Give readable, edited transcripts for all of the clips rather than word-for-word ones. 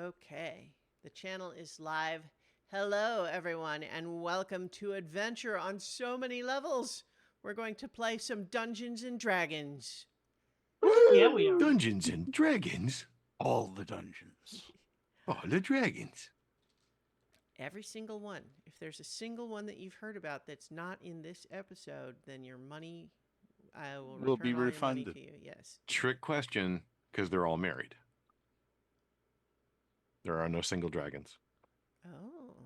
Okay, the channel is live. Hello, everyone, and welcome to Adventure on So Many Levels. We're going to play some Dungeons and Dragons. Yeah, we are. Dungeons and Dragons? All the dungeons. All the dragons. Every single one. If there's a single one that you've heard about that's not in this episode, then your money, I will Will return be all your refunded. money to you. Yes. Trick question, because they're all married. There are no single dragons. Oh.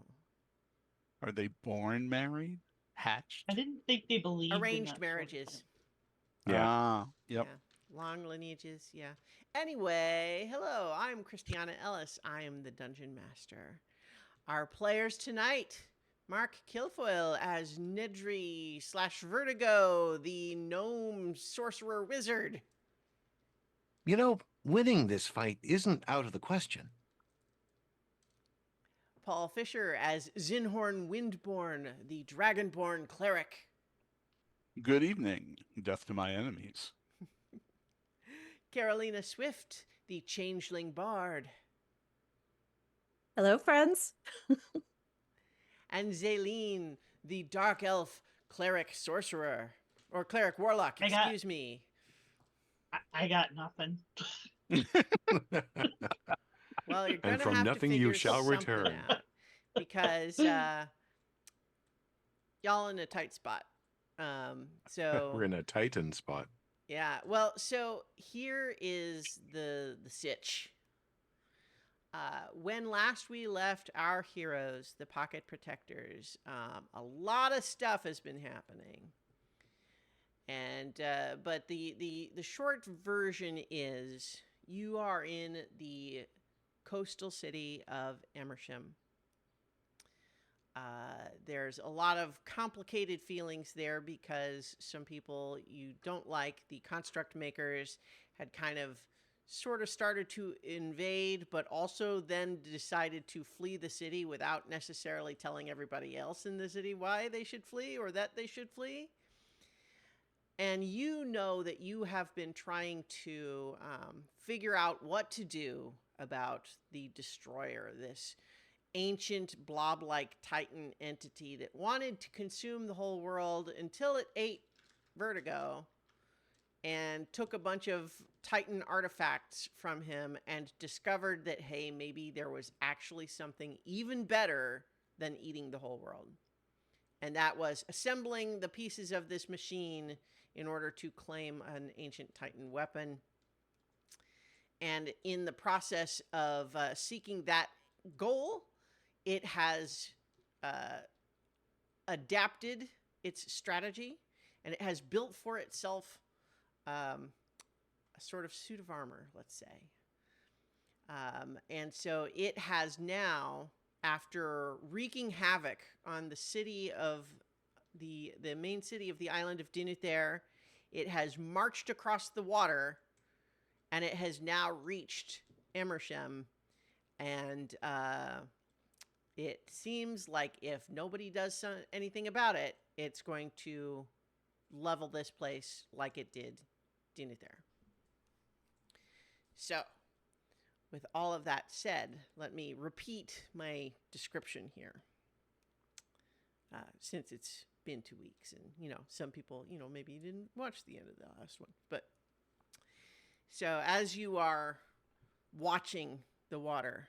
Are they born married? Hatched? I didn't think they believed in Arranged that marriages. Sort Yeah. Yep. Yeah. Long lineages, yeah. Anyway, hello, I'm Christiana Ellis. I am the Dungeon Master. Our players tonight, Mark Kilfoyle as Nedry / Vertigo, the gnome sorcerer wizard. You know, winning this fight isn't out of the question. Paul Fisher as Zinhorn Windborn, the dragonborn cleric. Good evening. Death to my enemies. Carolina Swift, the changeling bard. Hello, friends. And Zaylene, the dark elf cleric sorcerer. Or cleric warlock, I got- excuse me. I got nothing. Well, you're gonna And from have nothing to you figure shall something return. out because y'all in a tight spot. So We're in a Titan spot. yeah. Well, so here is the sitch. When last we left our heroes, the Pocket Protectors, a lot of stuff has been happening. And but the short version is you are in the coastal city of Emersham. There's a lot of complicated feelings there because some people you don't like, the construct makers, had kind of sort of started to invade, but also then decided to flee the city without necessarily telling everybody else in the city why they should flee or that they should flee. And you know that you have been trying to figure out what to do about the Destroyer, this ancient blob-like Titan entity that wanted to consume the whole world until it ate Vertigo and took a bunch of Titan artifacts from him and discovered that, hey, maybe there was actually something even better than eating the whole world. And that was assembling the pieces of this machine in order to claim an ancient Titan weapon. And in the process of seeking that goal, it has adapted its strategy, and it has built for itself a sort of suit of armor, let's say. And so it has now, after wreaking havoc on the city of the main city of the island of Dinuther, it has marched across the water, and it has now reached Emersham, and it seems like if nobody does anything about it, it's going to level this place like it did Dinuther. So, with all of that said, let me repeat my description here. Since it's been 2 weeks, and some people, maybe didn't watch the end of the last one. But so as you are watching the water,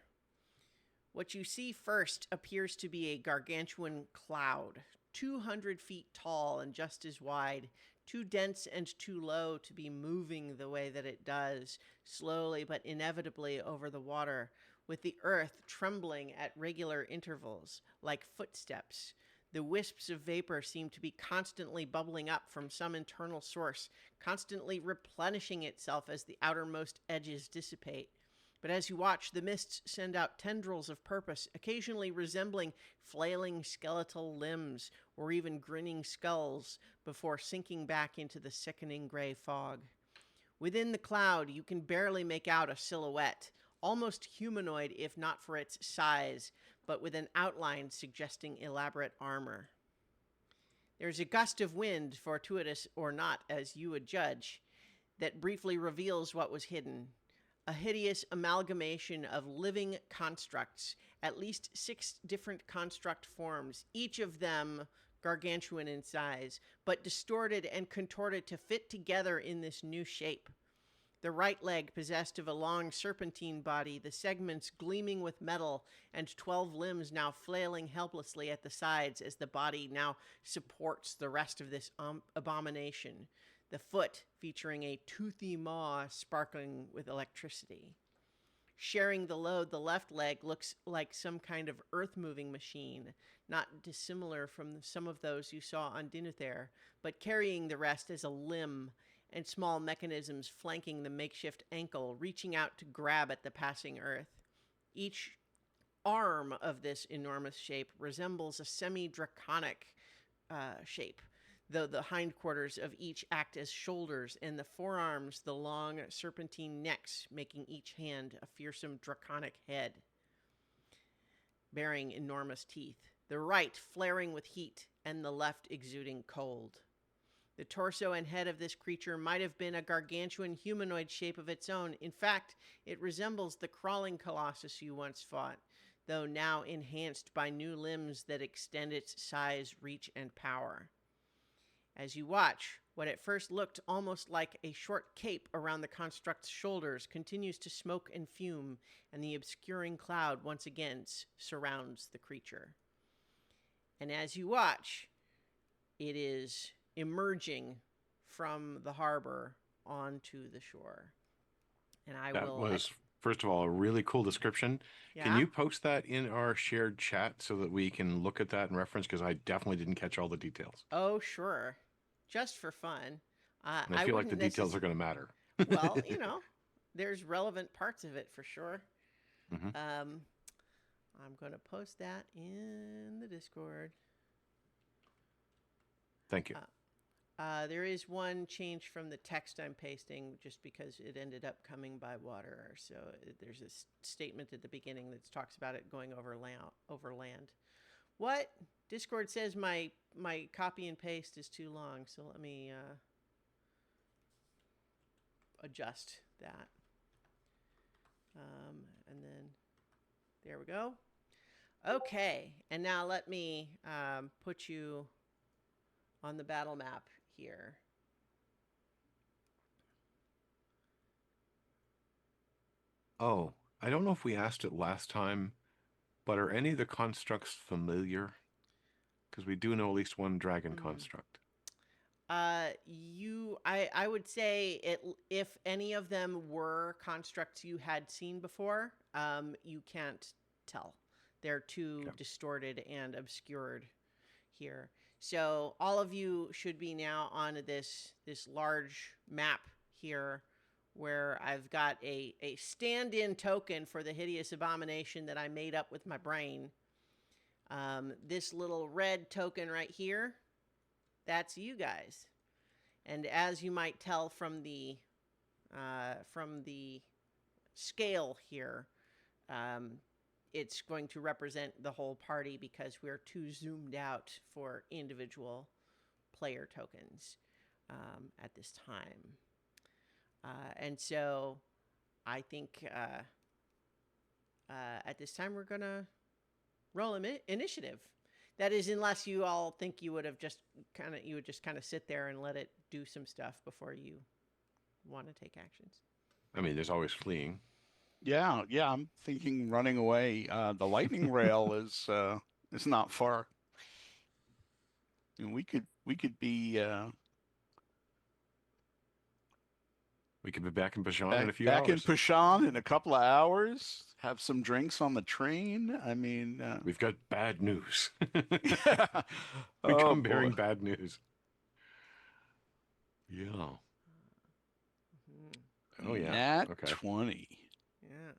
what you see first appears to be a gargantuan cloud, 200 feet tall and just as wide, too dense and too low to be moving the way that it does, slowly but inevitably over the water, with the earth trembling at regular intervals, like footsteps. The wisps of vapor seem to be constantly bubbling up from some internal source, constantly replenishing itself as the outermost edges dissipate. But as you watch, the mists send out tendrils of purpose, occasionally resembling flailing skeletal limbs or even grinning skulls, before sinking back into the sickening gray fog. Within the cloud, you can barely make out a silhouette, almost humanoid if not for its size, but with an outline suggesting elaborate armor. There's a gust of wind, fortuitous or not as you would judge, that briefly reveals what was hidden. a hideous amalgamation of living constructs, at least 6 different construct forms, each of them gargantuan in size, but distorted and contorted to fit together in this new shape. The right leg possessed of a long serpentine body, the segments gleaming with metal, and 12 limbs now flailing helplessly at the sides as the body now supports the rest of this abomination. The foot featuring a toothy maw sparkling with electricity. Sharing the load, the left leg looks like some kind of earth-moving machine, not dissimilar from some of those you saw on Dinuther, but carrying the rest as a limb, and small mechanisms flanking the makeshift ankle, reaching out to grab at the passing earth. Each arm of this enormous shape resembles a semi-draconic shape, though the hindquarters of each act as shoulders, and the forearms the long serpentine necks, making each hand a fearsome draconic head, bearing enormous teeth, the right flaring with heat, and the left exuding cold. The torso and head of this creature might have been a gargantuan humanoid shape of its own. In fact, it resembles the crawling Colossus you once fought, though now enhanced by new limbs that extend its size, reach, and power. As you watch, what at first looked almost like a short cape around the construct's shoulders continues to smoke and fume, and the obscuring cloud once again surrounds the creature. And as you watch, it is emerging from the harbor onto the shore. And That was, first of all, a really cool description. Yeah? Can you post that in our shared chat so that we can look at that and reference? Because I definitely didn't catch all the details. Oh, sure. Just for fun. And I feel like the details are going to matter. Well, there's relevant parts of it for sure. Mhm. I'm going to post that in the Discord. Thank you. There is one change from the text I'm pasting just because it ended up coming by water. So there's a statement at the beginning that talks about it going over land. What? Discord says my copy and paste is too long. So let me adjust that. And then there we go. Okay. And now let me put you on the battle map here. Oh, I don't know if we asked it last time, but are any of the constructs familiar? Because we do know at least one dragon construct. I would say if any of them were constructs you had seen before, you can't tell. They're too distorted and obscured here. So all of you should be now on this large map here where I've got a stand-in token for the hideous abomination that I made up with my brain. This little red token right here, that's you guys. And as you might tell from the scale here, it's going to represent the whole party because we're too zoomed out for individual player tokens at this time. And so I think at this time we're going to roll initiative. That is, unless you all think you would just kind of sit there and let it do some stuff before you want to take actions. I mean, there's always fleeing. Yeah, I'm thinking running away. The lightning rail is not far. And we could be back in Bashan in a few back in hours. Pashan in a couple of hours. Have some drinks on the train. I mean, we've got bad news. yeah. We Oh, come bearing boy. bad news. Yeah. Oh yeah. Nat Okay. 20. Yeah.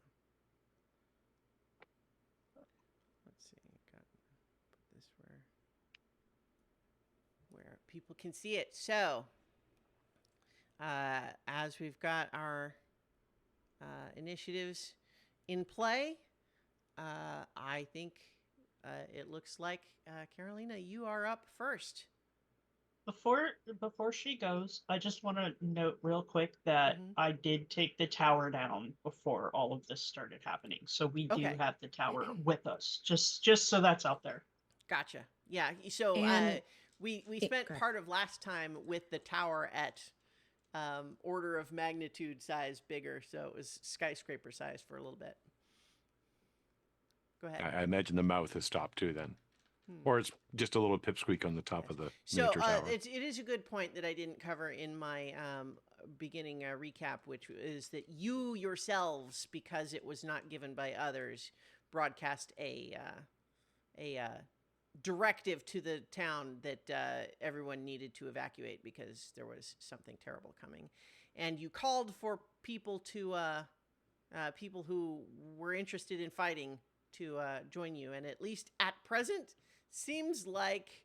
Let's see. Got put this where people can see it. So, as we've got our initiatives in play, I think it looks like Carolina, you are up first. Before she goes, I just want to note real quick that Hmm. I did take the tower down before all of this started happening. So we do Okay. have the tower with us. Just so that's out there. Gotcha. Yeah. So And we spent go ahead. part of last time with the tower at order of magnitude size bigger, so it was skyscraper size for a little bit. Go ahead. I imagine the mouth has stopped too then. Hmm. Or it's just a little pipsqueak on the top Yes. of the So miniature tower. it is a good point that I didn't cover in my beginning recap, which is that you yourselves, because it was not given by others, broadcast a directive to the town that everyone needed to evacuate because there was something terrible coming, and you called for people to people who were interested in fighting to join you, and at least at present, seems like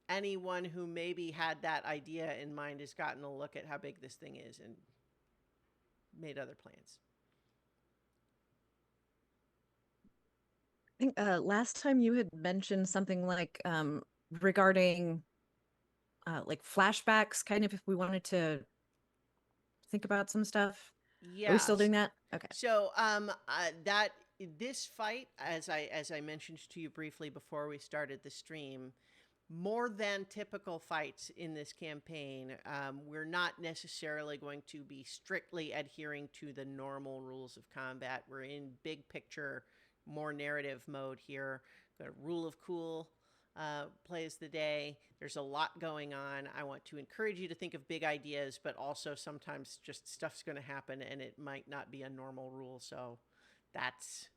anyone who maybe had that idea in mind has gotten a look at how big this thing is and made other plans. I think last time you had mentioned something like regarding like flashbacks, kind of if we wanted to think about some stuff. Are we still Yes. doing that? Okay. So that this fight, as I mentioned to you briefly before we started the stream, more than typical fights in this campaign, we're not necessarily going to be strictly adhering to the normal rules of combat. We're in big picture, more narrative mode here. Got a rule of cool plays the day. There's a lot going on. I want to encourage you to think of big ideas, but also sometimes just stuff's going to happen and it might not be a normal rule. So that's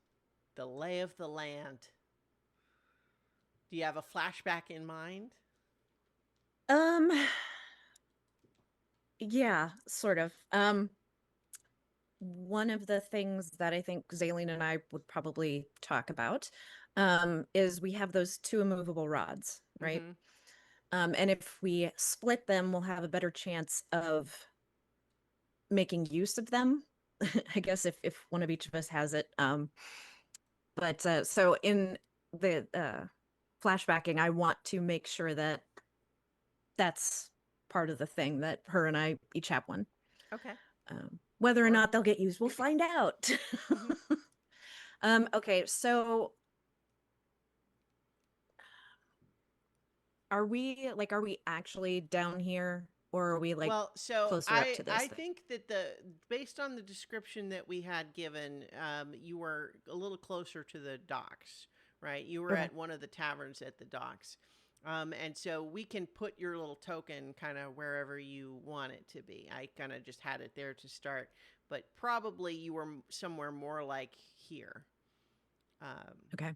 the lay of the land. Do you have a flashback in mind? Um, yeah, sort of. One of the things that I think Zaleen and I would probably talk about is we have those two immovable rods, right? Mm-hmm. And if we split them, we'll have a better chance of making use of them. I guess if one of each of us has it. But so in the flashbacking, I want to make sure that that's part of the thing, that her and I each have one. Okay. Whether or Sure. not they'll get used, we'll find out. Mhm. Okay, so are we actually down here, or are we like Well, so closer up I to this I thing? think that based on the description that we had given, you were a little closer to the docks, right? You were Okay. at one of the taverns at the docks. And so we can put your little token kind of wherever you want it to be. I kind of just had it there to start, but probably you were somewhere more like here. Okay.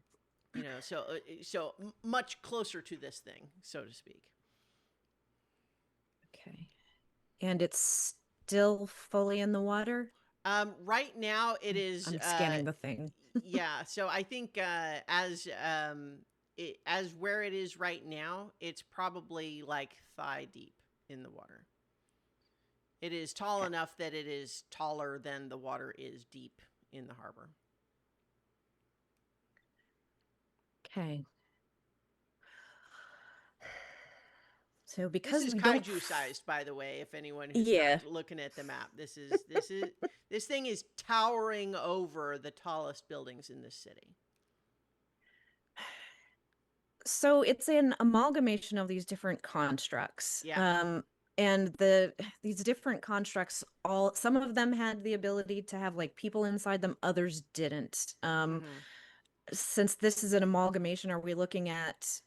You know, so much closer to this thing, so to speak. Okay. And it's still fully in the water? Right now it is. I'm scanning the thing. Yeah. So I think as where it is right now, it's probably like thigh deep in the water. It is tall Okay. enough that it is taller than the water is deep in the harbor. Okay. So This because is we don't kaiju sized, by the way. If anyone who's Yeah. not looking at the map, this thing is towering over the tallest buildings in this city. So it's an amalgamation of these different constructs. Yeah. And these different constructs, some of them had the ability to have like people inside them, others didn't. Hmm. Since this is an amalgamation, are we looking at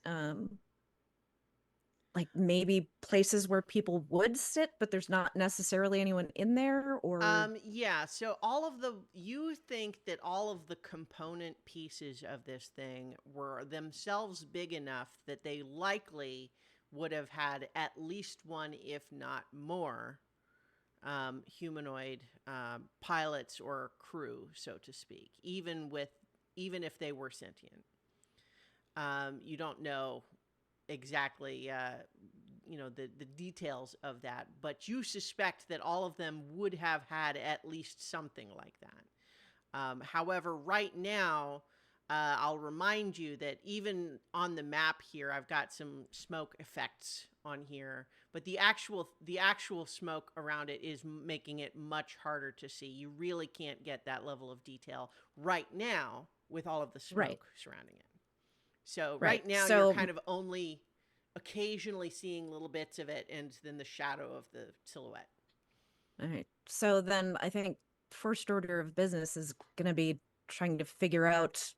like maybe places where people would sit, but there's not necessarily anyone in there? Or Yeah, so you think that all of the component pieces of this thing were themselves big enough that they likely would have had at least one, if not more, humanoid pilots or crew, so to speak, even if they were sentient. You don't know exactly the details of that, but you suspect that all of them would have had at least something like that. However, right now, I'll remind you that even on the map here, I've got some smoke effects on here, but the actual smoke around it is making it much harder to see. You really can't get that level of detail right now with all of the smoke Right. surrounding it. So Right. right now you're So kind of only occasionally seeing little bits of it and then the shadow of the silhouette. all right. So then I think first order of business is going to be trying to figure out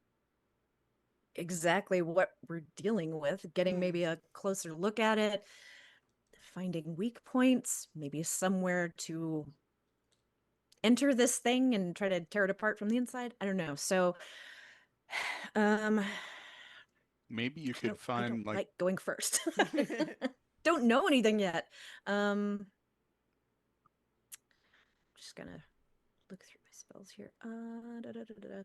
exactly what we're dealing with, getting Mm. maybe a closer look at it, finding weak points, maybe somewhere to enter this thing and try to tear it apart from the inside. I don't know. So um Maybe you I could don't find like like going first. Don't know anything yet. Just gonna look through my spells here. Da, da, da, da, da.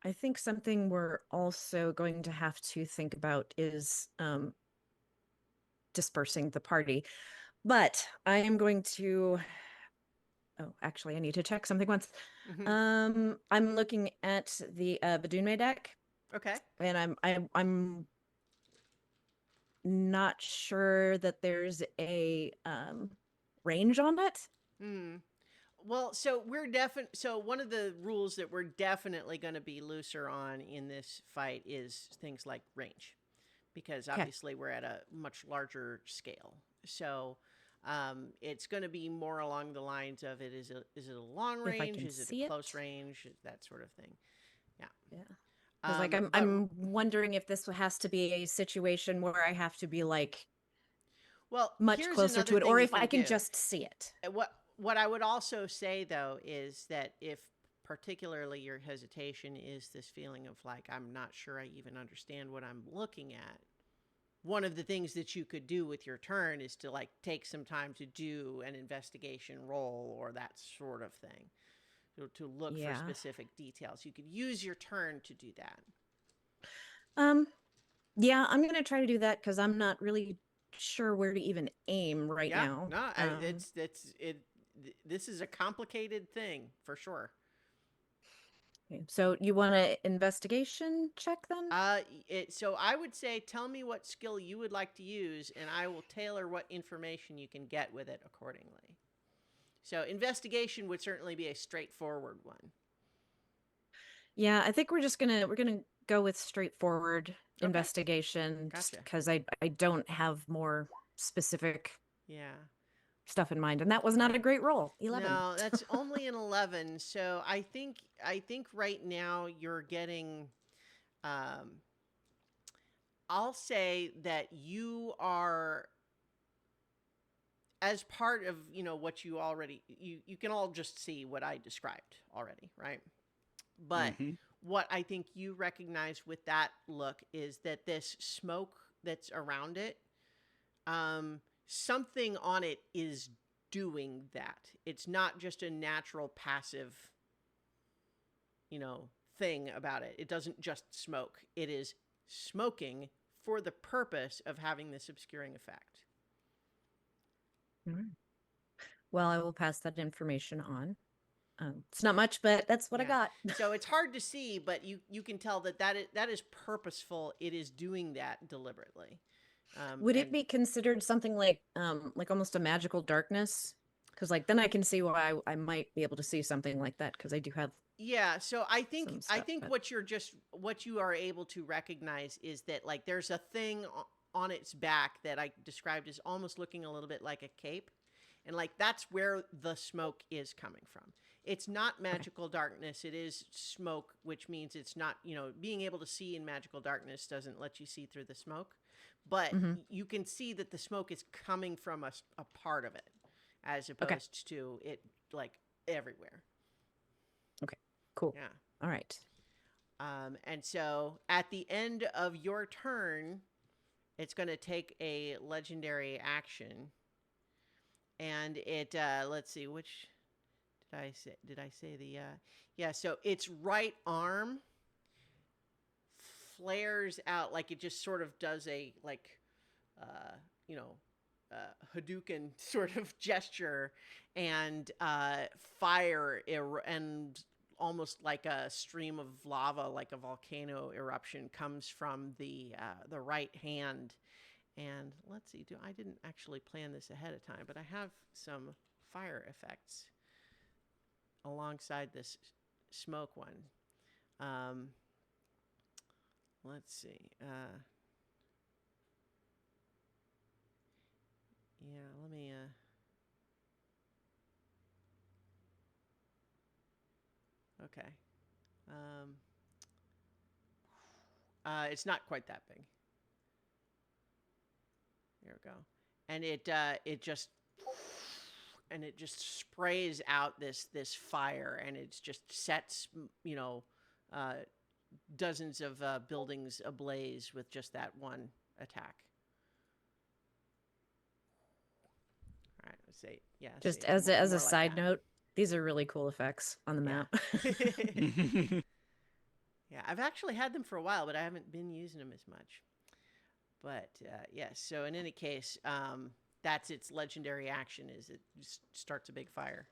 I think something we're also going to have to think about is dispersing the party. But I am going to. Oh, actually, I need to check something once. I'm looking at the Badunme deck, Okay. and I'm not sure that there's a range on it. Hmm. Well, so one of the rules that we're definitely going to be looser on in this fight is things like range, because Okay. obviously we're at a much larger scale. So it's going to be more along the lines of is it a long If I range, can is it see a it. close range, that sort of thing. Yeah. Yeah. Because like But I'm wondering if this has to be a situation where I have to be like well, much here's closer another to it, thing or you if I can can do. just see it. What I would also say though is that if particularly your hesitation is this feeling of like I'm not sure I even understand what I'm looking at, one of the things that you could do with your turn is to like take some time to do an investigation roll or that sort of thing, to look for Yeah. specific details. You could use your turn to do that. Yeah, I'm gonna try to do that because I'm not really sure where to even aim right Yeah, now. no, this is a complicated thing for sure. Okay, so you want an investigation check then? So I would say, tell me what skill you would like to use, and I will tailor what information you can get with it accordingly. So investigation would certainly be a straightforward one. Yeah, I think we're gonna go with straightforward Okay. investigation, just Gotcha. because I don't have more specific Yeah. stuff in mind, and that was not a great roll. 11. No, that's only an 11. So I think right now you're getting. I'll say that you are, as part of what you already you can all just see what I described already, right? But Mhm. what I think you recognize with that look is that this smoke that's around it, something on it is doing that. It's not just a natural passive, thing about it. It doesn't just smoke. It is smoking for the purpose of having this obscuring effect. All right. Well, I will pass that information on. It's not much, but that's what I Yeah. got. So it's hard to see, but you can tell that is purposeful. It is doing that deliberately. Would it And be considered something like almost a magical darkness? Because like then I can see why I might be able to see something like that because I do have yeah, so I think some stuff. But what you are able to recognize is that like there's a thing on its back that I described as almost looking a little bit like a cape, and like that's where the smoke is coming from. It's not magical darkness, it is smoke, which means it's not, being able to see in magical darkness doesn't let you see through the smoke, but Mhm. you can see that the smoke is coming from a part of it as Okay. opposed to it like everywhere. Okay. Cool. Yeah. All right. And so at the end of your turn, it's going to take a legendary action. And it, let's see, which did I say? Did I say the, yeah, so its right arm flares out like it just sort of does a, like, you know, Hadouken sort of gesture, and fire and almost like a stream of lava, like a volcano eruption, comes from the right hand. And let's see, I didn't actually plan this ahead of time, but I have some fire effects alongside this smoke one. Let's see. Yeah, let me. Okay. It's not quite that big. There we go. And it just sprays out this fire, and it just sets dozens of buildings ablaze with just that one attack. All right, let's say Just say as more a like side that. note, these are really cool effects on the map. Yeah, I've actually had them for a while, but I haven't been using them as much. But yes, so in any case, that's its legendary action, is it just starts a big fire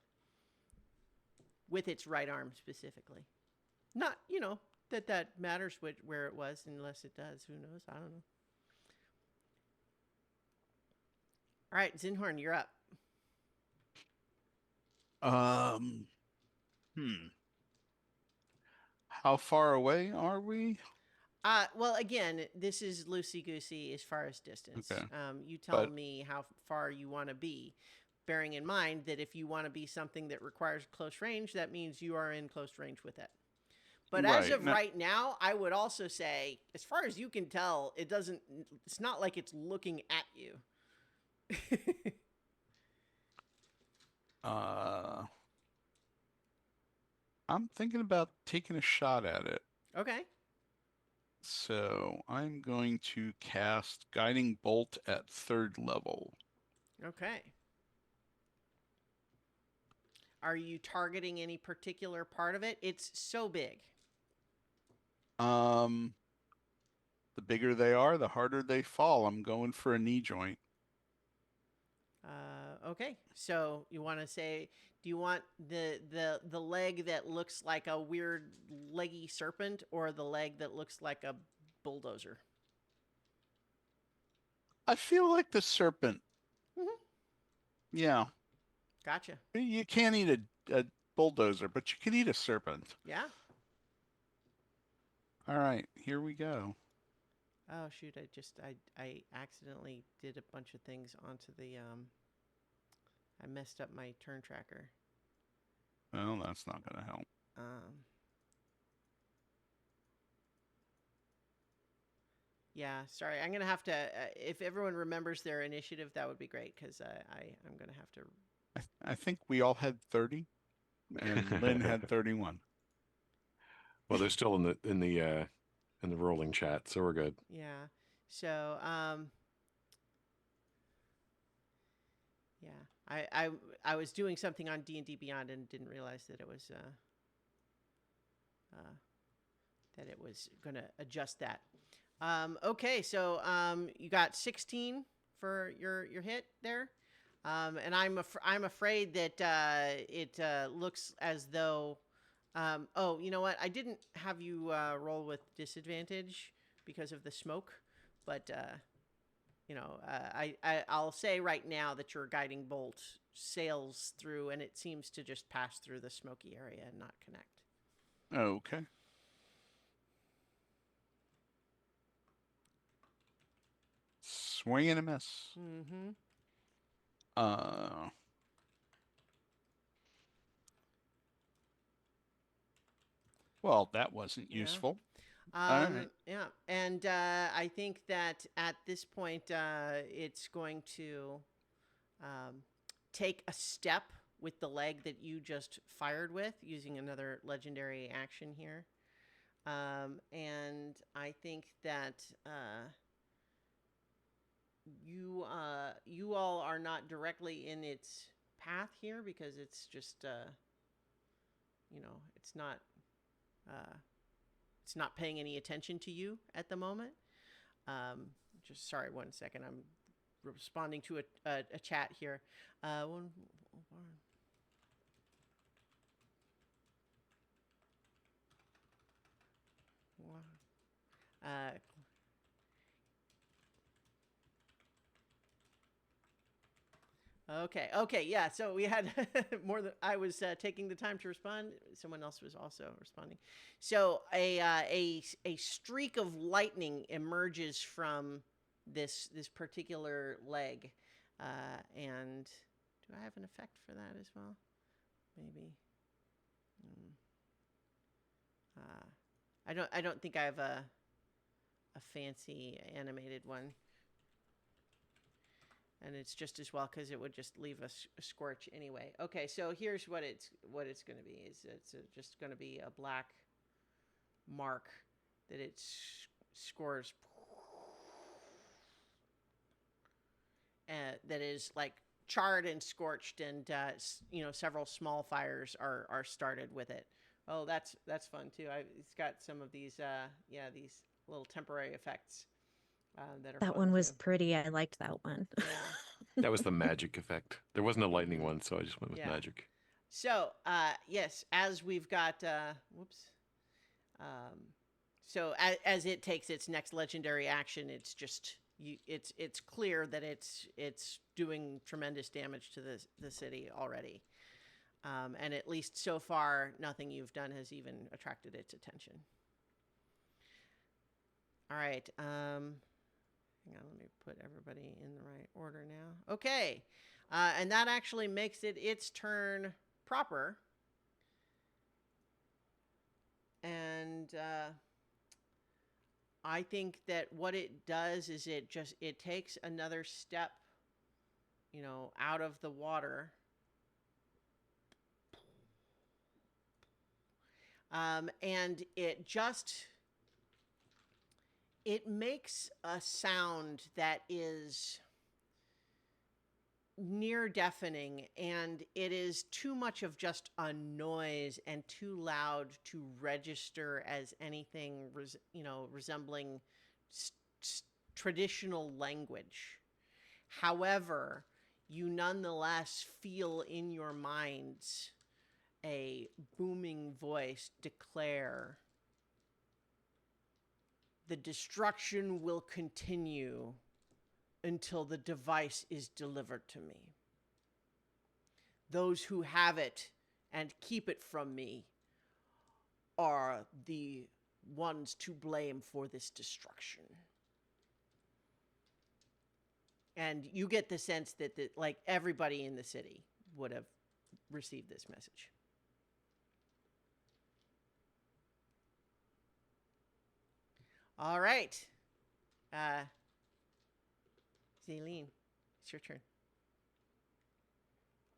with its right arm specifically. Not, that matters where it was, unless it does. Who knows? I don't know. All right, Zinhorn, you're up. How far away are we? Well, again, this is loosey-goosey as far as distance. Okay. You tell But- me how far you want to be, bearing in mind that if you want to be something that requires close range, that means you are in close range with it. But as Right. of right now, I would also say, as far as you can tell, it's not like it's looking at you. I'm thinking about taking a shot at it. Okay. So I'm going to cast Guiding Bolt at 3rd level. Okay. Are you targeting any particular part of it? It's so big. The bigger they are, the harder they fall. I'm going for a knee joint. Okay. So you want to say, do you want the leg that looks like a weird leggy serpent, or the leg that looks like a bulldozer? I feel like the serpent. Mhm. Yeah. Gotcha. You can't eat a bulldozer, but you can eat a serpent. Yeah. All right, here we go. Oh shoot! I accidentally did a bunch of things onto the I messed up my turn tracker. Well, that's not going to help. Yeah, sorry. I'm gonna have to. If everyone remembers their initiative, that would be great, because I'm gonna have to. I think we all had 30, and Lynn had 31. Well, they're still in the rolling chat, so we're good. Yeah. So yeah, I was doing something on D&D Beyond and didn't realize that it was going to adjust that. Okay, so you got 16 for your hit there, and I'm afraid that it looks as though. Oh, you know what? I didn't have you roll with disadvantage because of the smoke, but I'll say right now that your guiding bolt sails through, and it seems to just pass through the smoky area and not connect. Okay. Swing and a miss. Mm-hmm. Well, that wasn't Yeah. useful. All right. Yeah, and I think that at this point, it's going to take a step with the leg that you just fired with, using another legendary action here. And I think that you all are not directly in its path here, because it's just it's not paying any attention to you at the moment. Just sorry, 1 second. I'm responding to a chat here. Uh, okay, yeah. So we had more than I was taking the time to respond. Someone else was also responding. So a streak of lightning emerges from this particular leg, and do I have an effect for that as well? Maybe. Mm. I don't think I have a fancy animated one. And it's just as well because it would just leave us a scorch anyway. Okay, so here's what it's going to be. Is it's just going to be a black mark that it scores, that is like charred and scorched, and several small fires are started with it. Oh, that's fun too. It's got some of these these little temporary effects that are That fun one was too. pretty. I liked that one. Yeah. That was the magic effect. There wasn't a lightning one, so I just went with Yeah. magic. So, yes, as we've got, whoops. So as it takes its next legendary action, it's just it's clear that it's doing tremendous damage to the city already. And at least so far, nothing you've done has even attracted its attention. All right. Hang on, let me put everybody in the right order now. Okay. And that actually makes it its turn proper. And I think that what it does is it takes another step, out of the water. And it makes a sound that is near deafening, and it is too much of just a noise and too loud to register as anything resembling traditional language. However, you nonetheless feel in your minds a booming voice declare, "The destruction will continue until the device is delivered to me. Those who have it and keep it from me are the ones to blame for this destruction." And you get the sense that like everybody in the city would have received this message. All right. Zaylene, it's your turn.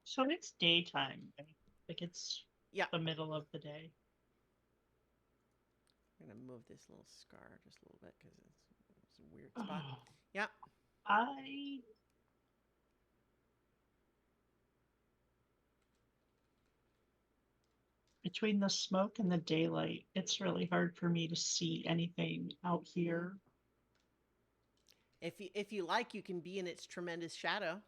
So it's daytime, right? Like it's Yeah. the middle of the day. I'm going to move this little scar just a little bit because it's a weird spot. Oh, Yeah. Between the smoke and the daylight, it's really hard for me to see anything out here. If you like, you can be in its tremendous shadow.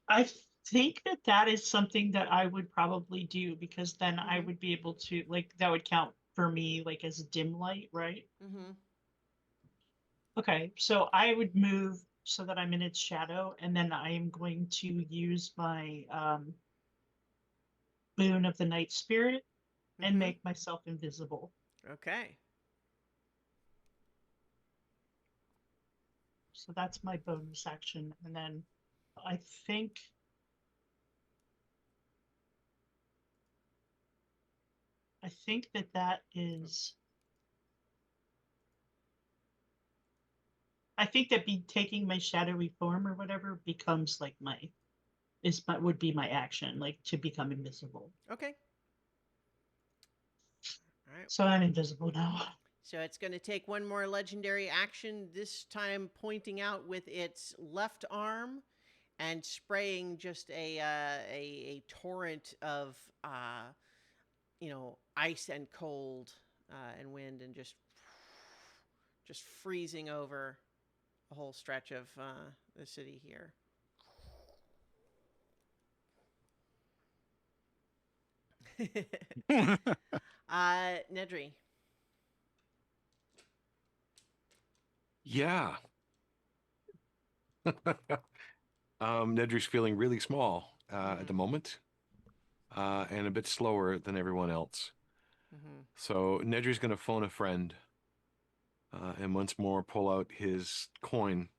I think that is something that I would probably do, because then I would be able to, like, that would count for me, like, as dim light, right? Mm-hmm. Okay, so I would move so that I'm in its shadow, and then I am going to use my boon of the night spirit and make myself invisible. Okay. So that's my bonus action, and then I think that is. I think that taking my shadowy form or whatever becomes like would be my action, like to become invisible. Okay. All right. So I'm invisible now. So it's going to take one more legendary action, this time pointing out with its left arm and spraying just a torrent of ice and cold and wind, and just freezing over a whole stretch of the city here. Nedry. Yeah. Nedry's feeling really small at the moment, and a bit slower than everyone else. Mm-hmm. So Nedry's going to phone a friend and once more pull out his coin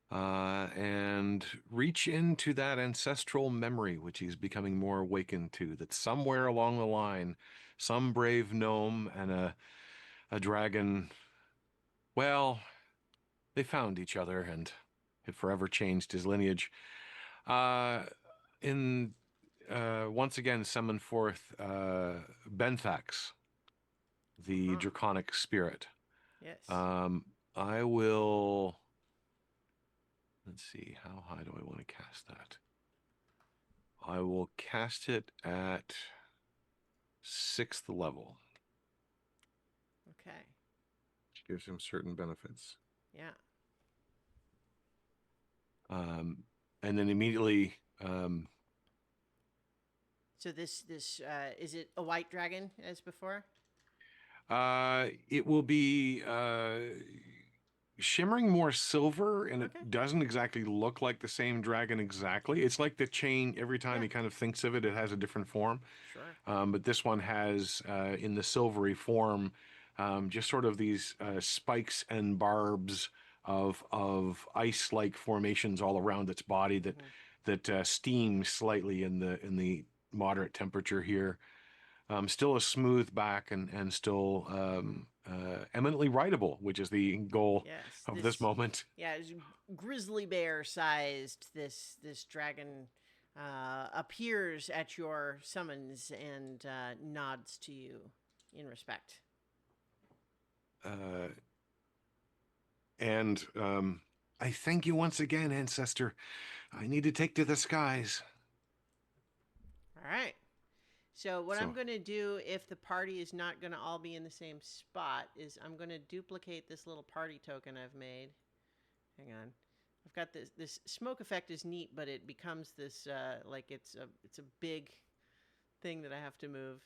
and reach into that ancestral memory, which he's becoming more awakened to, that somewhere along the line, some brave gnome and a dragon, well, they found each other and it forever changed his lineage. In once again summon forth Benthax, the draconic spirit. Yes. I will. Let's see, how high do I want to cast that? I will cast it at 6th level, Okay. which gives him certain benefits. Yeah. And then immediately, So this is it a white dragon as before? it will be shimmering more silver, and Okay. it doesn't exactly look like the same dragon exactly. It's like the chain, every time Yeah. he kind of thinks of it, it has a different form. Sure. But this one has, in the silvery form, just sort of these spikes and barbs of ice-like formations all around its body that steam slightly in the moderate temperature here. Still a smooth back and still eminently rideable, which is the goal Yes. of this moment. Yeah, it's grizzly bear sized. This dragon appears at your summons and nods to you in respect. And I thank you once again, ancestor. I need to take to the skies. All right. So what I'm So- going to do, if the party is not going to all be in the same spot, is I'm going to duplicate this little party token I've made. Hang on. I've got this smoke effect is neat, but it becomes this like it's a big thing that I have to move.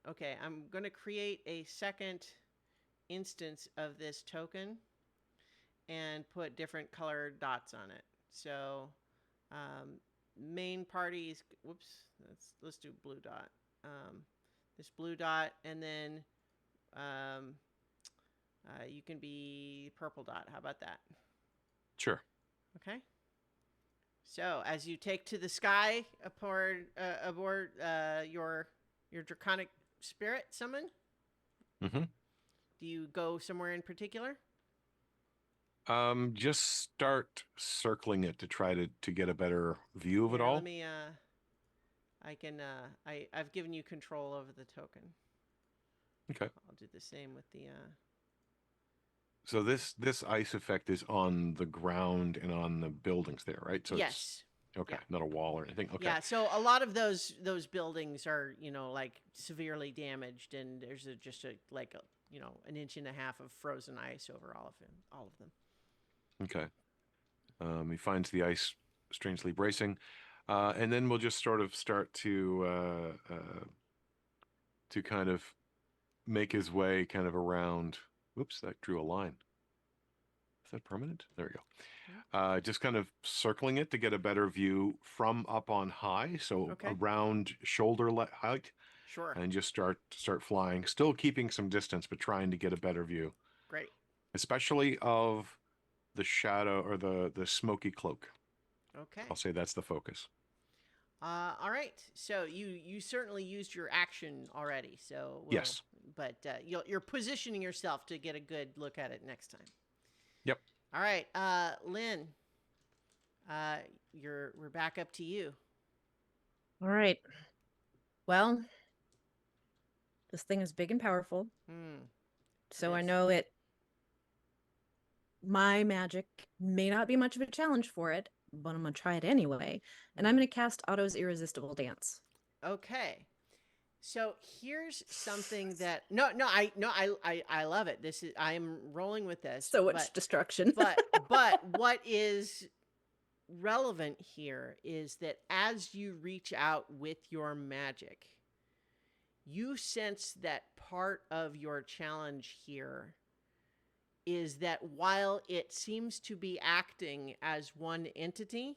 Okay, I'm going to create a second instance of this token and put different colored dots on it. So main parties, whoops, let's do blue dot. This blue dot, and then you can be purple dot. How about that? Sure. Okay. So as you take to the sky aboard your draconic spirit summon, Mm-hmm. do you go somewhere in particular? Just start circling it to try to get a better view of it Here, all. let me. I've given you control over the token. Okay. I'll do the same with the. So this ice effect is on the ground and on the buildings there, right? So Yes. It's, okay, Yeah. not a wall or anything. Okay. Yeah. So a lot of those buildings are like severely damaged, and there's just an inch and a half of frozen ice over all of them. Okay. He finds the ice strangely bracing, and then we'll just sort of start to kind of make his way kind of around. Whoops, that drew a line. Is that permanent? There we go. Just kind of circling it to get a better view from up on high, so Okay. around shoulder height, Sure. and just start flying. Still keeping some distance, but trying to get a better view, Great. especially of the shadow or the smoky cloak. Okay. I'll say that's the focus. All right. So you certainly used your action already. So Yes. But you're positioning yourself to get a good look at it next time. Yep. All right, Lynn. We're back up to you. All right. Well, this thing is big and powerful. So I is. know my magic may not be much of a challenge for it, but I'm going to try it anyway. And I'm going to cast Otto's Irresistible Dance. Okay. So here's something that I love it. I'm rolling with this. So much destruction. but what is relevant here is that as you reach out with your magic, you sense that part of your challenge here is that while it seems to be acting as one entity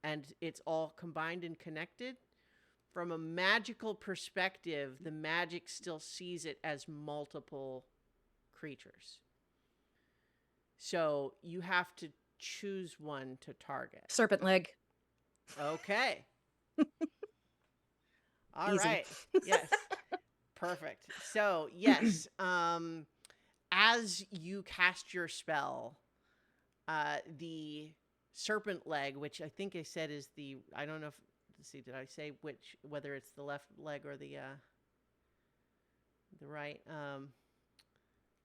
and it's all combined and connected, from a magical perspective, the magic still sees it as multiple creatures. So you have to choose one to target. Serpent leg. Okay. All Easy. right. Yes. Perfect. So, yes, as you cast your spell, the serpent leg, which I think I said is the, I don't know if, let's see, did I say whether it's the left leg or the right?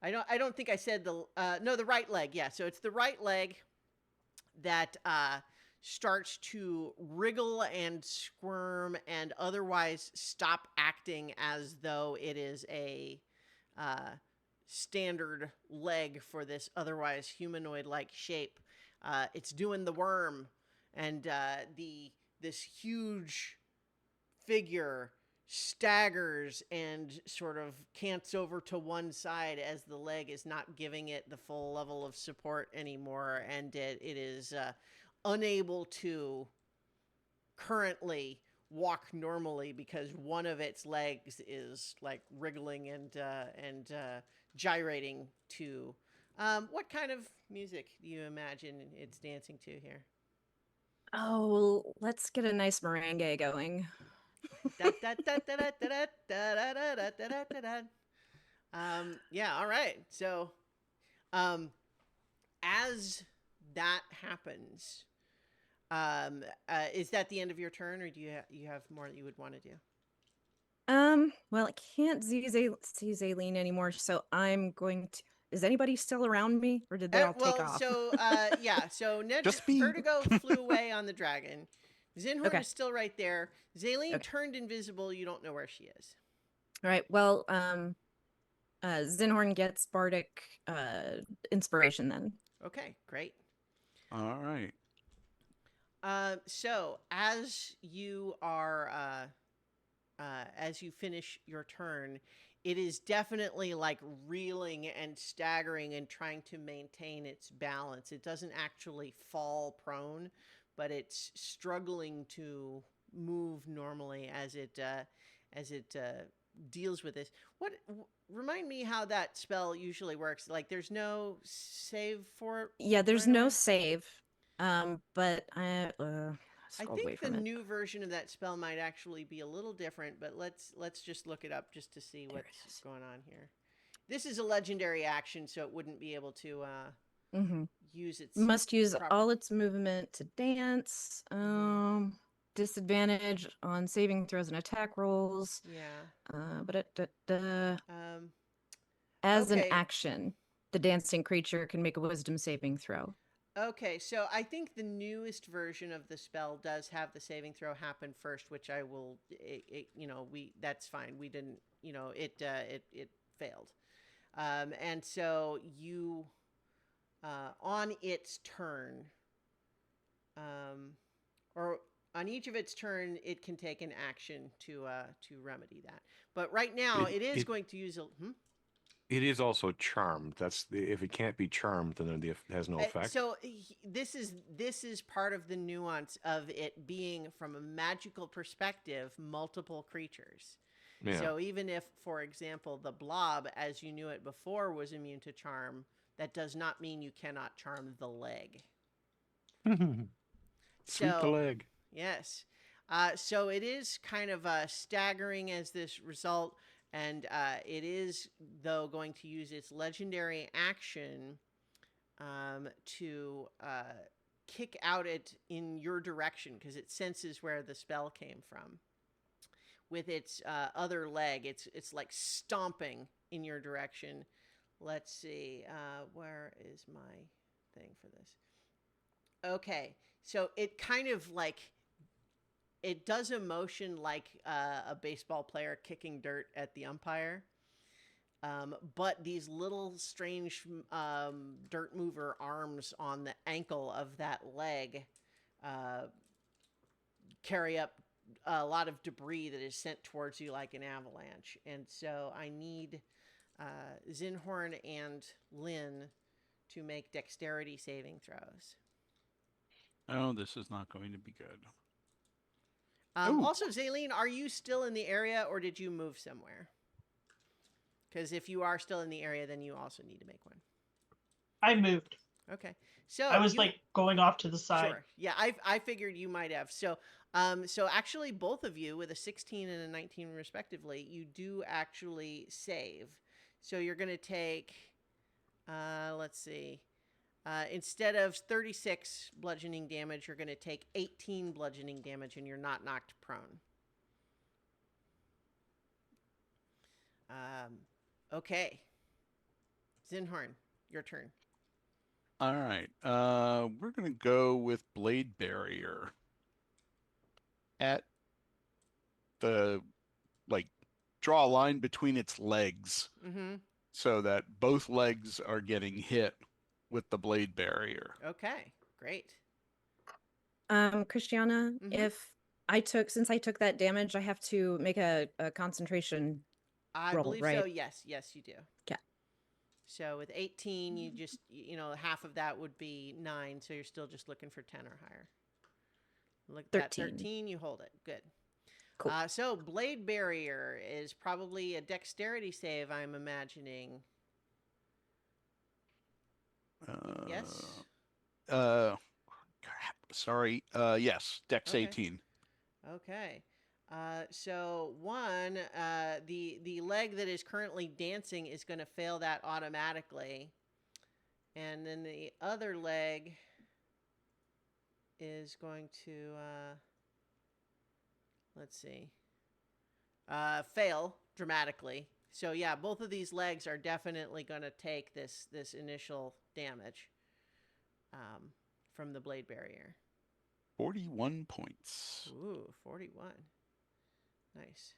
I don't think I said no, the right leg. Yeah. So it's the right leg that, starts to wriggle and squirm and otherwise stop acting as though it is a standard leg for this otherwise humanoid-like shape. It's doing the worm, and this huge figure staggers and sort of cants over to one side as the leg is not giving it the full level of support anymore, and it is unable to currently walk normally because one of its legs is like wriggling and gyrating to what kind of music do you imagine it's dancing to here? Oh, let's get a nice merengue going. Yeah, all right. So as that happens, is that the end of your turn, or do you have more that you would want to do? Well, I can't see Zaleen anymore, so I'm going to. Is anybody still around me, or did they all take off? So yeah, so Just me. Vertigo flew away on the dragon. Zinhorn Okay. is still right there. Zaleen Okay. turned invisible. You don't know where she is. All right. Well, Zinhorn gets bardic inspiration then. Okay, great. All right. So as you are, as you finish your turn, it is definitely like reeling and staggering and trying to maintain its balance. It doesn't actually fall prone, but it's struggling to move normally as it deals with this. Remind me how that spell usually works. Like, there's no save for it. Yeah, there's right no away? save. But I I scrolled away think the from it. new version of that spell might actually be a little different, but let's just look it up just to see There it what's is. going on here. This is a legendary action, so it wouldn't be able to Mm-hmm. use its Must use proper. all its movement to dance. Disadvantage on saving throws and attack rolls. Yeah. But Um. as an Okay. action, the dancing creature can make a wisdom saving throw. Okay. So I think the newest version of the spell does have the saving throw happen first, which I will. That's fine. We didn't. It failed. And so you, on its turn, or on each of its turn, it can take an action to remedy that. But right now, it is going to use a. It is also charmed. If it can't be charmed, then it has no effect. So this is part of the nuance of it being, from a magical perspective, multiple creatures. Yeah. So even if, for example, the blob, as you knew it before, was immune to charm, that does not mean you cannot charm the leg. Sweep the leg. Yes. So it is kind of staggering as this result, and it is, though, going to use its legendary action to kick out it in your direction, because it senses where the spell came from. With its other leg, it's like stomping in your direction. Let's see, where is my thing for this? Okay, so it kind of like, it does a motion like a baseball player kicking dirt at the umpire. But these little strange dirt mover arms on the ankle of that leg carry up a lot of debris that is sent towards you like an avalanche. And so I need Zinhorn and Lynn to make dexterity saving throws. Oh, this is not going to be good. Ooh. Also, Zaylene, are you still in the area or did you move somewhere? Because if you are still in the area, then you also need to make one. I moved. Okay. So I was like going off to the side. Sure. Yeah, I figured you might have. So actually both of you with a 16 and a 19 respectively, you do actually save. So you're going to take let's see. Instead of 36 bludgeoning damage, you're going to take 18 bludgeoning damage and you're not knocked prone. Okay. Zinhorn, your turn. All right. We're going to go with Blade Barrier at the, like, draw a line between its legs so that both legs are getting hit with the Blade Barrier. Okay, great. Christiana, since I took that damage, I have to make a concentration I roll, believe right? so. Yes, you do. Okay. So with 18, you just, half of that would be 9, so you're still just looking for 10 or higher. Look at 13, you hold it. Good. Cool. So Blade Barrier is probably a dexterity save, I'm imagining. Yes? Sorry. Yes, Dex Okay. 18. Okay. So one, the leg that is currently dancing is going to fail that automatically. And then the other leg is going to, let's see, fail dramatically. So yeah, both of these legs are definitely going to take this initial damage from the Blade Barrier. 41 points. Ooh, 41. Nice.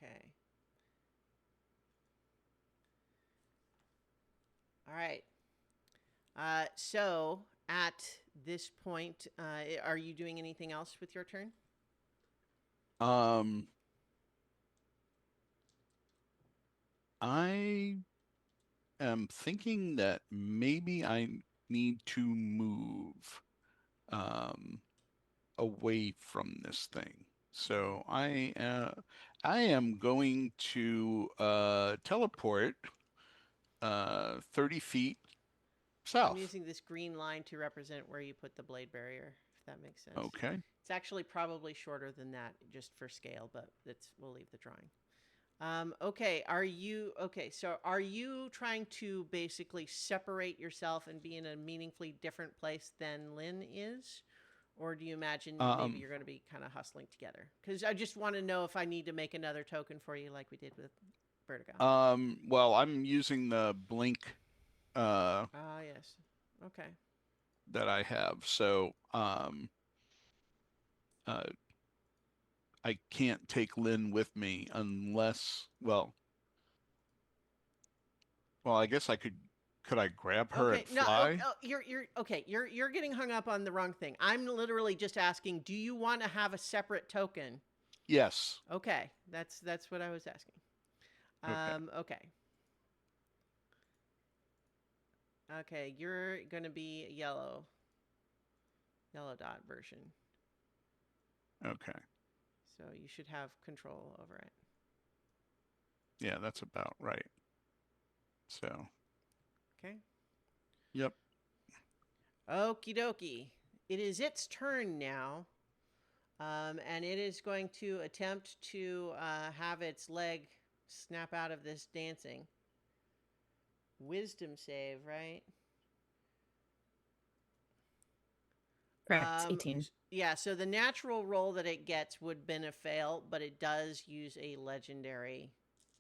Okay. All right. So at this point, are you doing anything else with your turn? I am thinking that maybe I need to move away from this thing. So I am going to teleport 30 feet south. I'm using this green line to represent where you put the Blade Barrier, if that makes sense. Okay. It's actually probably shorter than that, just for scale, but we'll leave the drawing. Okay, so are you trying to basically separate yourself and be in a meaningfully different place than Lynn is? Or do you imagine maybe you're going to be kind of hustling together? Because I just want to know if I need to make another token for you like we did with Vertigo. Well, I'm using the blink yes. Okay. that I have. So I can't take Lynn with me unless, well, I guess I could I grab her and fly? No, you're getting hung up on the wrong thing. I'm literally just asking, do you want to have a separate token? Yes. Okay, that's what I was asking. Okay. Okay, you're gonna be yellow dot version. Okay. So you should have control over it. Yeah, that's about right. So. Okay. Yep. Okie dokie. It is its turn now. And it is going to attempt to have its leg snap out of this dancing. Wisdom save, right? Correct. 18. Yeah, so the natural roll that it gets would have been a fail, but it does use a legendary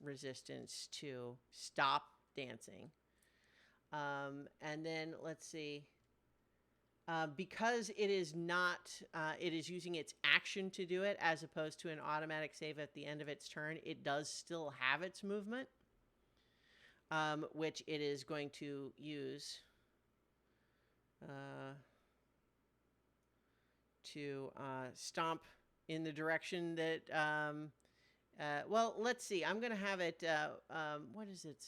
resistance to stop dancing. And then let's see. Because it is not, it is using its action to do it as opposed to an automatic save at the end of its turn, it does still have its movement, which it is going to use to stomp in the direction that Well, let's see. I'm gonna have it. What is it?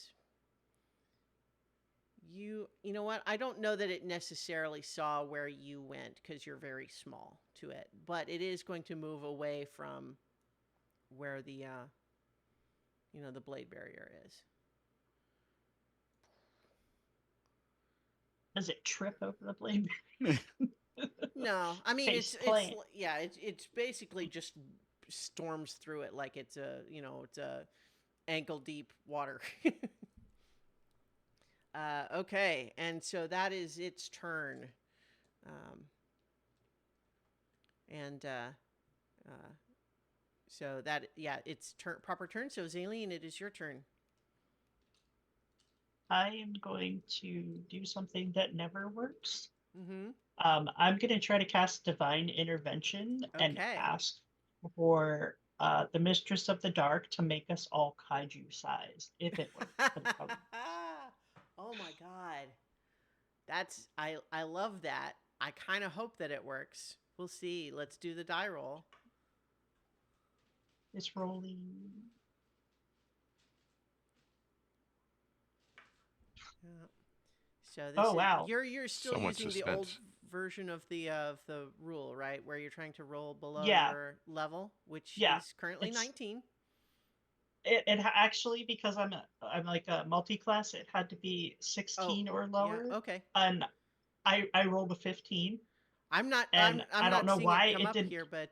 You know what? I don't know that it necessarily saw where you went because you're very small to it, but it is going to move away from where the the blade barrier is. Does it trip over the blade? No, I mean Face it's plant. yeah, it's basically just storms through it like it's it's a ankle deep water. Okay, and so that is its turn. Um, and uh, so that, yeah, it's proper turn. So Zaleen, it is your turn. I am going to do something that never works. Mm-hmm. I'm going to try to cast Divine Intervention and Okay. ask for the Mistress of the Dark to make us all kaiju sized, if it works. But it probably Oh my God. I love that. I kind of hope that it works. We'll see. Let's do the die roll. is rolling. Yeah. So this Oh, is wow. you're still So much using the old suspense. version of the rule, right? Where you're trying to roll below Yeah. your level, which Yeah, is currently it's- 19. Actually, because I'm like a multi-class, it had to be 16 or lower. Yeah, okay. And I rolled a 15. I'm not And I'm I don't not know seeing why it come it up didn't. here, but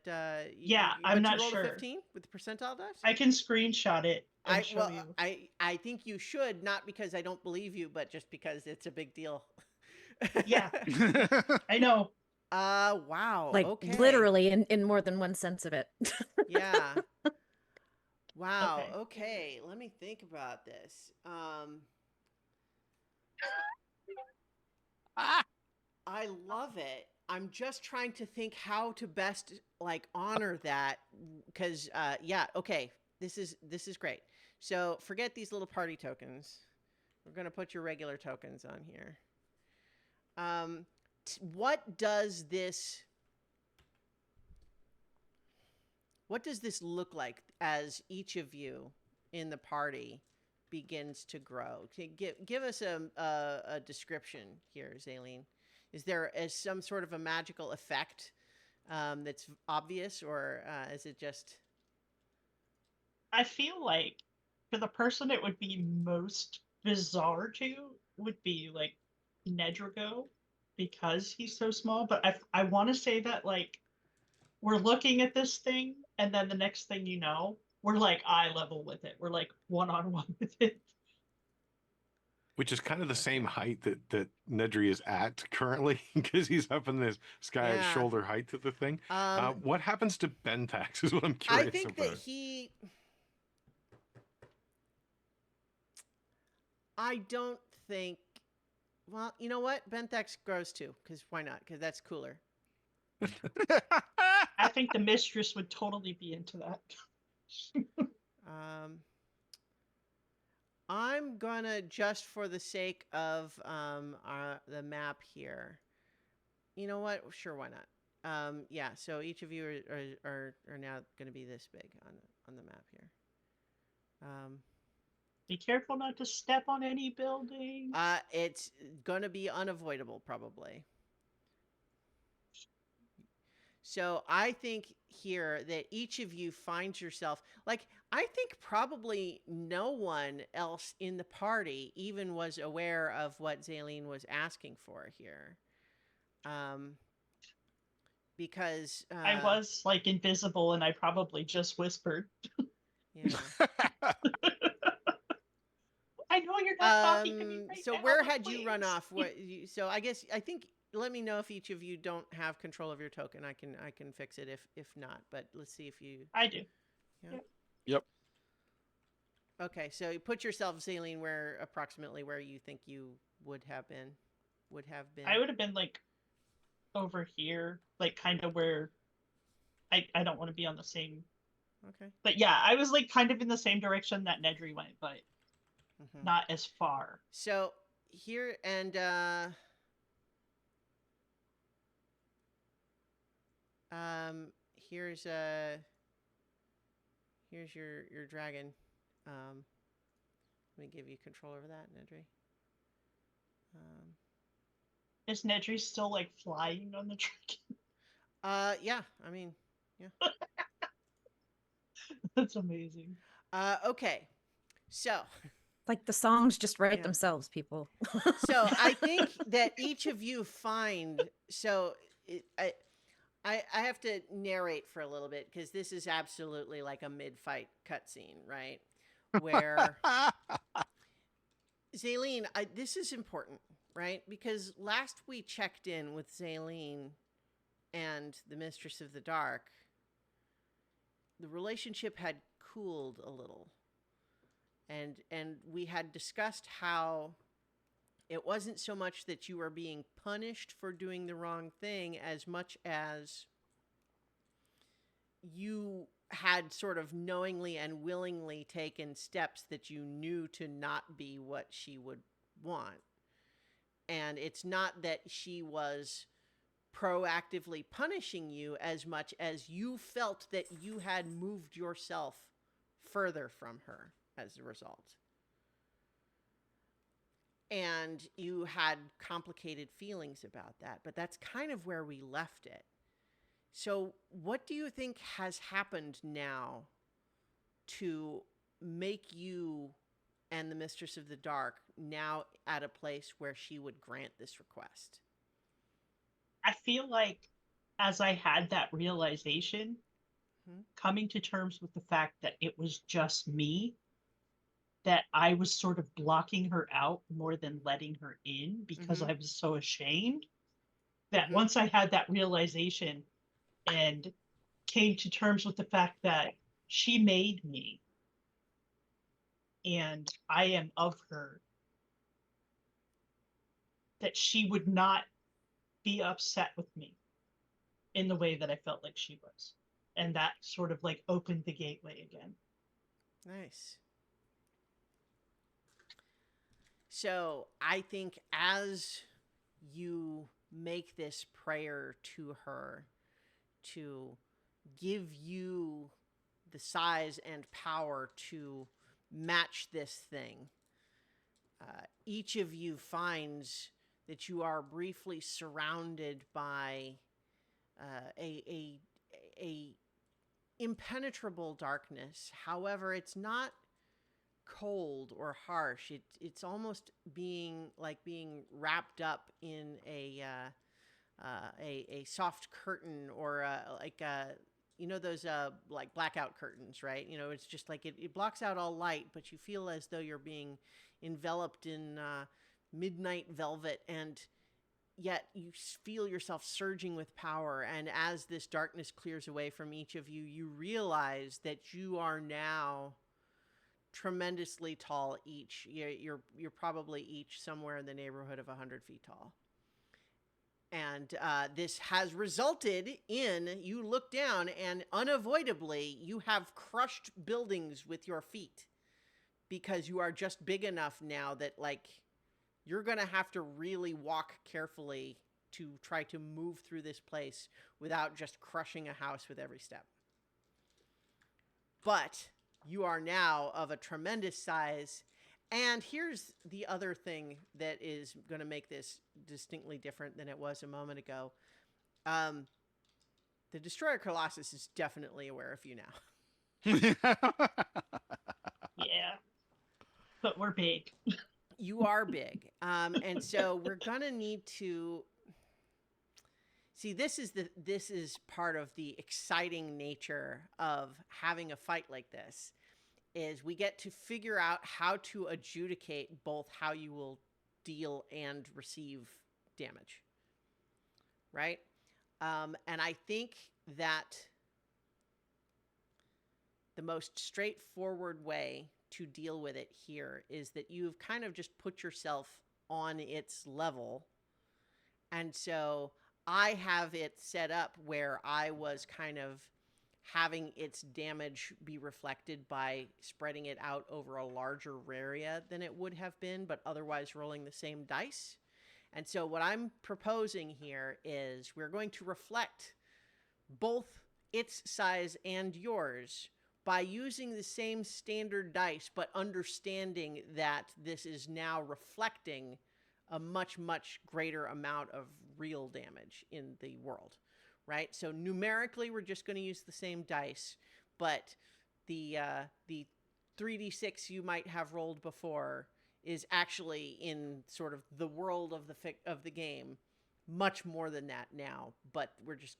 Yeah, I'm but not you rolled sure. a 15 with the percentile dice? I can screenshot it and show you. I think you should, not because I don't believe you, but just because it's a big deal. Yeah. I know. Wow. Like Okay. literally in more than one sense of it. Yeah. Wow. Okay. Okay. Let me think about this. I love it. I'm just trying to think how to best like honor that because yeah, okay. This is great. So forget these little party tokens. We're gonna put your regular tokens on here. What does this look like as each of you in the party begins to grow? Give us a description here, Zaleen. Is there some sort of a magical effect that's obvious, or is it just? I feel like for the person it would be most bizarre to would be like Nedrigo because he's so small. But I want to say that like we're looking at this thing and then the next thing you know, we're like eye level with it. We're like one-on-one with it. Which is kind of the same height that Nedry is at currently, because he's up in the sky at Yeah. shoulder height of the thing. What happens to Bentax is what I'm I curious think about. that he. I don't think. Well, you know what? Benthex grows too, because why not? Because that's cooler. I think the mistress would totally be into that. I'm gonna, just for the sake of the map here. You know what? Sure, why not? Yeah. So each of you are now going to be this big on the map here. Be careful not to step on any building. It's gonna be unavoidable, probably. So I think here that each of you finds yourself, like, I think probably no one else in the party even was aware of what Zaleen was asking for here. Because I was like invisible and I probably just whispered. yeah. I know you're not talking to me right So now, where but had you run please. off? So I think let me know if each of you don't have control of your token. I can fix it if not. But let's see if you. I do. Yeah. Yep. Okay, so you put yourself, Zaleen, approximately where you think you would have been. I would have been like over here, like kind of where I don't want to be on the same. Okay. But yeah, I was like kind of in the same direction that Nedry went, but not as far. So here and here's your dragon. Let me give you control over that, Nedry. Is Nedry still like flying on the dragon? Yeah. I mean, yeah. That's amazing. Okay. So, Like the songs just write Yeah. themselves, people. so I think that each of you find I have to narrate for a little bit because this is absolutely like a mid-fight cutscene, right? Where Zaylene, this is important, right? Because last we checked in with Zaylene and the Mistress of the Dark, the relationship had cooled a little. And we had discussed how it wasn't so much that you were being punished for doing the wrong thing as much as you had sort of knowingly and willingly taken steps that you knew to not be what she would want. And it's not that she was proactively punishing you as much as you felt that you had moved yourself further from her as a result. And you had complicated feelings about that, but that's kind of where we left it. So what do you think has happened now to make you and the Mistress of the Dark now at a place where she would grant this request? I feel like as I had that realization, coming to terms with the fact that it was just me, that I was sort of blocking her out more than letting her in because I was so ashamed, that once I had that realization and came to terms with the fact that she made me and I am of her, that she would not be upset with me in the way that I felt like she was. And that sort of like opened the gateway again. Nice. So I think as you make this prayer to her to give you the size and power to match this thing, each of you finds that you are briefly surrounded by a impenetrable darkness. However, it's not cold or harsh. It's almost being wrapped up in a soft curtain, or those like blackout curtains, right? It's just like it blocks out all light, but you feel as though you're being enveloped in midnight velvet, and yet you feel yourself surging with power. And as this darkness clears away from each of you, you realize that you are now tremendously tall each. You're probably each somewhere in the neighborhood of 100 feet tall. And this has resulted in, you look down and unavoidably you have crushed buildings with your feet, because you are just big enough now that you're going to have to really walk carefully to try to move through this place without just crushing a house with every step. But you are now of a tremendous size. And here's the other thing that is going to make this distinctly different than it was a moment ago. The Destroyer Colossus is definitely aware of you now. Yeah. But we're big. You are big. And so we're going to need to see, this is part of the exciting nature of having a fight like this, is we get to figure out how to adjudicate both how you will deal and receive damage. Right? And I think that the most straightforward way to deal with it here is that you've kind of just put yourself on its level. And so I have it set up where I was kind of having its damage be reflected by spreading it out over a larger area than it would have been, but otherwise rolling the same dice. And so what I'm proposing here is we're going to reflect both its size and yours by using the same standard dice, but understanding that this is now reflecting a much, much greater amount of real damage in the world, right? So numerically, we're just going to use the same dice, but the 3d6 you might have rolled before is actually in sort of the world of the game much more than that now, but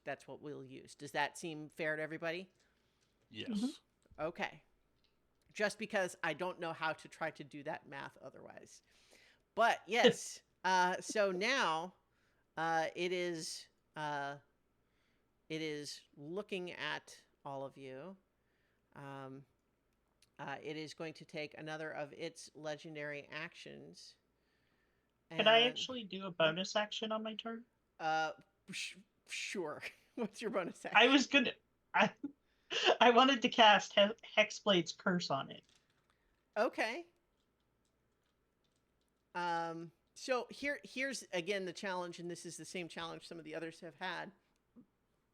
that's what we'll use. Does that seem fair to everybody? Yes. Mm-hmm. Okay. Just because I don't know how to try to do that math otherwise. But yes, so now it is looking at all of you. It is going to take another of its legendary actions. Can I actually do a bonus action on my turn? Sure. What's your bonus action? I was gonna. I wanted to cast Hexblade's Curse on it. Okay. So here's again the challenge, and this is the same challenge some of the others have had.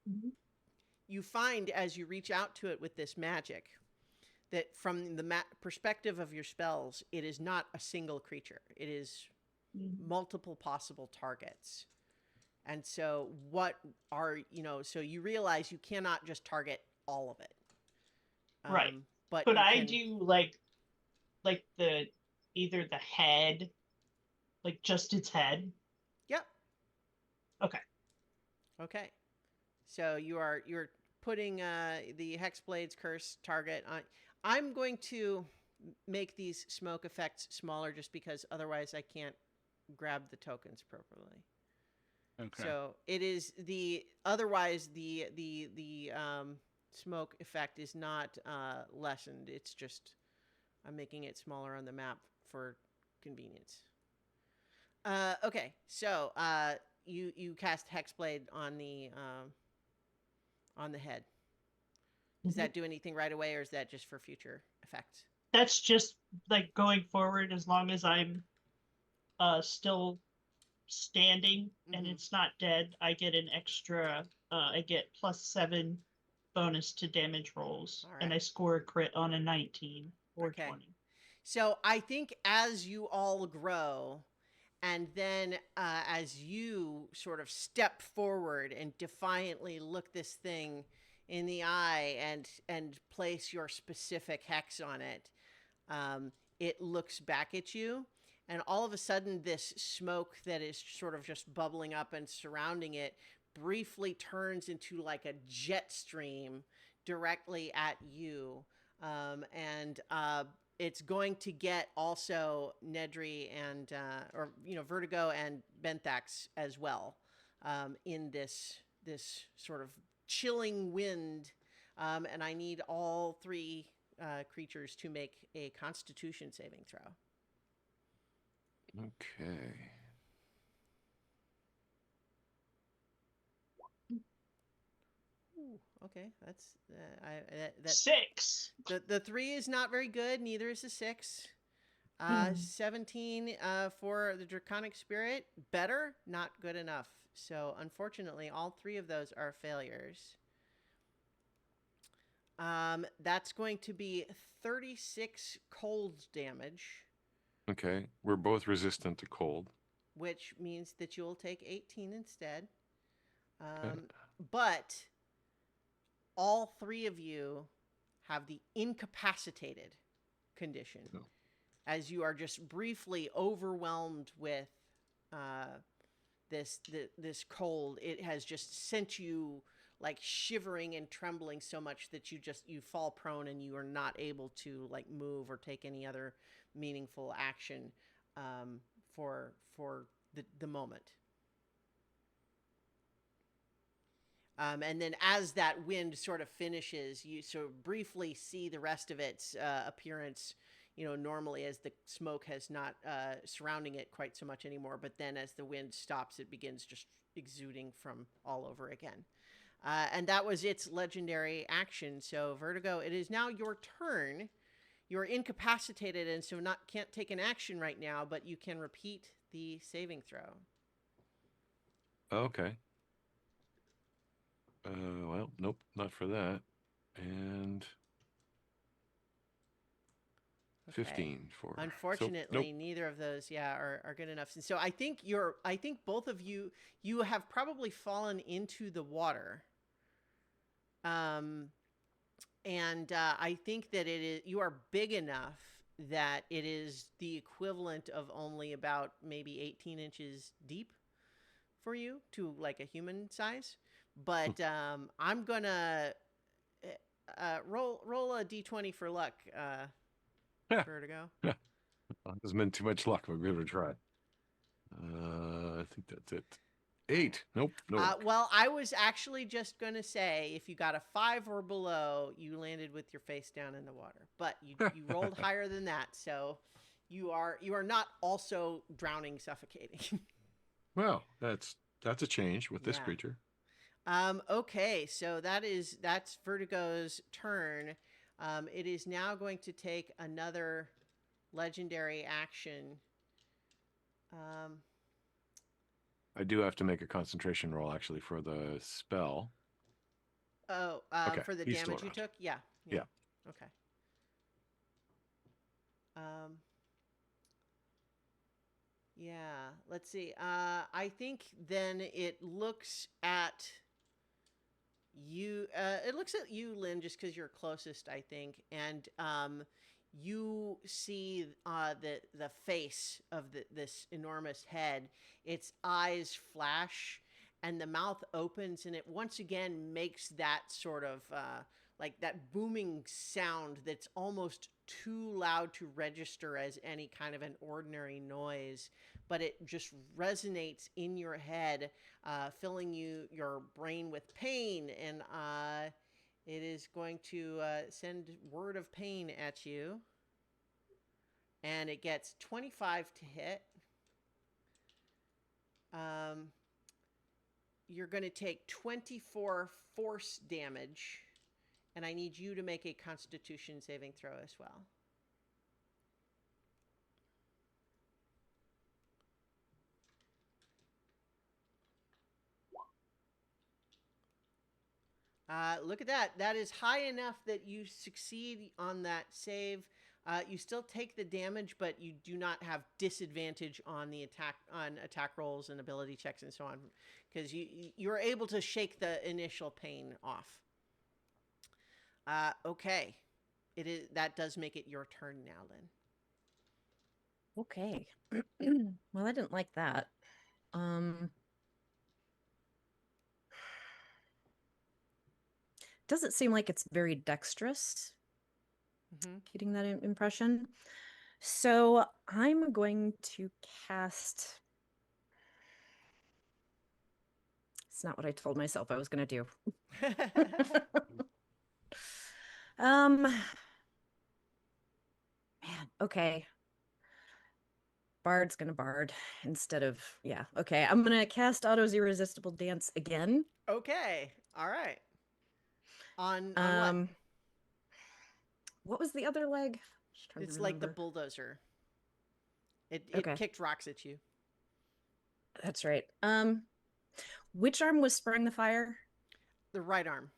Mm-hmm. You find as you reach out to it with this magic that from the perspective of your spells, it is not a single creature. It is multiple possible targets. And so so you realize you cannot just target all of it. Right. But could I do like the either the head, like just its head? Yep. Okay. Okay. So you're putting the Hexblade's Curse target on. I'm going to make these smoke effects smaller just because otherwise I can't grab the tokens properly. Okay. So it is otherwise the smoke effect is not lessened. It's just I'm making it smaller on the map for convenience. Okay, so you cast Hexblade on the head. Does that do anything right away, or is that just for future effects? That's just like going forward. As long as I'm still standing and it's not dead, I get an extra. I get +7 bonus to damage rolls, and I score a crit on a 19 or 20. So I think as you all grow, and then as you sort of step forward and defiantly look this thing in the eye and place your specific hex on it, it looks back at you. And all of a sudden, this smoke that is sort of just bubbling up and surrounding it briefly turns into like a jet stream directly at you. It's going to get also Nedry and Vertigo and Benthax as well in this sort of chilling wind, and I need all three creatures to make a Constitution saving throw. Okay. Ooh, okay, that's 6. The 3 is not very good. Neither is the 6. 17 for the Draconic Spirit. Better, not good enough. So unfortunately, all 3 of those are failures. That's going to be 36 cold damage. Okay. We're both resistant to cold. Which means that you'll take 18 instead. Okay. But all 3 of you have the incapacitated condition. No. As you are just briefly overwhelmed with this cold. It has just sent you like shivering and trembling so much that you fall prone and you are not able to like move or take any other meaningful action for the moment. And then as that wind sort of finishes, you sort of briefly see the rest of its appearance, normally, as the smoke has not surrounding it quite so much anymore. But then as the wind stops, it begins just exuding from all over again. And that was its legendary action. So Vertigo, it is now your turn. You're incapacitated and so can't take an action right now, but you can repeat the saving throw. Okay. Well, nope, not for that. And Okay. 15 for. Unfortunately, Nope. neither of those, are good enough. And so I think both of you have probably fallen into the water. And I think that you are big enough that it is the equivalent of only about maybe 18 inches deep for you to like a human size. But I'm gonna roll a d20 for luck, Vertigo. Hasn't been too much luck, but we'll give it a try. I think that's it. 8. Nope. No. Luck. Well, I was actually just going to say if you got a 5 or below, you landed with your face down in the water. But you rolled higher than that, so you are not also drowning, suffocating. Well, that's a change with this Yeah. creature. Okay, so that's Vertigo's turn. It is now going to take another legendary action. I do have to make a concentration roll actually for the spell. Oh, Okay, for the he's still damage you around. took? Yeah. Yeah. Okay. Yeah, let's see. I think then it looks at you. It looks at you, Lynn, just because you're closest, I think, and you see the face of this enormous head. Its eyes flash, and the mouth opens, and it once again makes that sort of like that booming sound that's almost too loud to register as any kind of an ordinary noise, but it just resonates in your head, filling your brain with pain, and it is going to send word of pain at you, and it gets 25 to hit. You're going to take 24 force damage, and I need you to make a Constitution saving throw as well. Look at that. That is high enough that you succeed on that save. You still take the damage, but you do not have disadvantage on the attack rolls and ability checks and so on, because you're able to shake the initial pain off. Okay, that does make it your turn now, Lynn. Okay. Well, I didn't like that. Doesn't seem like it's very dexterous. Mm-hmm. Getting that impression. So I'm going to cast. It's not what I told myself I was going to do. Man, okay. Bard's gonna bard instead of, yeah. Okay, I'm gonna cast Otto's Irresistible Dance again. Okay, all right. On what? What was the other leg? It's like the bulldozer. It Okay. kicked rocks at you. That's right. Which arm was spurring the fire? The right arm.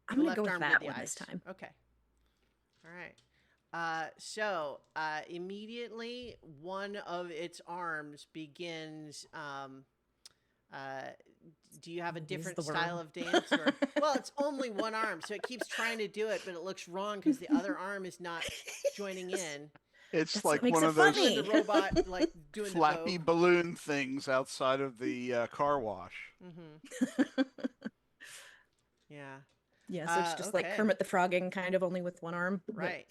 I'm gonna go with that one this time. Okay. All right. So immediately one of its arms begins. Do you have a different style of dance? Or, well, it's only one arm, so it keeps trying to do it, but it looks wrong because the other arm is not joining in. It's That's like what makes one it of those funny. Doing the robot, like doing flappy the balloon things outside of the car wash. Mm-hmm. Yeah. Yeah, so it's just like Kermit the Frogging, kind of only with one arm. Right.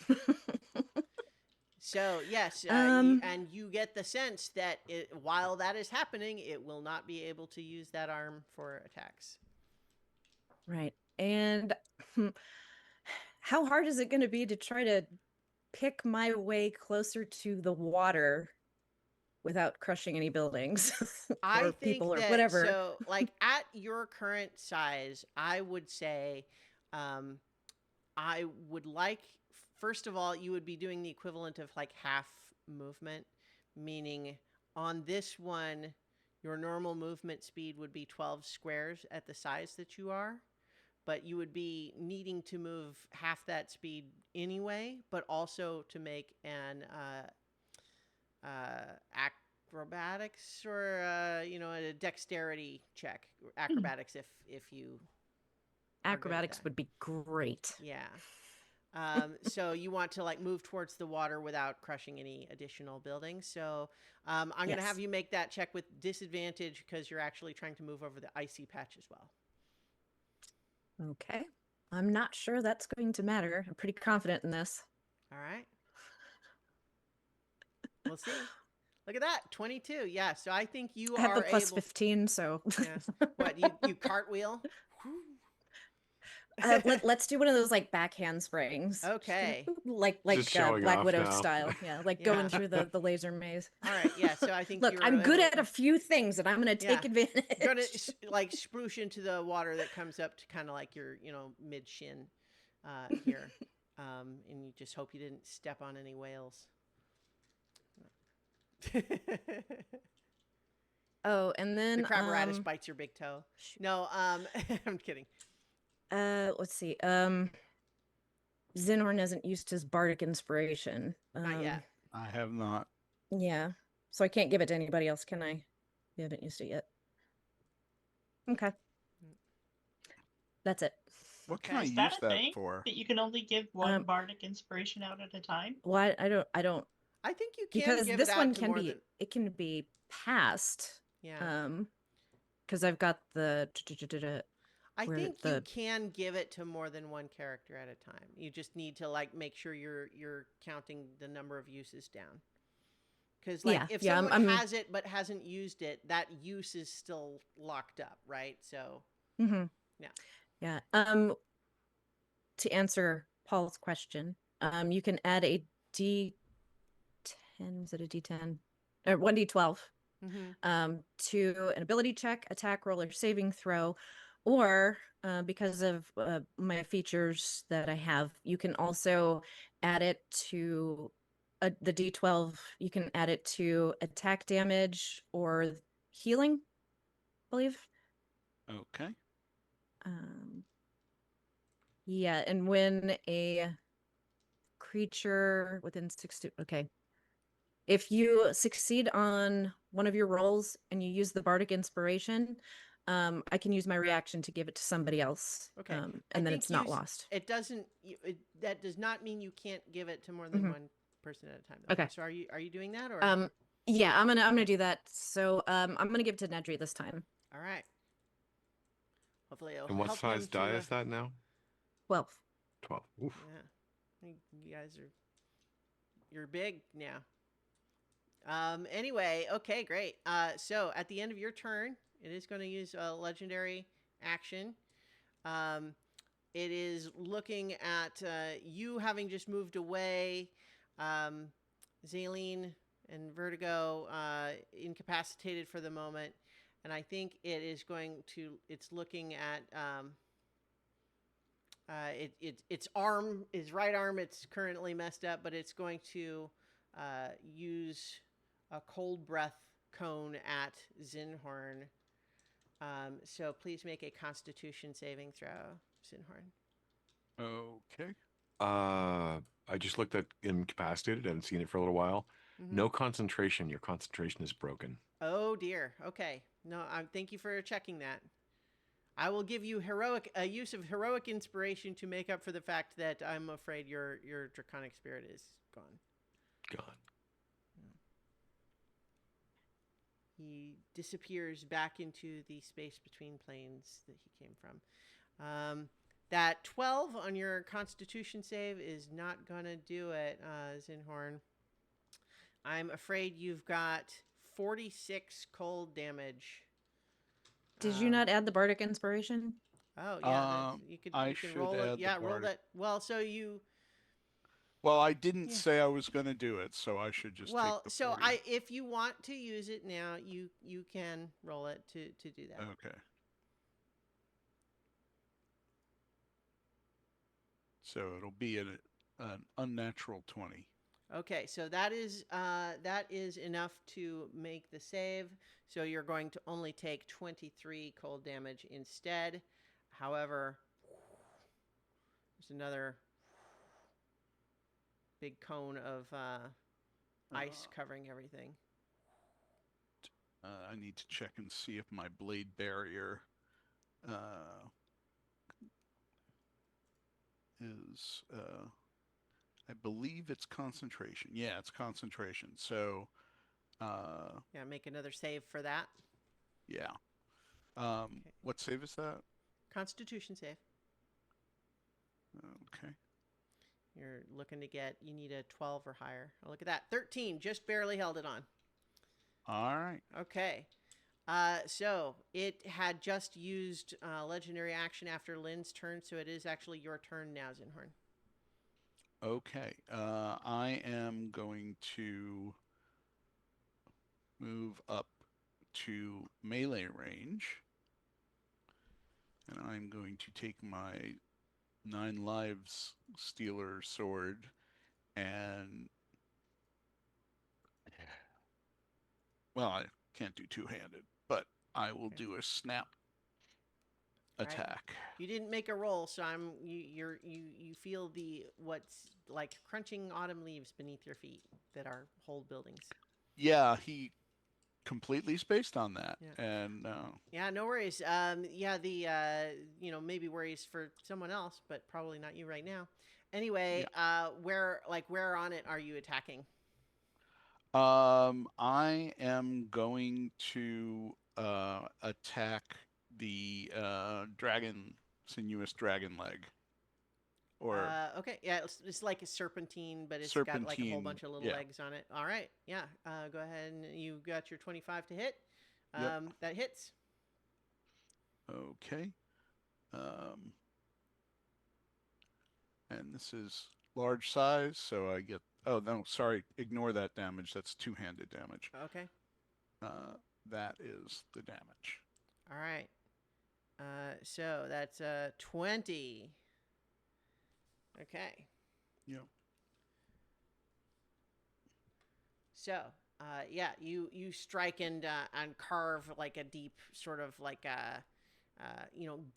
So, yes, and you get the sense that while that is happening, it will not be able to use that arm for attacks. Right. And how hard is it going to be to try to pick my way closer to the water without crushing any buildings or people or whatever? So, like, at your current size, I would say I would like, first of all, you would be doing the equivalent of like half movement, meaning on this one, your normal movement speed would be 12 squares at the size that you are. but you would be needing to move half that speed anyway, but also to make an acrobatics or a dexterity check, acrobatics if you are good at Acrobatics that. would be great. Yeah. So you want to like move towards the water without crushing any additional buildings. So I'm going to have Yes. you make that check with disadvantage because you're actually trying to move over the icy patch as well. Okay. I'm not sure that's going to matter. I'm pretty confident in this. All right. We'll see. Look at that, 22. Yeah, so I think you I have the are plus able. 15, so Yeah. What, you cartwheel? let's do one of those like backhand springs. Just gonna Okay. like Just showing Black off Widow now. style. Yeah, like Yeah. going through the laser maze. All right. Yeah, so I think Look, you're I'm good able. at a few things and I'm gonna take Yeah. advantage. Gonna like spruce into the water that comes up to kind of like your mid shin here, and you just hope you didn't step on any whales. Oh, and then The crabaratus bites your big toe. No, I'm kidding. let's see. Zinhorn hasn't used his bardic inspiration. Not yet. I have not. Yeah. So I can't give it to anybody else, can I? You haven't used it yet. Okay. That's it. What can I Is use that a that thing for? that you can only give one bardic inspiration out at a time? Well, I don't I think you can because give this it out one to can more be than. it can be passed. Yeah. Because I've got the I where think you the- can give it to more than one character at a time. You just need to like make sure you're counting the number of uses down. Because like if someone I'm has it but hasn't used it, that use is still locked up, right? So mhm. Yeah. Yeah. To answer Paul's question, you can add a D10. Is it a D10 or 1D12? To an ability check, attack roll, or saving throw, or because of my features that I have, you can also add it to the D12. You can add it to attack damage or healing, I believe. Okay. Yeah, and when a creature within 60, okay. If you succeed on one of your rolls and you use the bardic inspiration, I can use my reaction to give it to somebody else. Okay. I And then think it's not lost. It doesn't. That does not mean you can't give it to more than one person at a time. Okay. So are you doing that or? Yeah, I'm gonna do that. So I'm gonna give it to Nedry this time. All right. Hopefully it'll And what help size him die to, is that now? 12. 12. Oof. Yeah. I think you guys you're big now. Anyway, okay, great. So at the end of your turn, it is going to use a legendary action. It is looking at you having just moved away, Zaleen and Vertigo incapacitated for the moment, and I think it is going to. It's looking at its arm, its right arm. It's currently messed up, but it's going to use a cold breath cone at Zinhorn. So please make a Constitution saving throw, Zinhorn. Okay. I just looked at incapacitated. I haven't seen it for a little while. No concentration. Your concentration is broken. Oh dear. Okay. No, thank you for checking that. I will give you a use of heroic inspiration to make up for the fact that I'm afraid your draconic spirit is gone. Gone. He disappears back into the space between planes that he came from. That 12 on your Constitution save is not going to do it, Zinhorn. I'm afraid you've got 46 cold damage. Did you not add the bardic inspiration? Oh, yeah. You I can should roll add it. the Yeah, roll bardic. that. Well, so you... Well, I didn't say I was going to do it, so I should just take the 40. if you want to use it now, you can roll it to do that. Okay. So it'll be an unnatural 20. Okay, so that is enough to make the save. So you're going to only take 23 cold damage instead. However, There's another big cone of ice covering everything. I need to check and see if my blade barrier is. I believe it's concentration. Yeah, it's concentration. So, Yeah, make another save for that. yeah. Okay. What save is that? Constitution save. Okay. You're looking to get, you need a 12 or higher. Oh, look at that. 13, just barely held it on. All right. Okay. So it had just used legendary action after Lynn's turn, so it is actually your turn now, Zinhorn. Okay. I am going to move up to melee range. And I'm going to take my 9 lives stealer sword and, well, I can't do two-handed, but I will do a snap All right. attack. You didn't make a roll, so you feel the what's like crunching autumn leaves beneath your feet that are whole buildings. Yeah, he completely spaced on that. Yeah. And Yeah, no worries. Yeah, the maybe worries for someone else, but probably not you right now. Anyway, where on it are you attacking? I am going to attack the sinuous dragon leg. Or Okay, yeah, it's like a serpentine, but it's got like a whole serpentine, bunch of little yeah. legs on it. All right, yeah. Go ahead and you got your 25 to hit. Yep. That hits. Okay. And this is large size, so I get. Oh no, sorry. Ignore that damage. That's two-handed damage. Okay. That is the damage. All right. So that's 20. Okay. Yep. So, yeah, you strike and carve like a deep sort of like a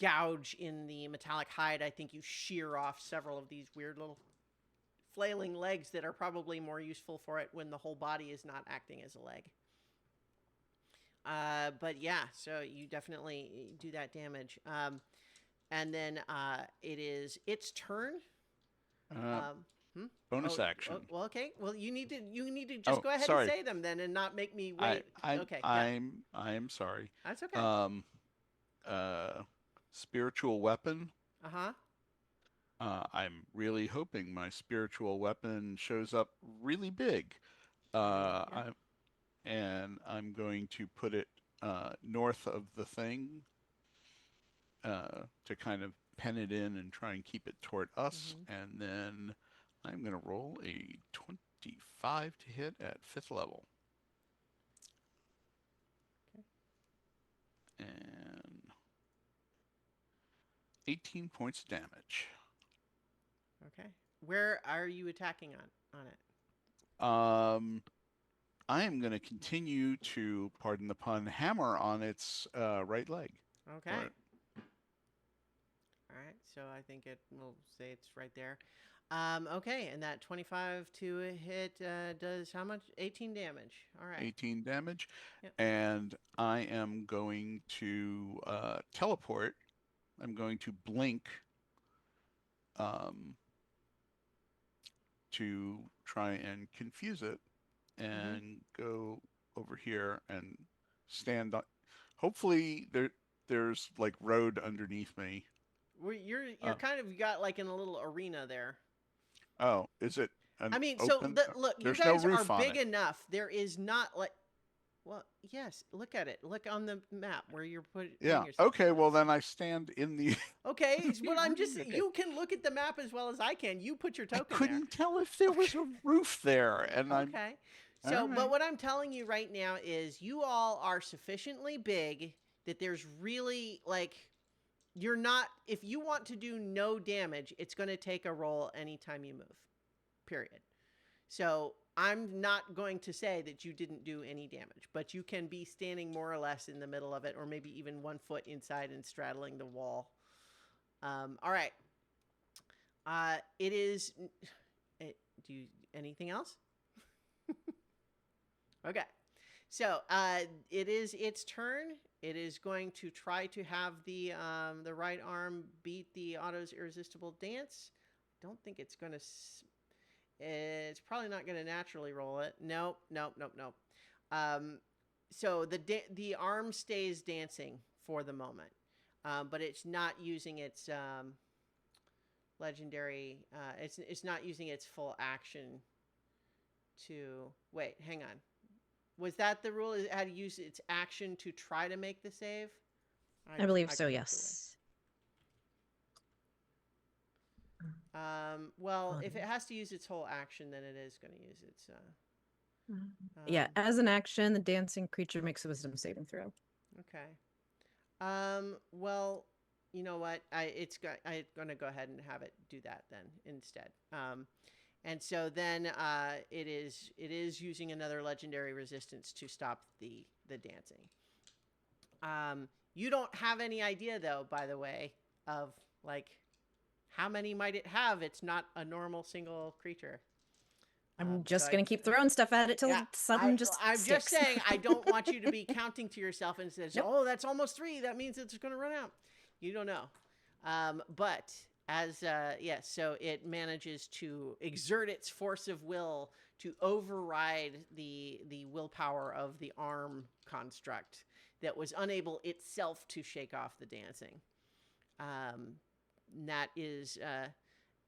gouge in the metallic hide. I think you shear off several of these weird little flailing legs that are probably more useful for it when the whole body is not acting as a leg. But yeah, so you definitely do that damage. And then it is its turn. Bonus action. Well, okay. Well, you need to just go ahead sorry. and say them then, and not make me wait. Okay. I'm sorry. That's okay. Spiritual weapon. Uh-huh. I'm really hoping my spiritual weapon shows up really big. I'm going to put it north of the thing to kind of pen it in and try and keep it toward us. Mm-hmm. And then I'm going to roll a 25 to hit at 5th level. Okay. And 18 points of damage. Okay. Where are you attacking on it? I am going to continue to, pardon the pun, hammer on its right leg. Okay. All right. So I think we'll say it's right there. Okay, and that 25 to hit does how much? 18 damage. All right. 18 damage. Yep. And I am going to teleport. I'm going to blink to try and confuse it and go over here and stand on. Hopefully there's like road underneath me. You're kind of got like in a little arena there. Oh, is it? I mean, open? Look, There's you guys no roof are on big it. enough. There is not like, well, yes. Look at it. Look on the map where you're putting yourself. Okay. Well, then I stand in the. Okay, well, I'm just. Okay. You can look at the map as well as I can. You put your token I couldn't there. tell if there was a roof there, and Okay. So, right. But what I'm telling you right now is, you all are sufficiently big that there's really like. You're not, if you want to do no damage, it's going to take a roll anytime you move, period. So I'm not going to say that you didn't do any damage, but you can be standing more or less in the middle of it, or maybe even 1 foot inside and straddling the wall. All right. It is. Do you anything else? Okay. So it is its turn. It is going to try to have the right arm beat the Otto's irresistible dance. Don't think it's going to. It's probably not going to naturally roll it. Nope. So the arm stays dancing for the moment, but it's not using its legendary. It's not using its full action. To wait, hang on. Was that the rule? It had to use its action to try to make the save? I believe I so, clicked yes. away. Well, if it has to use its whole action, then it is going to use its. Yeah, as an action, the dancing creature makes a wisdom saving throw. Okay. Well, you know what? I'm going to go ahead and have it do that then instead. And so then it is using another legendary resistance to stop the dancing. You don't have any idea though, by the way, of like how many might it have? It's not a normal single creature. I'm just going to keep throwing stuff at it till something I'm sticks. just saying, I don't want you to be counting to yourself and says, Nope. oh, that's almost 3. That means it's going to run out. You don't know. But as, yes, so it manages to exert its force of will to override the willpower of the arm construct that was unable itself to shake off the dancing. That is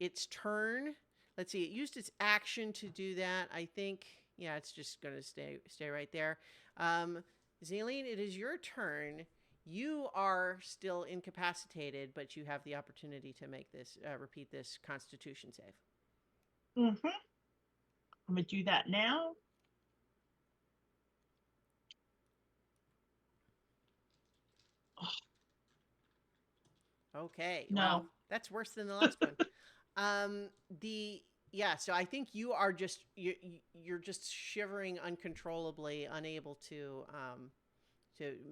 its turn. Let's see. It used its action to do that. I think, yeah, it's just going to stay right there. Zaleen, it is your turn. You are still incapacitated, but you have the opportunity to make this repeat this Constitution save. I'm gonna do that now. Okay. No. Wow. That's worse than the last one. So I think you are just you're just shivering uncontrollably, unable to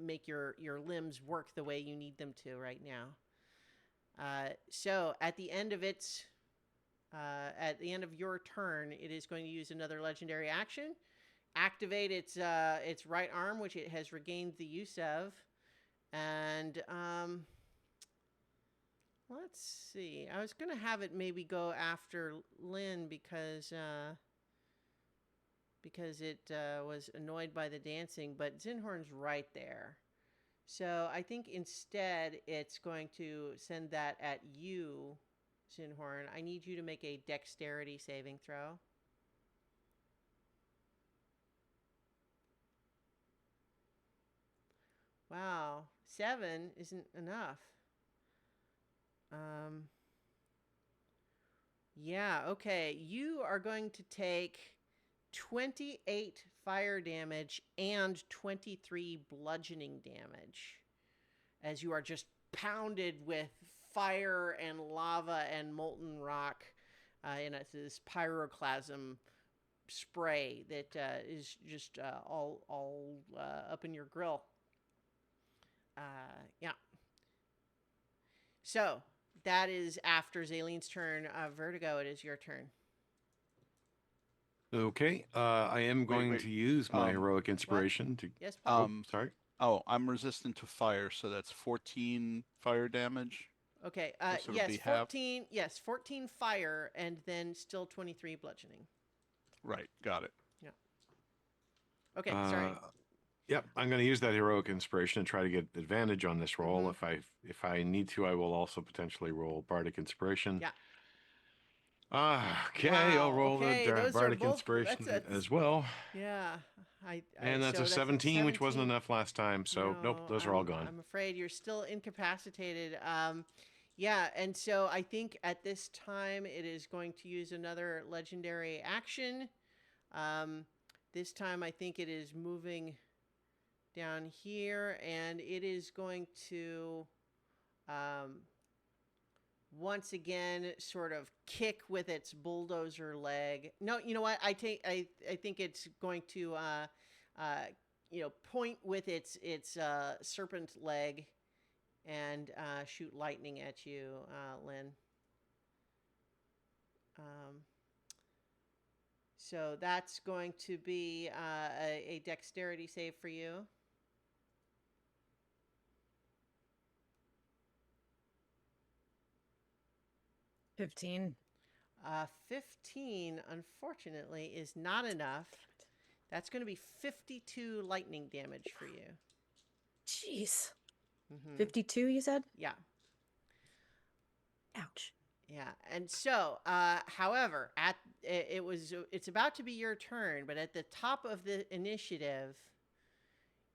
make your limbs work the way you need them to right now. So at the end of your turn, it is going to use another legendary action, activate its right arm, which it has regained the use of, and let's see. I was going to have it maybe go after Lynn because it was annoyed by the dancing, but Zinhorn's right there. So I think instead it's going to send that at you, Zinhorn. I need you to make a dexterity saving throw. Wow, 7 isn't enough. Yeah, okay. You are going to take 28 fire damage and 23 bludgeoning damage as you are just pounded with fire and lava and molten rock in this pyroclasm spray that is just all up in your grill. Yeah. So that is after Zaleen's turn. Vertigo, it is your turn. Okay. I am going to use my heroic inspiration to. Yes. Sorry. Oh, I'm resistant to fire, so that's 14 fire damage. Okay. So it'll Yes, be half. 14. Yes, 14 fire, and then still 23 bludgeoning. Right. Got it. Yeah. Okay. Sorry. Yep, I'm going to use that heroic inspiration and try to get advantage on this roll. If I need to, I will also potentially roll bardic inspiration. Yeah. Okay, Wow, I'll roll okay, the those are bardic both- inspiration that's- as well. Yeah. And that's so a 17, which wasn't 17. enough last time. So nope, those are all gone. I'm afraid you're still incapacitated. Yeah, and so I think at this time it is going to use another legendary action. This time I think it is moving down here, and it is going to once again sort of kick with its bulldozer leg. No, you know what? I think it's going to point with its serpent leg and shoot lightning at you, Lynn. Um, so that's going to be a dexterity save for you. 15. 15, unfortunately, is not enough. That's going to be 52 lightning damage for you. Jeez. Mm-hmm. 52, you said? Yeah. Ouch. Yeah. And so, however, it's about to be your turn, but at the top of the initiative,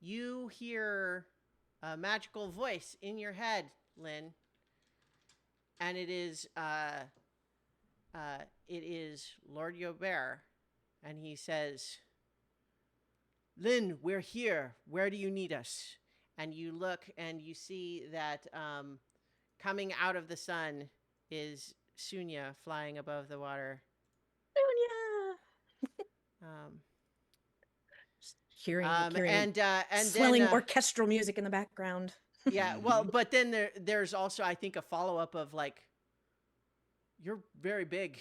you hear a magical voice in your head, Lynn, and it is Lord Yobert, and he says, "Lynn, we're here. Where do you need us?" And you look and you see that coming out of the sun is Sunya flying above the water. Sonia! Um, Hearing and swelling then orchestral music in the background. yeah, well, but then there's also, I think, a follow up of like, "You're very big."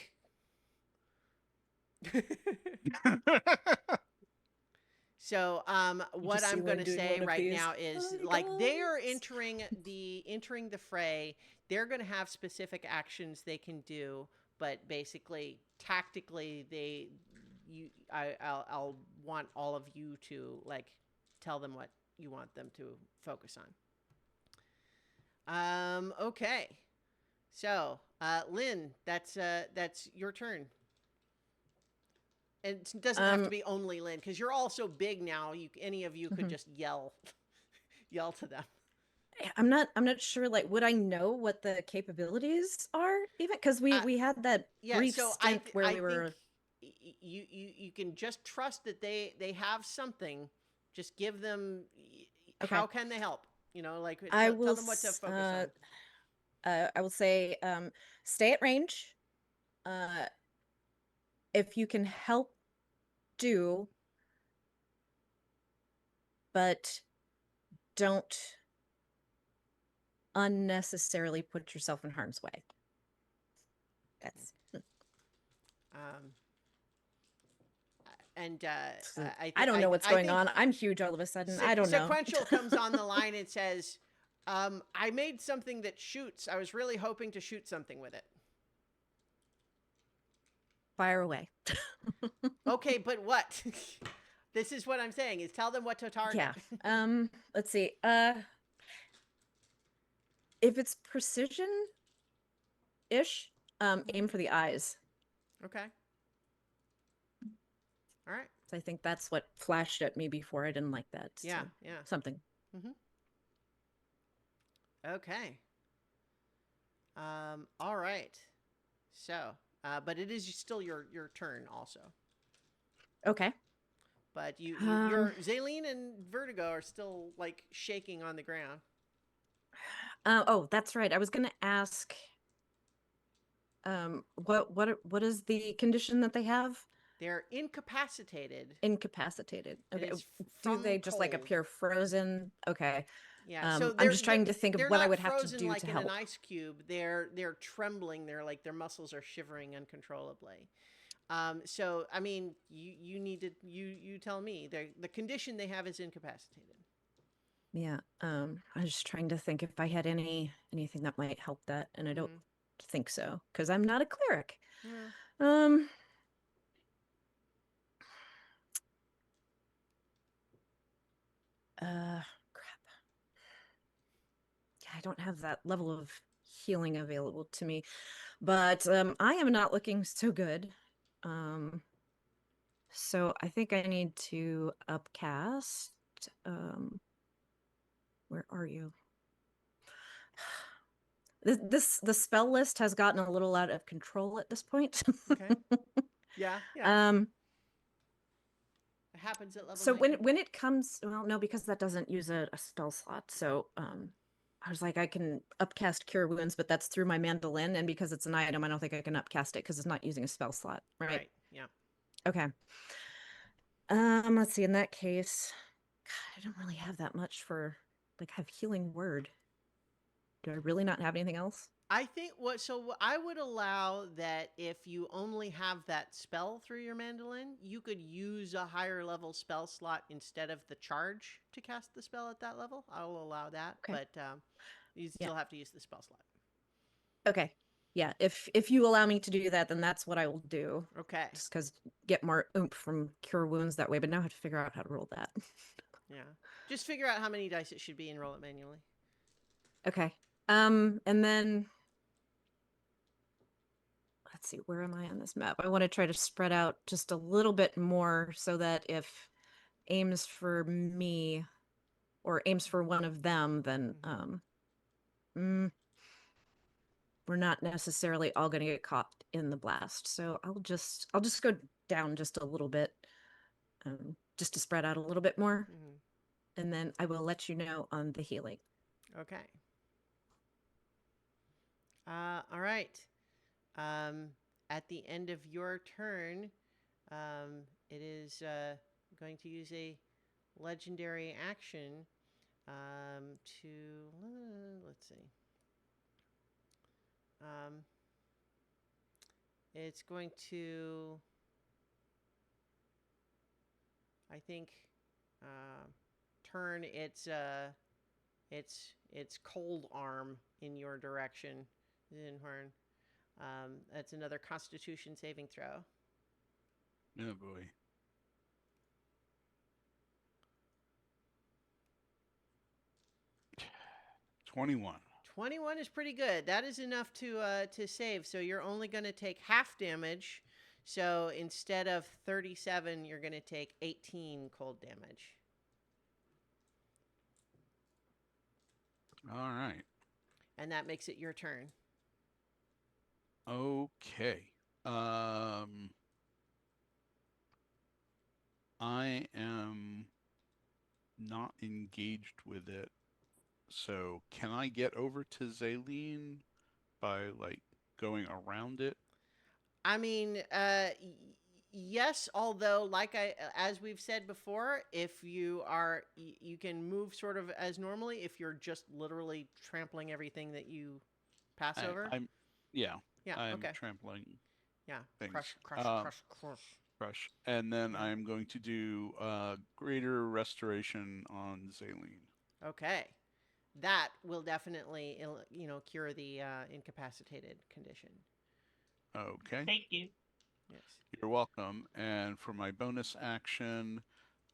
So, what I'm going to say right now is, like, they are entering the fray. They're going to have specific actions they can do, but basically, tactically, I'll want all of you to like tell them what you want them to focus on. Okay. So, Lynn, that's your turn. And it doesn't have to be only Lynn, because you're all so big now. Any of you could just yell to them. I'm not sure. Like, would I know what the capabilities are even? Because we had that brief stint where we were. You can just trust that they have something. Just give them. Okay. How can they help? Like I tell them what to focus on. I will say, stay at range. If you can help, do, but don't unnecessarily put yourself in harm's way. That's and I don't know what's going on. I'm huge all of a sudden. I don't know. Sequential comes on the line and says, "I made something that shoots. I was really hoping to shoot something with it." Fire away. Okay, but what? This is what I'm saying, is tell them what to target. Yeah. Let's see. If it's precision-ish, aim for the eyes. Okay. All right. So I think that's what flashed at me before. I didn't like that. Yeah, so yeah. Something. Mm-hmm. Okay. All right. So, but it is still your turn also. Okay. But your Zaleen and Vertigo are still like shaking on the ground. Oh, that's right. I was going to ask, what is the condition that they have? They're incapacitated. Incapacitated. Okay. Do they just like appear frozen? Okay. Yeah. So I'm just trying to think of what I would have to do like to in help. an ice cube. They're trembling. They're like their muscles are shivering uncontrollably. So I mean, you need to you tell me. The condition they have is incapacitated. Yeah. I was just trying to think if I had anything that might help that, and I don't think so, because I'm not a cleric. Yeah. Crap. Yeah, I don't have that level of healing available to me, but I am not looking so good. So I think I need to upcast. Where are you? The spell list has gotten a little out of control at this point. Okay. Yeah. Yeah. It happens at level. So when it comes, well, no, because that doesn't use a spell slot. So I was like, I can upcast Cure Wounds, but that's through my mandolin, and because it's an item, I don't think I can upcast it because it's not using a spell slot, right? Right. Yeah. Okay. Let's see. In that case, God, I don't really have that much for, like, I have Healing Word. Do I really not have anything else? I think I would allow that if you only have that spell through your mandolin, you could use a higher level spell slot instead of the charge to cast the spell at that level. I will allow that, Okay. but you Yeah. still have to use the spell slot. Okay. Yeah. If you allow me to do that, then that's what I will do. Okay. Just because get more oomph from cure wounds that way. But now I have to figure out how to roll that. Yeah. Just figure out how many dice it should be and roll it manually. Okay. And then let's see, where am I on this map? I want to try to spread out just a little bit more so that if aims for me or aims for one of them, then we're not necessarily all going to get caught in the blast. So I'll just go down just a little bit, just to spread out a little bit more, and then I will let you know on the healing. Okay. All right. At the end of your turn, it is going to use a legendary action to let's see. It's going to, I think, turn its cold arm in your direction, Zinhorn. That's another Constitution saving throw. Oh boy. $21. 21 is pretty good. That is enough to save. So you're only going to take half damage. So instead of 37, you're going to take 18 cold damage. All right. And that makes it your turn. Okay. I am not engaged with it. So can I get over to Zaleen by like going around it? I mean, yes, although as we've said before, if you can move sort of as normally if you're just literally trampling everything that you pass over. Yeah, I'm okay. trampling Yeah, things. Crush. And then Yeah. I'm going to do greater restoration on Zaleen. Okay. That will definitely, cure the incapacitated condition. Okay. Thank you. Yes. You're welcome. And for my bonus action,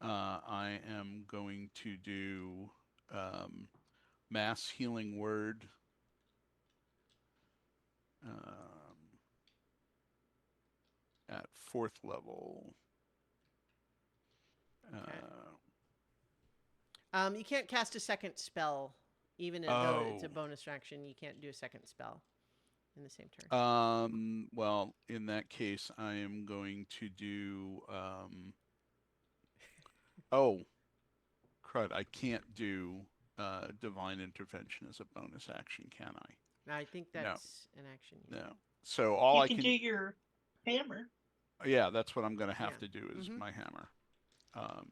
I am going to do mass healing word. At 4th level. Okay. You can't cast a second spell, even though it's a bonus action. You can't do a second spell in the same turn. Well, in that case, I am going to do. Oh, crud! I can't do divine intervention as a bonus action, can I? I think that's an action. No. So all you can do your hammer. Yeah, that's what I'm going to have to do is my hammer. Okay.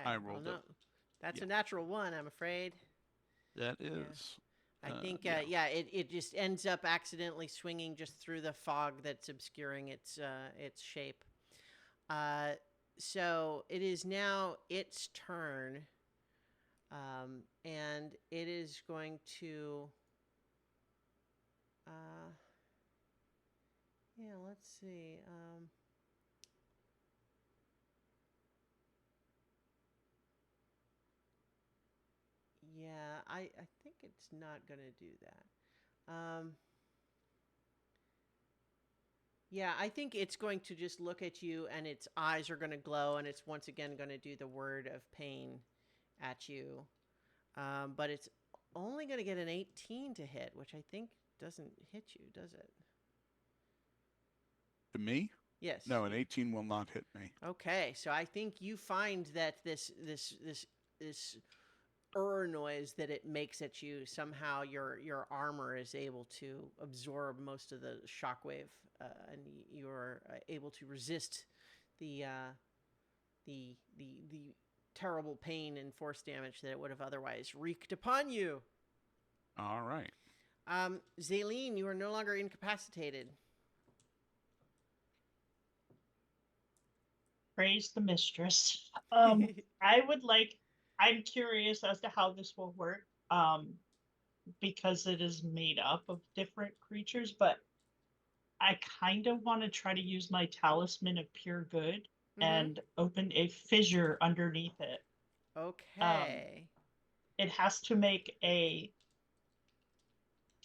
I rolled it. That's a natural 1, I'm afraid. That is. I think, it just ends up accidentally swinging just through the fog that's obscuring its shape. So it is now its turn, and it is going to. Let's see. I think it's not going to do that. I think it's going to just look at you and its eyes are going to glow and it's once again going to do the word of pain at you. But it's only going to get an 18 to hit, which I think doesn't hit you, does it? To me? Yes. No, an 18 will not hit me. Okay, so I think you find that this noise that it makes at you, somehow your armor is able to absorb most of the shockwave, and you're able to resist the terrible pain and force damage that it would have otherwise wreaked upon you. All right. Zaleen, you are no longer incapacitated. Praise the mistress. I'm curious as to how this will work. Because it is made up of different creatures, but I kind of want to try to use my talisman of pure good and open a fissure underneath it. Okay. It has to make a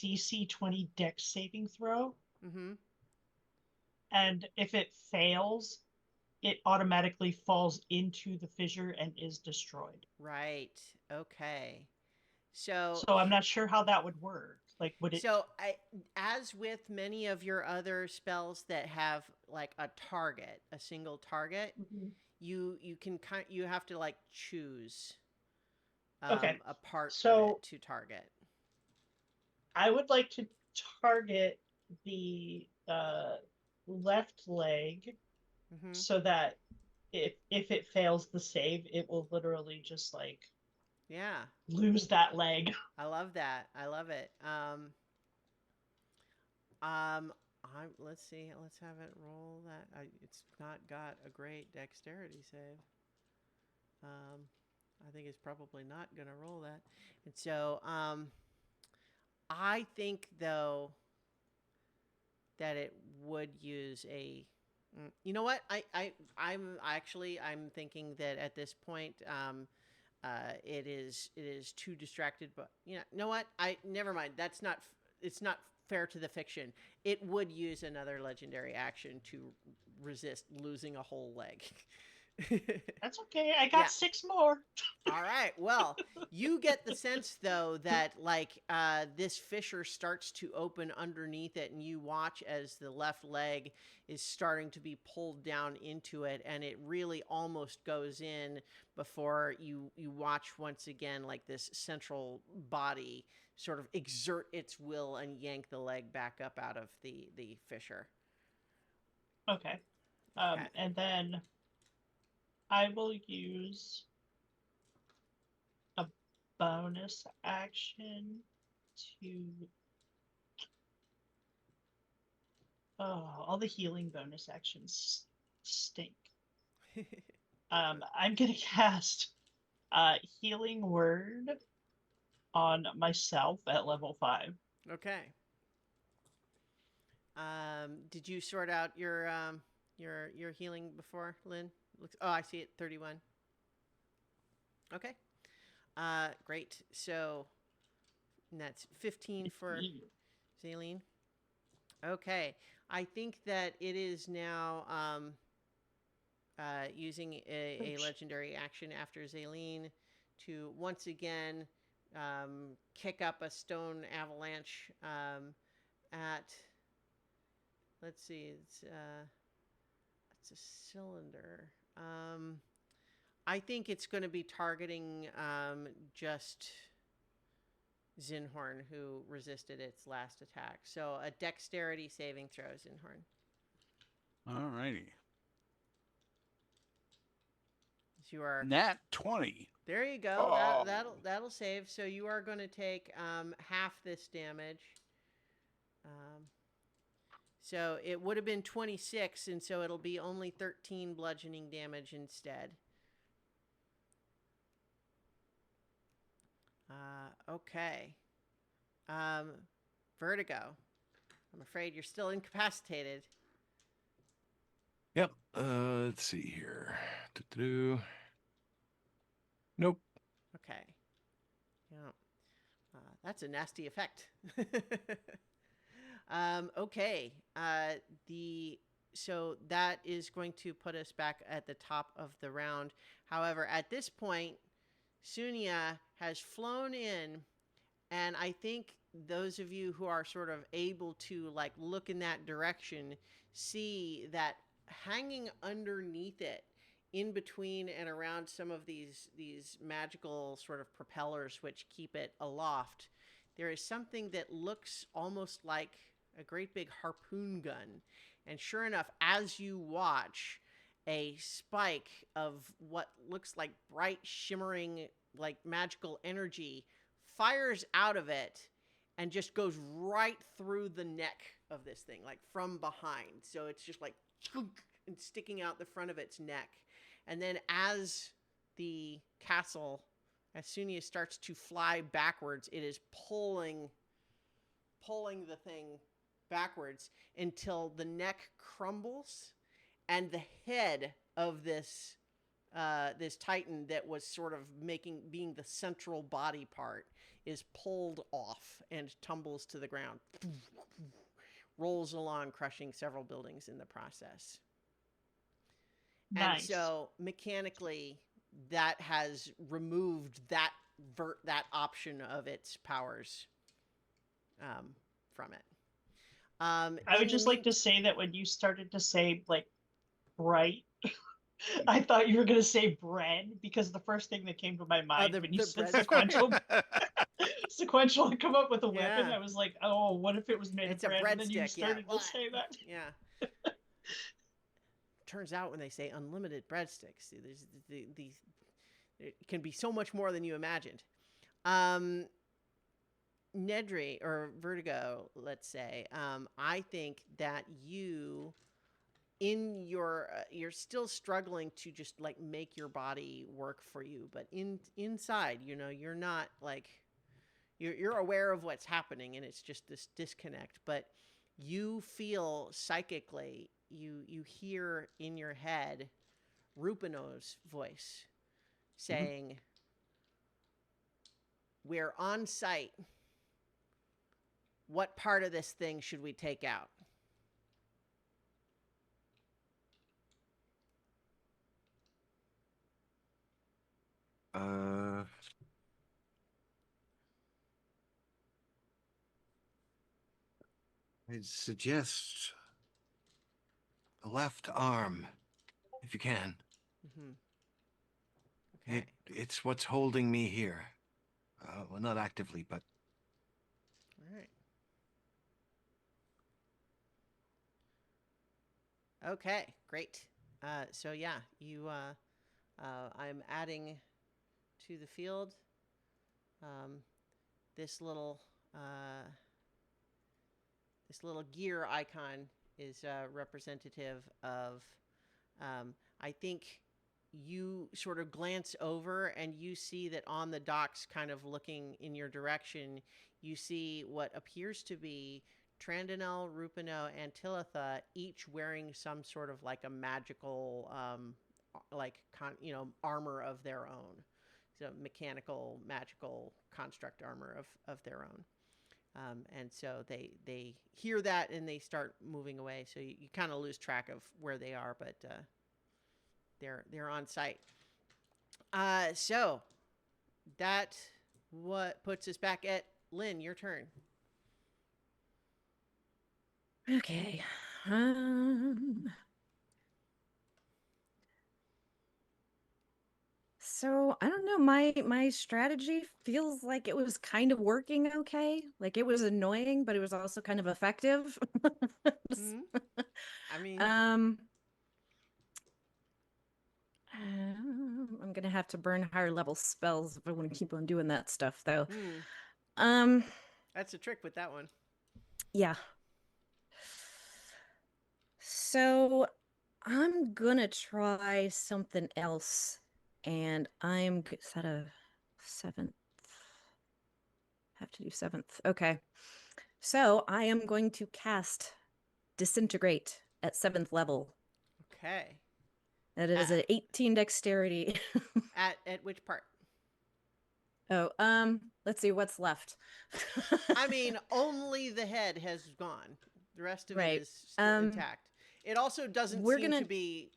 DC 20 Dex saving throw. And if it fails, it automatically falls into the fissure and is destroyed. Right. Okay. So I'm not sure how that would work. Like, would it? So as with many of your other spells that have like a target, a single target, you have to like choose Okay. a part So of it to target. I would like to target the left leg so that if it fails the save, it will literally just like lose that leg. I love that. I love it. Let's see. Let's have it roll that. It's not got a great dexterity save. I think it's probably not going to roll that. And so, I think though that it would use a. You know what? I'm thinking that at this point, it is too distracted. But you know what? Never mind. It's not fair to the fiction. It would use another legendary action to resist losing a whole leg. That's okay. I got 6 more. All right. Well, you get the sense though that like this fissure starts to open underneath it, and you watch as the left leg is starting to be pulled down into it, and it really almost goes in before you watch once again like this central body sort of exert its will and yank the leg back up out of the fissure. Okay. And then I will use a bonus action to... Oh, all the healing bonus actions stink. I'm going to cast Healing Word on myself at level 5. Okay. Did you sort out your healing before, Lynn? Oh, I see it, 31. Okay. Great. So that's 15 for Zaleen. Okay. I think that it is now using a legendary action after Zaleen to once again kick up a stone avalanche at, let's see, it's a cylinder. I think it's going to be targeting just Zinhorn, who resisted its last attack. So a dexterity saving throw, Zinhorn. All righty. You are Nat 20. There you go. Oh. That'll save. So you are going to take half this damage. So it would have been 26, and so it'll be only 13 bludgeoning damage instead. Okay. Vertigo. I'm afraid you're still incapacitated. Yep. Let's see here. Nope. Okay. Yeah. That's a nasty effect. Okay. So that is going to put us back at the top of the round. However, at this point, Sunia has flown in, and I think those of you who are sort of able to like look in that direction see that hanging underneath it, in between and around some of these magical sort of propellers which keep it aloft, there is something that looks almost like a great big harpoon gun. And sure enough, as you watch, a spike of what looks like bright, shimmering, like magical energy fires out of it and just goes right through the neck of this thing, like from behind. So it's just like and sticking out the front of its neck. And then as the castle, as soon as it starts to fly backwards, it is pulling the thing backwards until the neck crumbles and the head of this this titan that was sort of being the central body part is pulled off and tumbles to the ground, rolls along, crushing several buildings in the process. And Nice. so mechanically, that has removed that option of its powers from it. I would just like to say that when you started to say like bright, I thought you were going to say bread, because the first thing that came to my mind when you said bread. sequential and come up with a weapon, Yeah. I was like, oh, what if it was made It's of a bread? And then you breadstick, started yeah. to say that. Yeah. Turns out when they say unlimited breadsticks, there's it can be so much more than you imagined. Nedry or Vertigo, let's say, I think that you in your you're still struggling to just like make your body work for you, but inside, you know, you're not like you're aware of what's happening and it's just this disconnect, but you feel psychically, you hear in your head Rupino's voice saying, "We're on site. What part of this thing should we take out?" I'd suggest the left arm, if you can. Mm-hmm. Okay. It's what's holding me here. Well, not actively, but All right. Okay, great. So yeah, I'm adding to the field this little gear icon is representative of. I think you sort of glance over and you see that on the docks, kind of looking in your direction, you see what appears to be Trandonel, Rupino, and Tilitha, each wearing some sort of like a magical, armor of their own. So mechanical, magical construct armor of their own. And so they hear that and they start moving away. So you kind of lose track of where they are, but they're on site. So that what puts us back at Lynn. Your turn. Okay. So I don't know. My strategy feels like it was kind of working okay. Like it was annoying, but it was also kind of effective. Mm-hmm. I mean, I'm gonna have to burn higher level spells if I want to keep on doing that stuff, though. That's a trick with that one. Yeah. So I'm gonna try something else, and is that a 7th? Have to do 7th. Okay. So I am going to cast Disintegrate at 7th level. Okay. That is an 18 dexterity. At which part? Oh, let's see what's left. I mean, only the head has gone. The rest of Right. it is still intact. It also doesn't seem to be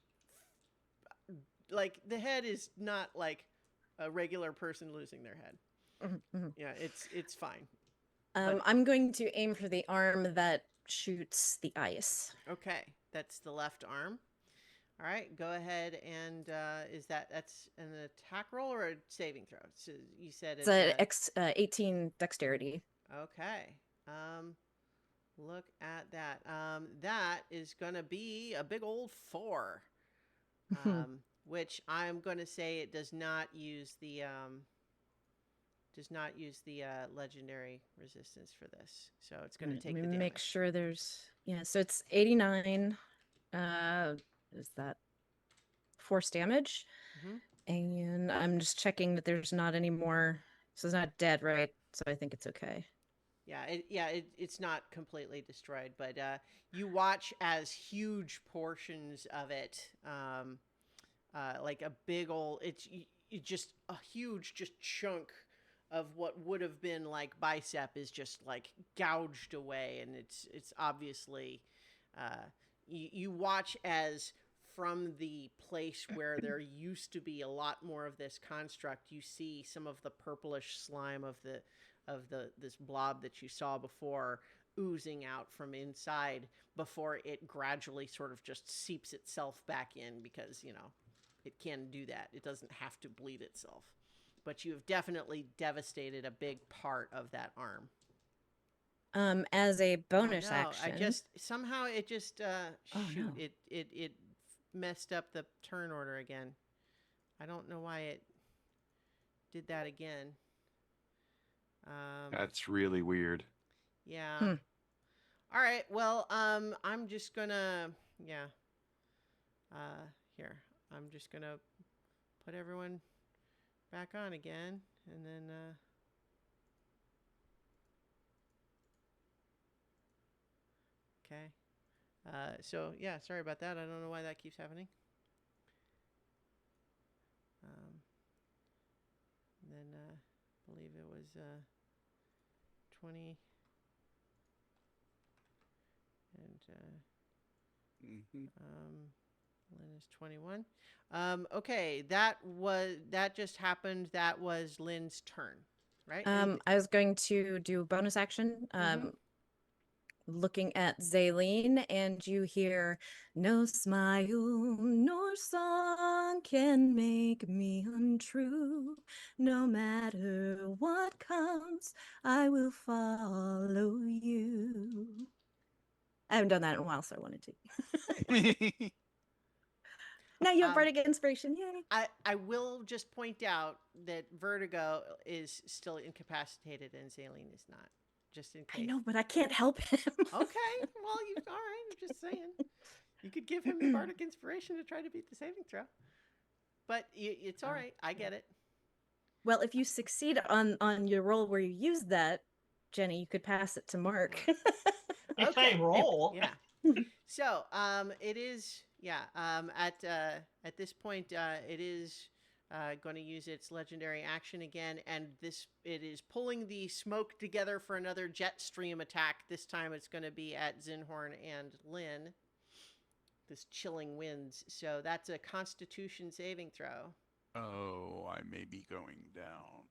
like the head is not like a regular person losing their head. Mm-hmm. Yeah, it's fine. I'm going to aim for the arm that shoots the ice. Okay, that's the left arm. All right, go ahead and that's an attack roll or a saving throw? So you said it's 18 dexterity. Okay. Look at that. That is gonna be a big old 4. which I'm going to say it does not use the legendary resistance for this, so it's going to Right, take let the me damage. make sure there's so it's 89. Is that force damage? Hmm. And I'm just checking that there's not any more. So it's not dead, right? So I think it's okay. It's not completely destroyed, but you watch as huge portions of it, like a big old, it's just a huge just chunk of what would have been like bicep is just like gouged away, and it's obviously, you watch as from the place where there used to be a lot more of this construct, you see some of the purplish slime of this blob that you saw before oozing out from inside before it gradually sort of just seeps itself back in, because it can do that. It doesn't have to bleed itself. But you have definitely devastated a big part of that arm. As a bonus no, action. I just somehow it just Oh, shoot, no. it messed up the turn order again. I don't know why it did that again. That's really weird. Yeah. All right. Well, I'm just gonna here. I'm just gonna put everyone back on again, and then okay. So yeah, sorry about that. I don't know why that keeps happening. Then I believe it was 20 and Lynn is 21. Okay, that just happened. That was Lynn's turn, right? I was going to do bonus action. Looking at Zaleen, and you hear, "No smile nor song can make me untrue. No matter what comes, I will follow you." I haven't done that in a while, so I wanted to. Now you have bardic inspiration. Yay. I will just point out that Vertigo is still incapacitated and Zaleen is not, just in case. I know, but I can't help him. Okay, well, all right. I'm just saying, you could give him the bardic inspiration to try to beat the saving throw, but it's all right. I get it. Well, if you succeed on your roll where you use that, Jenny, you could pass it to Mark. If I roll. Yeah. So, it is, at this point, it is going to use its legendary action again, and it is pulling the smoke together for another jet stream attack. This time it's going to be at Zinhorn and Lynn. This chilling winds. So that's a Constitution saving throw. Oh, I may be going down.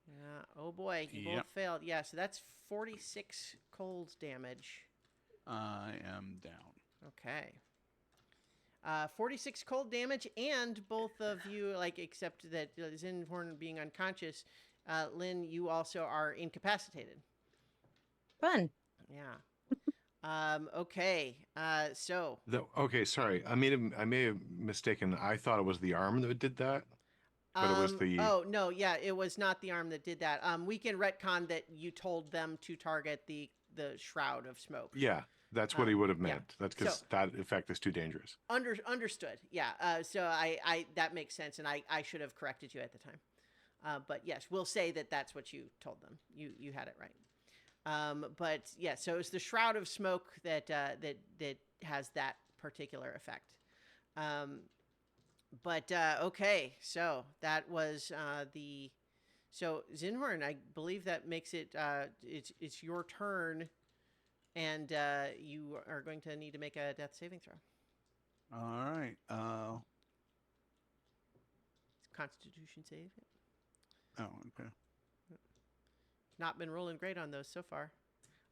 Yeah. Oh boy, you both failed. Yeah. So that's 46 cold damage. I am down. Okay. 46 cold damage, and both of you, except that Zinhorn being unconscious, Lynn, you also are incapacitated. Fun. Yeah. Okay. So. Okay, sorry. I may have mistaken. I thought it was the arm that did that, but it was the. Oh no, yeah, it was not the arm that did that. We can retcon that you told them to target the shroud of smoke. Yeah. That's what he would have meant. Yeah. That's because that effect is too dangerous. Understood. Yeah. So I that makes sense, and I should have corrected you at the time. But yes, we'll say that that's what you told them. You had it right. But yeah, so it's the shroud of smoke that has that particular effect. But okay, so that was so Zinhorn, I believe that makes it it's your turn. And you are going to need to make a death saving throw. All right. It's Constitution save. Oh, okay. Not been rolling great on those so far.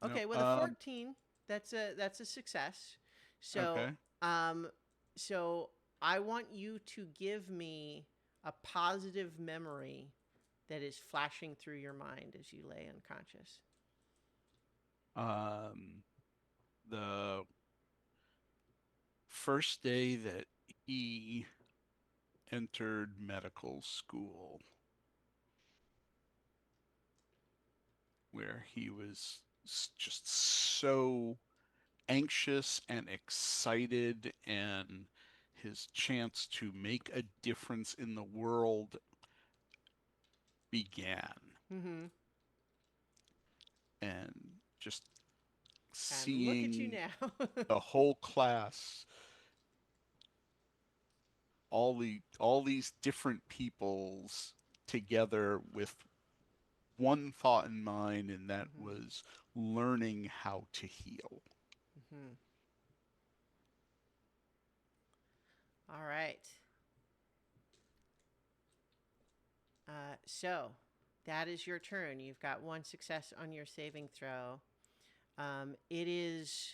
Okay, Nope. with a 14, that's a success. So, Okay. So I want you to give me a positive memory that is flashing through your mind as you lay unconscious. The first day that he entered medical school, where he was just so anxious and excited, and his chance to make a difference in the world began. Mm-hmm. And just And look at you seeing now. the whole class, all these different peoples together with one thought in mind, and that Mm-hmm. was learning how to heal. Mm-hmm. All right. So that is your turn. You've got one success on your saving throw. It is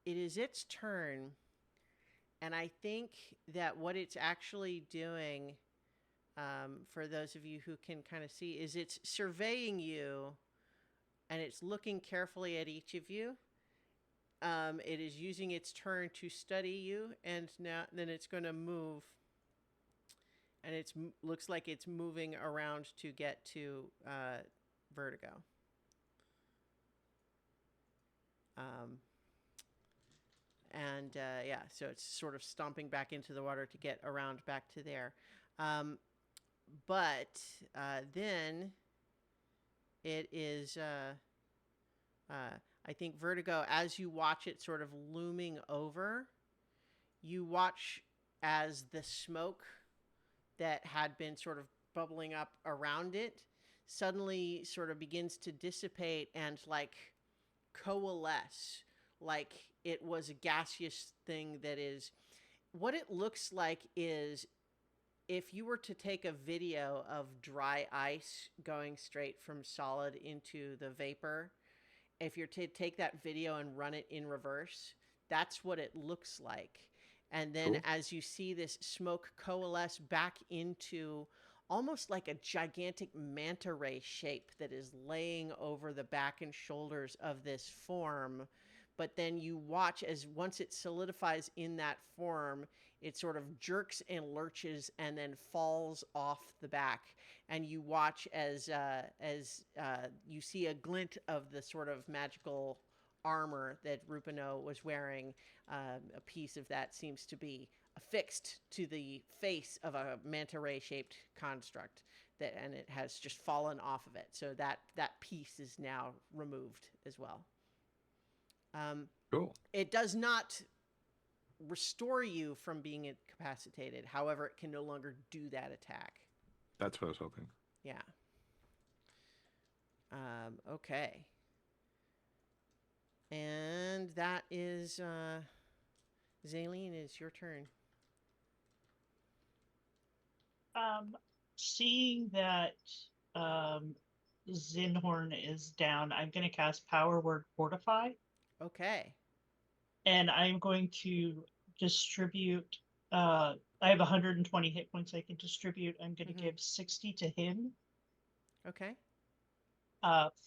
its turn, and I think that what it's actually doing, for those of you who can kind of see, is it's surveying you, and it's looking carefully at each of you. It is using its turn to study you, and now then it's going to move, and it looks like it's moving around to get to Vertigo. Um, and yeah, so it's sort of stomping back into the water to get around back to there. But then it is, I think, Vertigo, as you watch it sort of looming over, you watch as the smoke that had been sort of bubbling up around it suddenly sort of begins to dissipate and like coalesce, like it was a gaseous thing. That is what it looks like. Is if you were to take a video of dry ice going straight from solid into the vapor, if you're to take that video and run it in reverse, that's what it looks like. And then Cool. as you see this smoke coalesce back into almost like a gigantic manta ray shape that is laying over the back and shoulders of this form. But then you watch as once it solidifies in that form, it sort of jerks and lurches and then falls off the back. And you watch as you see a glint of the sort of magical armor that Rupino was wearing. A piece of that seems to be affixed to the face of a manta ray shaped construct, that, and it has just fallen off of it. So that piece is now removed as well. Cool. It does not restore you from being incapacitated. However, it can no longer do that attack. That's what I was hoping. Yeah. Okay. And that is Zaleen, it's your turn. Seeing that Zinhorn is down, I'm going to cast Power Word Fortify, Okay. and I'm going to distribute. I have 120 hit points I can distribute. I'm going to Mhm. give 60 to him, Okay.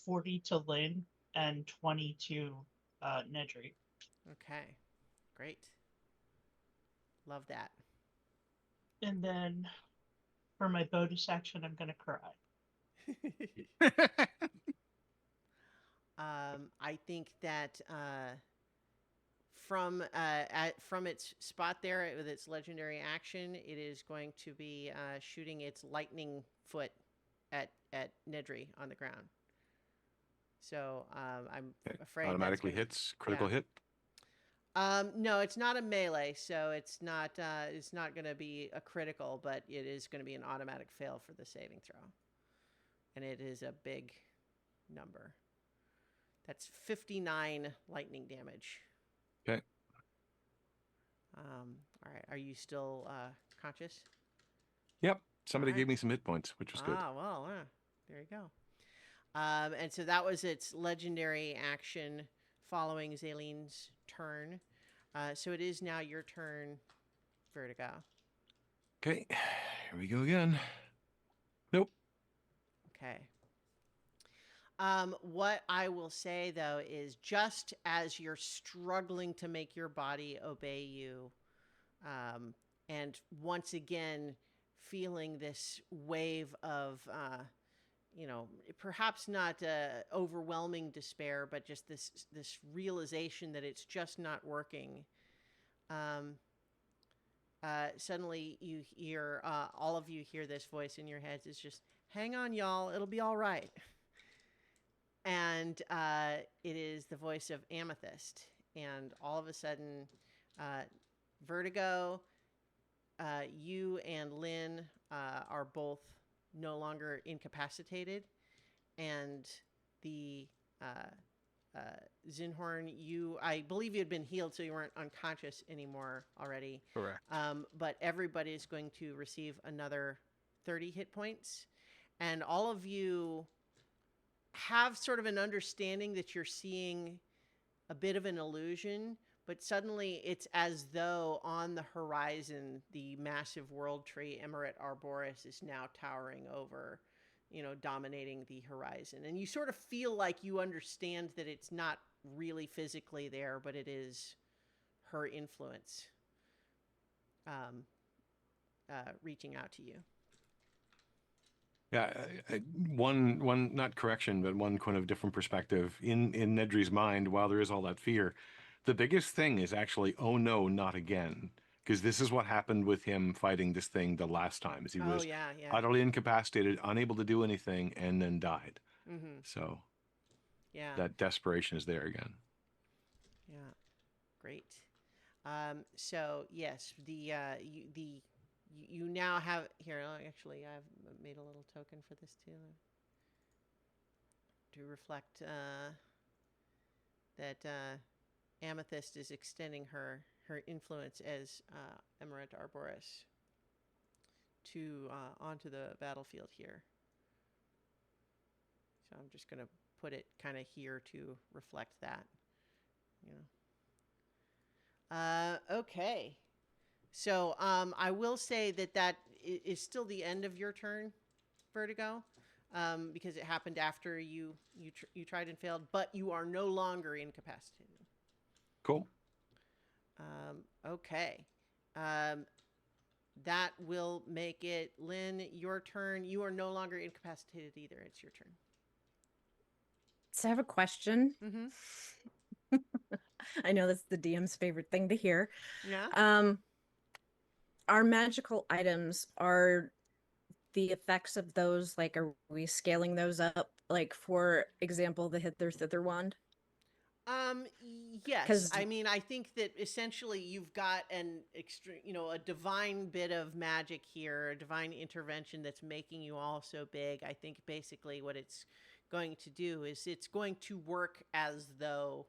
40 to Lynn, and 20 to Nedry. Okay. Great. Love that. And then for my bonus action, I'm going to cry. I think that from its spot there with its legendary action, it is going to be shooting its lightning foot at Nedry on the ground. So I'm Okay. afraid Automatically that's hits. Critical yeah. hit. No, it's not a melee, so it's not going to be a critical, but it is going to be an automatic fail for the saving throw, and it is a big number. That's 59 lightning damage. Okay. All right. Are you still conscious? Yep. Somebody All gave right. me some hit points, which was good. Ah, well, there you go. And so that was its legendary action following Zaleen's turn. So it is now your turn, Vertigo. Okay. Here we go again. Nope. Okay. What I will say though is just as you're struggling to make your body obey you, and once again feeling this wave of, perhaps not overwhelming despair, but just this realization that it's just not working. Um, Suddenly you hear, all of you hear this voice in your heads. It's just, hang on, y'all, it'll be all right. And it is the voice of Amethyst. And all of a sudden, uh, Vertigo, you and Lynn are both no longer incapacitated. And the Zinhorn, I believe you had been healed, so you weren't unconscious anymore already. Correct. But everybody is going to receive another 30 hit points. And all of you have sort of an understanding that you're seeing a bit of an illusion, but suddenly it's as though on the horizon, the massive world tree Emerald Arboris is now towering over, dominating the horizon. And you sort of feel like you understand that it's not really physically there, but it is her influence reaching out to you. Yeah, one not correction, but one kind of different perspective. In Nedry's mind, while there is all that fear, the biggest thing is actually, oh no, not again. Because this is what happened with him fighting this thing the last time, is he was yeah. utterly incapacitated, unable to do anything, and then died. Mm-hmm. So Yeah. that desperation is there again. Yeah. Great. So yes, you now have here. Actually, I've made a little token for this too, to reflect that Amethyst is extending her influence as Emerald Arboris to onto the battlefield here. So I'm just going to put it kind of here to reflect that. Okay. So I will say that is still the end of your turn, Vertigo, because it happened after you tried and failed, but you are no longer incapacitated. Cool. Okay. That will make it, Lynn, your turn. You are no longer incapacitated either. It's your turn. So I have a question. Mm-hmm. I know that's the DM's favorite thing to hear. Yeah. Our magical items, are the effects of those, like, are we scaling those up? Like, for example, the Hither Thither wand? Yes. 'Cause- I mean, I think that essentially you've got an extreme, a divine bit of magic here, a divine intervention that's making you all so big. I think basically what it's going to do is it's going to work as though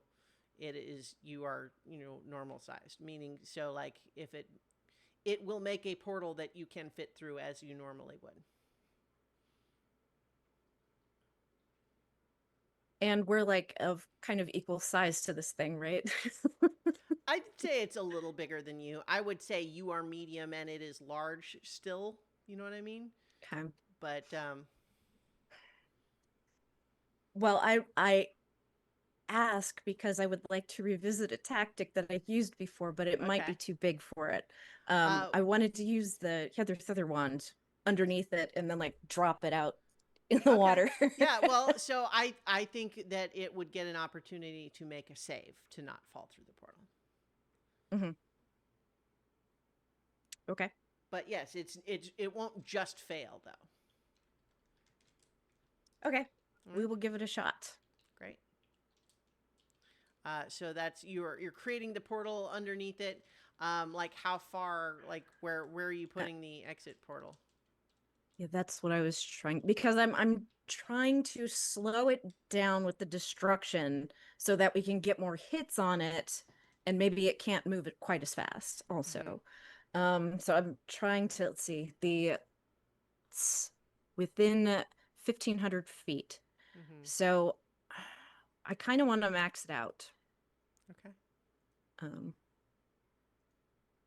you are, normal sized, meaning, so like if it will make a portal that you can fit through as you normally would. And we're like of kind of equal size to this thing, right? I'd say it's a little bigger than you. I would say you are medium and it is large still. You know what I mean? Okay. But Well, I ask because I would like to revisit a tactic that I've used before, but it might be Okay. too big for it. I wanted to use the Hither Thither wand underneath it and then like drop it out in the Okay. water. Yeah, well, so I think that it would get an opportunity to make a save to not fall through the portal. Mm-hmm. Okay. But yes, it won't just fail though. Okay. We will give it a shot. Great. So that's you're creating the portal underneath it. Like how far? Like where are you putting the exit portal? Yeah, that's what I was trying, because I'm trying to slow it down with the destruction so that we can get more hits on it, and maybe it can't move it quite as fast also. So I'm trying to, let's see, it's within 1,500 feet. So I kind of want to max it out. Okay.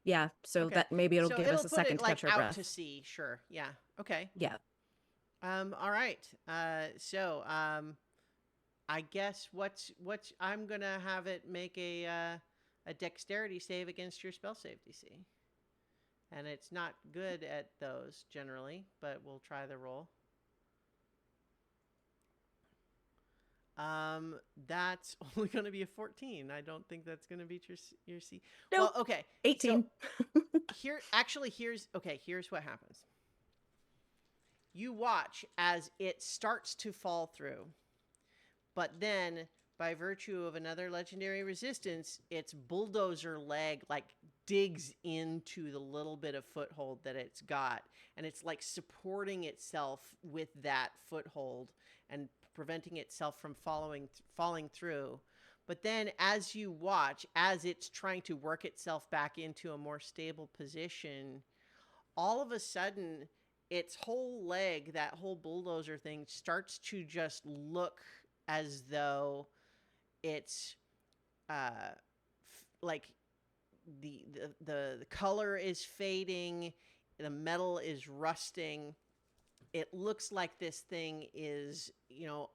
Yeah, so Okay. that maybe it'll So give us a put second it, to like, catch our out breath. to sea. Sure. Yeah. Okay. Yeah. All right. So I guess what's I'm gonna have it make a dexterity save against your spell save DC, and it's not good at those generally, but we'll try the roll. That's only going to be a 14. I don't think that's going to beat your C. Nope. Well, okay. 18. So here's what happens. You watch as it starts to fall through, but then by virtue of another legendary resistance, its bulldozer leg like digs into the little bit of foothold that it's got, and it's like supporting itself with that foothold and preventing itself from falling through. But then as you watch, as it's trying to work itself back into a more stable position, all of a sudden its whole leg, that whole bulldozer thing, starts to just look as though it's like the color is fading, the metal is rusting. It looks like this thing is,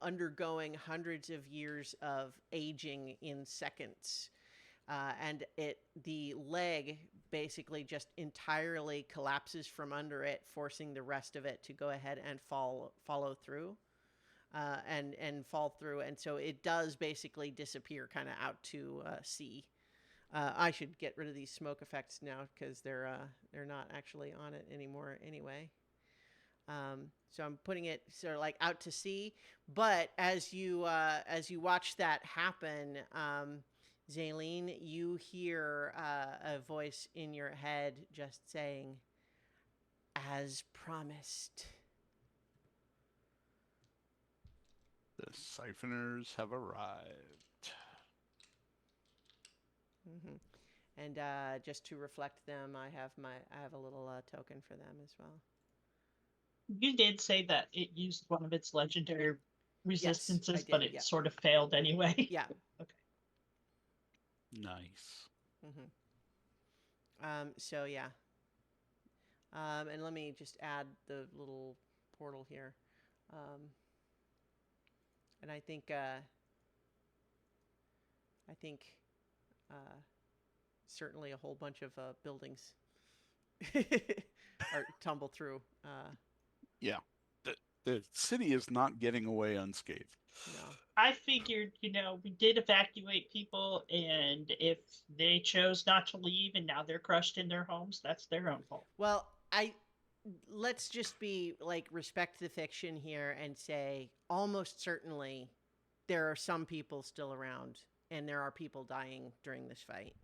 undergoing hundreds of years of aging in seconds. And the leg basically just entirely collapses from under it, forcing the rest of it to go ahead and follow through, and fall through. And so it does basically disappear kind of out to sea. I should get rid of these smoke effects now because they're not actually on it anymore anyway. So I'm putting it sort of like out to sea. But as you watch that happen, Zaylene, you hear a voice in your head just saying, "As promised." The siphoners have arrived. Mm-hmm. And just to reflect them, I have a little token for them as well. You did say that it used one of its legendary resistances, yes, I did, but it yeah. sort of failed anyway. Yeah. Okay. Nice. Mm-hmm. So yeah. And let me just add the little portal here. And I think certainly a whole bunch of buildings are tumble through. Yeah. The city is not getting away unscathed. No. I figured, we did evacuate people, and if they chose not to leave and now they're crushed in their homes, that's their own fault. Well, let's just be like respect the fiction here and say almost certainly there are some people still around and there are people dying during this fight.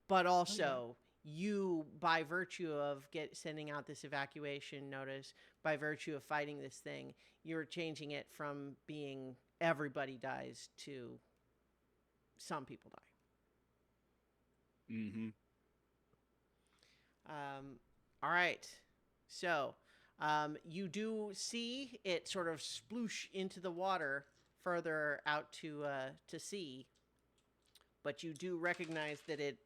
But also, you, by virtue of sending out this evacuation notice, by virtue of fighting this thing, you're changing it from being everybody dies to some people die. Mm-hmm. All right. So, you do see it sort of sploosh into the water further out to sea, but you do recognize that it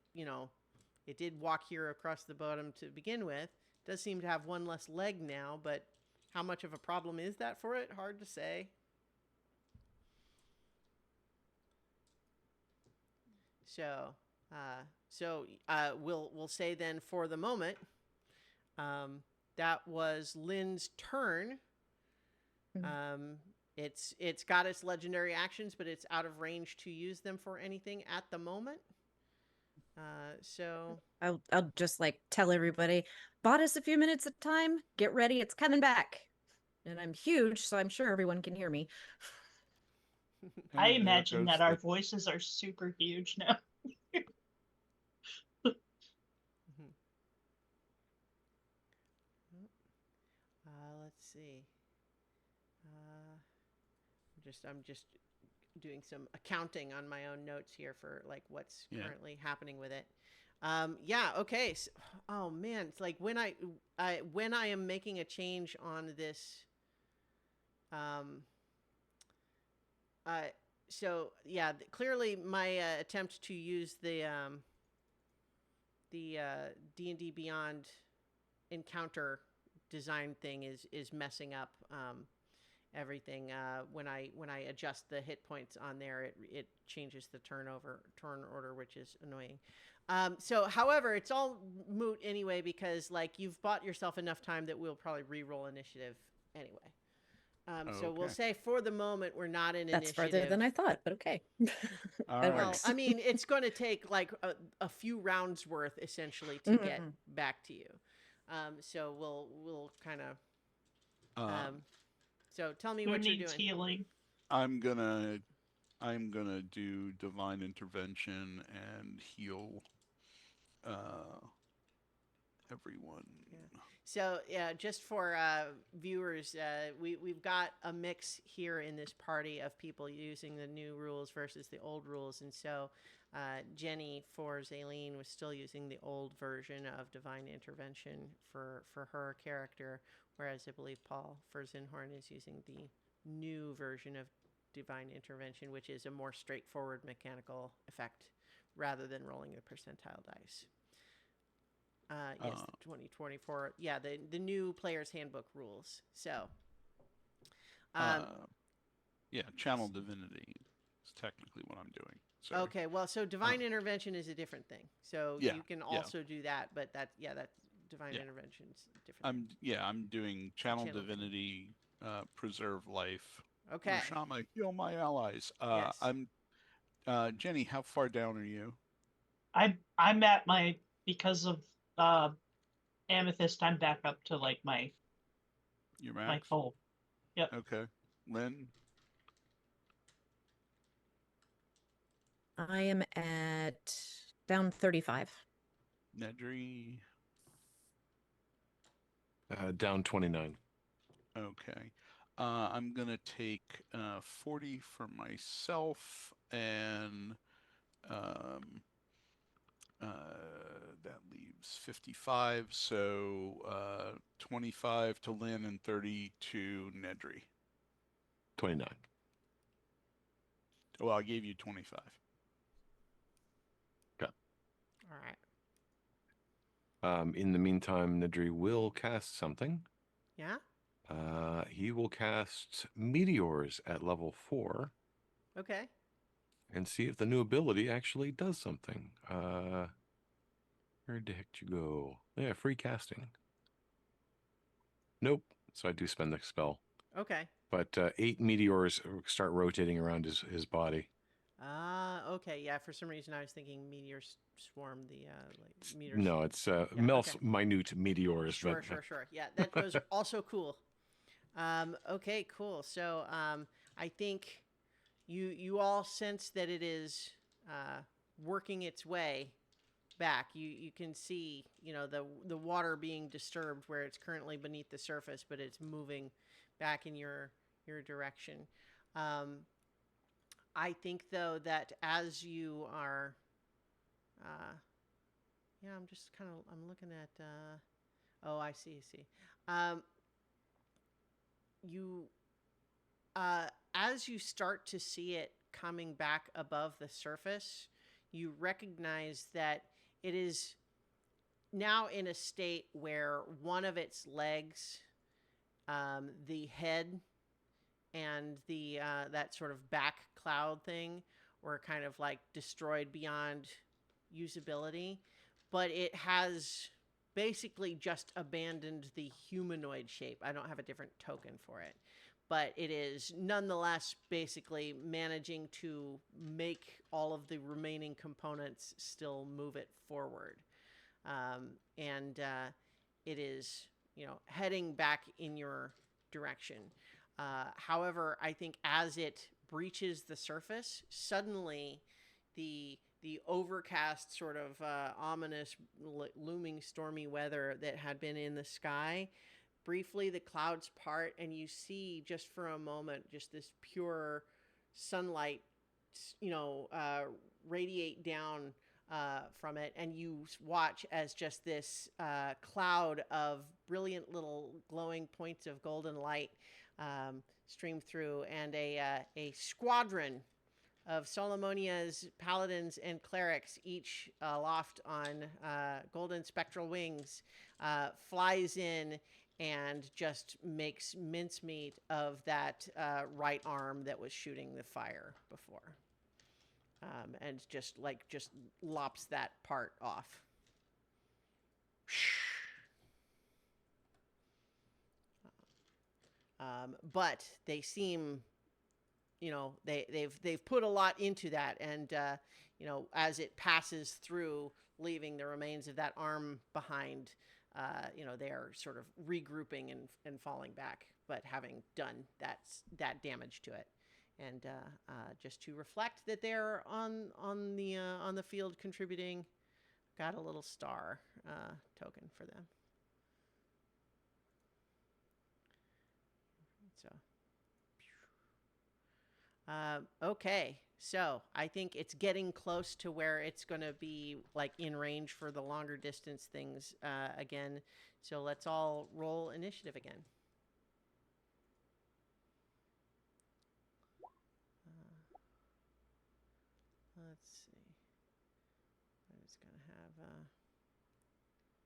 did walk here across the bottom to begin with. It does seem to have one less leg now, but how much of a problem is that for it? Hard to say. So, we'll say then for the moment, that was Lynn's turn. It's got its legendary actions, but it's out of range to use them for anything at the moment. So I'll just like tell everybody, bought us a few minutes of time. Get ready, it's coming back. And I'm huge, so I'm sure everyone can hear me. I imagine that our voices are super huge now. Let's see. I'm just doing some accounting on my own notes here for like what's currently happening with it. Okay. So, oh man, it's like when I am making a change on this. Clearly my attempt to use the D&D Beyond encounter design thing is messing up. everything. When I adjust the hit points on there, it changes the turn order, which is annoying. So, however, it's all moot anyway because like you've bought yourself enough time that we'll probably re-roll initiative anyway. So we'll Okay. say for the moment we're not in That's initiative. further than I thought, but okay. All That right. Well, works. I mean, it's going to take like a few rounds worth essentially to get back to you. So we'll kind of. Um, So tell me Who what you're needs doing. healing? I'm gonna do divine intervention and heal everyone. Yeah. So yeah, just for viewers, we've got a mix here in this party of people using the new rules versus the old rules, and so Jenny for Zaleen was still using the old version of divine intervention for her character, whereas I believe Paul for Zinhorn is using the new version of divine intervention, which is a more straightforward mechanical effect rather than rolling the percentile dice. Yes, the 2024. Yeah, the new player's handbook rules. So, Yeah, channel divinity is technically what I'm doing. So okay, well, so divine intervention is a different thing. So yeah, you can yeah. also do that, but that divine Yeah. intervention is a different. I'm doing channel Channel divinity, preserve life. Okay. Urshama, heal my allies. Yes. I'm Jenny, how far down are you? I'm at my, because of Amethyst, I'm back up to like my Your my max? full. Yep. Okay. Lynn? I am at down 35. Nedry? Down 29. Okay. I'm gonna take 40 for myself and that leaves 55, so 25 to Lynn and 30 to Nedry. 29. Well, I gave you 25. Okay. All right. In the meantime, Nedry will cast something. Yeah. He will cast Meteors at level 4 Okay. and see if the new ability actually does something. Where the heck did you go? Yeah, free casting. Nope. So I do spend the spell. Okay. But 8 meteors start rotating around his body. Okay. Yeah. For some reason, I was thinking meteors swarm the like meters. No, it's okay. minute meteors. Sure. Yeah. Those are also cool. Okay. Cool. So I think you all sense that it is working its way back. You can see the water being disturbed where it's currently beneath the surface, but it's moving back in your direction. I think though that as you are, I'm just kind of I'm looking at. Oh, I see. You as you start to see it coming back above the surface, you recognize that it is now in a state where one of its legs, the head, and the that sort of back cloud thing were kind of like destroyed beyond usability, but it has basically just abandoned the humanoid shape. I don't have a different token for it, but it is nonetheless basically managing to make all of the remaining components still move it forward. And it is, heading back in your direction. However, I think as it breaches the surface, suddenly the overcast sort of ominous looming stormy weather that had been in the sky, briefly the clouds part and you see just for a moment just this pure sunlight radiate down from it, and you watch as just this cloud of brilliant little glowing points of golden light stream through, and a squadron of Solomonia's paladins and clerics, each aloft on golden spectral wings, flies in and just makes mincemeat of that right arm that was shooting the fire before, and just lops that part off. But they seem, they've put a lot into that, and as it passes through, leaving the remains of that arm behind, they are sort of regrouping and falling back, but having done that damage to it, and just to reflect that they're on the field contributing, got a little star token for them. So. Okay, so I think it's getting close to where it's going to be like in range for the longer distance things again. So let's all roll initiative again. Let's see. I'm just going to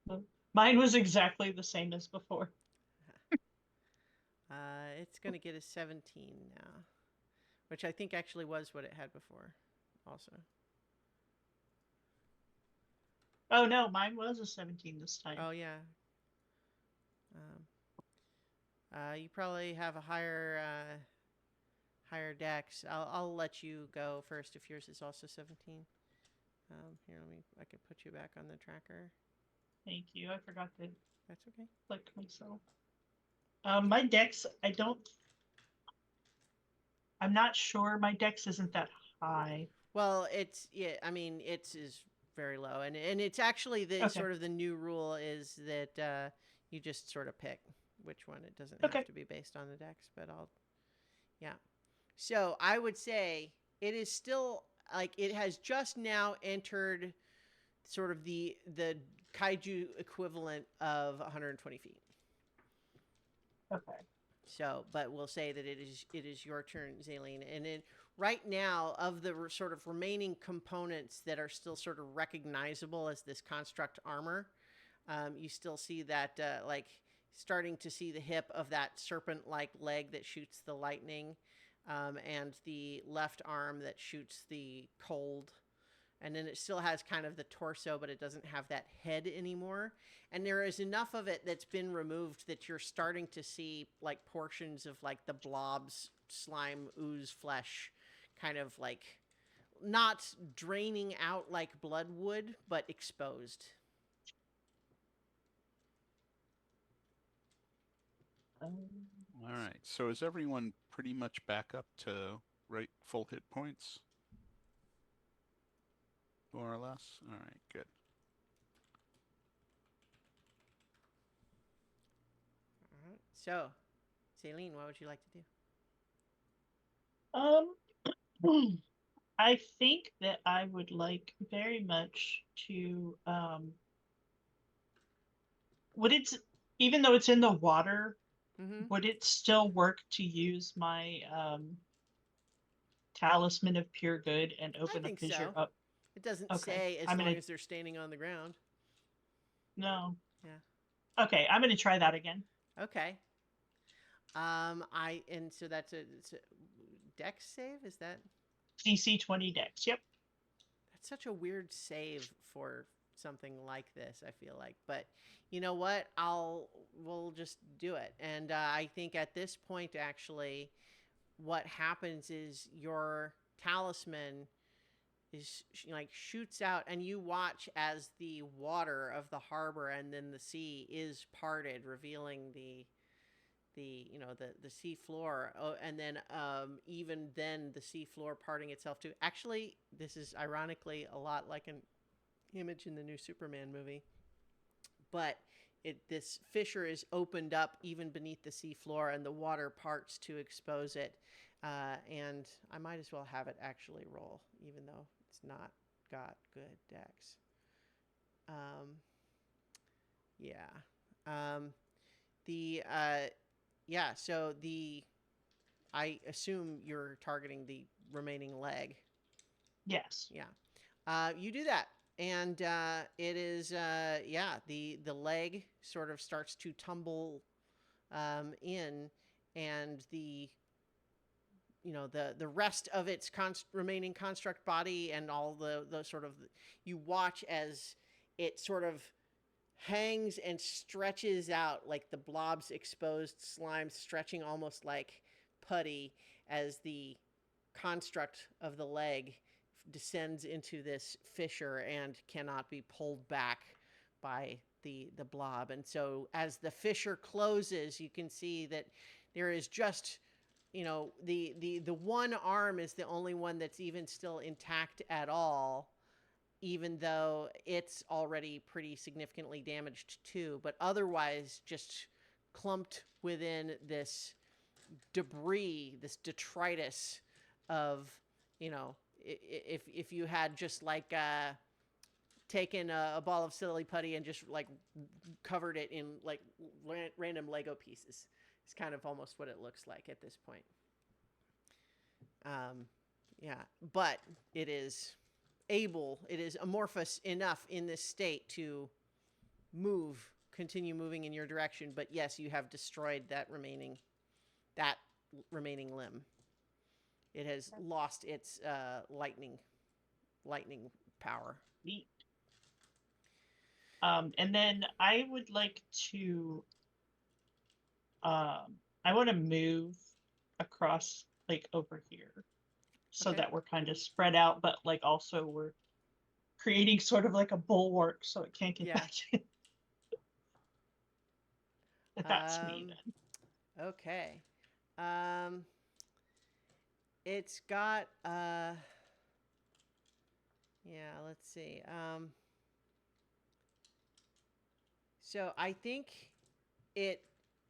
have... Mine was exactly the same as before. It's going to get a 17 now, which I think actually was what it had before also. Oh, no, mine was a 17 this time. Oh, yeah. You probably have a higher dex. I'll let you go first if yours is also 17. Here, I could put you back on the tracker. Thank you. I forgot to That's okay. click myself. My dex, I'm not sure my dex isn't that high. Well, it is very low, and it's actually the sort of the new rule is that you just sort of pick which one. It doesn't have to be based on the dex, but yeah. So I would say it is still it has just now entered sort of the kaiju equivalent of 120 feet. Okay. So, but we'll say that it is your turn, Zaleen. And right now, of the sort of remaining components that are still sort of recognizable as this construct armor, you still see that, starting to see the hip of that serpent-like leg that shoots the lightning, and the left arm that shoots the cold. And then it still has kind of the torso, but it doesn't have that head anymore. And there is enough of it that's been removed that you're starting to see portions of the blobs, slime, ooze, flesh, kind of not draining out like blood would, but exposed. All right. So is everyone pretty much back up to full hit points? More or less? All right, good. All right. So, Zaleen, what would you like to do? I think that I would like very much to, even though it's in the water, would it still work to use my talisman of pure good and open a fissure up? It doesn't say as long as they're standing on the ground. No. Yeah. Okay, I'm gonna try that again. Okay. So it's a dex save, is that? DC 20 dex, yep. That's such a weird save for something like this, I feel like. But you know what? We'll just do it. And I think at this point, actually, what happens is your talisman is shoots out, and you watch as the water of the harbor and then the sea is parted, revealing the sea floor, and then even then the sea floor parting itself too. Actually, this is ironically a lot like an image in the new Superman movie, but this fissure is opened up even beneath the sea floor, and the water parts to expose it. And I might as well have it actually roll, even though it's not got good dex. So I assume you're targeting the remaining leg. Yes. Yeah. You do that. And it is, the leg sort of starts to tumble in, and the rest of its remaining construct body and all the sort of, you watch as it sort of hangs and stretches out like the blob's exposed slime, stretching almost like putty as the construct of the leg descends into this fissure and cannot be pulled back by the blob. And so as the fissure closes, you can see that there is just, the one arm is the only one that's even still intact at all, even though it's already pretty significantly damaged too, but otherwise just clumped within this debris, this detritus of, if you had just like taken a ball of silly putty and just like covered it in like random Lego pieces. It's kind of almost what it looks like at this point. Yeah, but it is amorphous enough in this state to continue moving in your direction. But yes, you have destroyed that remaining limb. It has lost its lightning power. Neat. And then I would like to, I want to move across like over here so Okay. that we're kind of spread out, but like also we're creating sort of like a bulwark so it can't get back in. But that's me then. Okay. It's got let's see. So I think it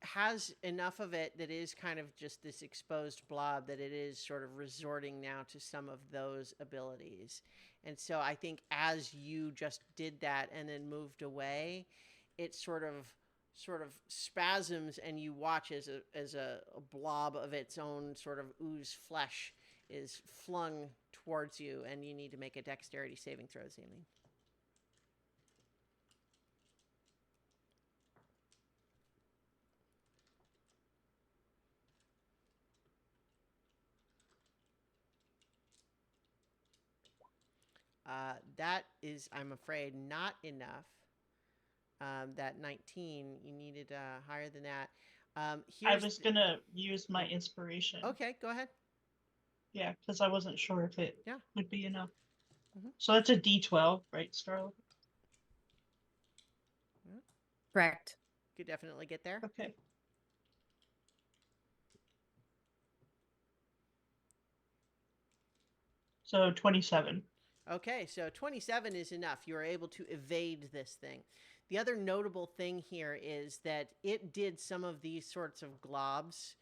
has enough of it that is kind of just this exposed blob that it is sort of resorting now to some of those abilities. And so I think as you just did that and then moved away, it sort of spasms, and you watch as a blob of its own sort of ooze flesh is flung towards you, and you need to make a dexterity saving throw, Zeline. That is, I'm afraid, not enough. That 19, you needed higher than that. I was going to use my inspiration. Okay, go ahead. Yeah, because I wasn't sure if it Yeah. would be enough. Mm-hmm. So that's a D12, right, Starla? Correct. Could definitely get there. Okay. So 27. Okay, so 27 is enough. You are able to evade this thing. The other notable thing here is that it did some of these sorts of globs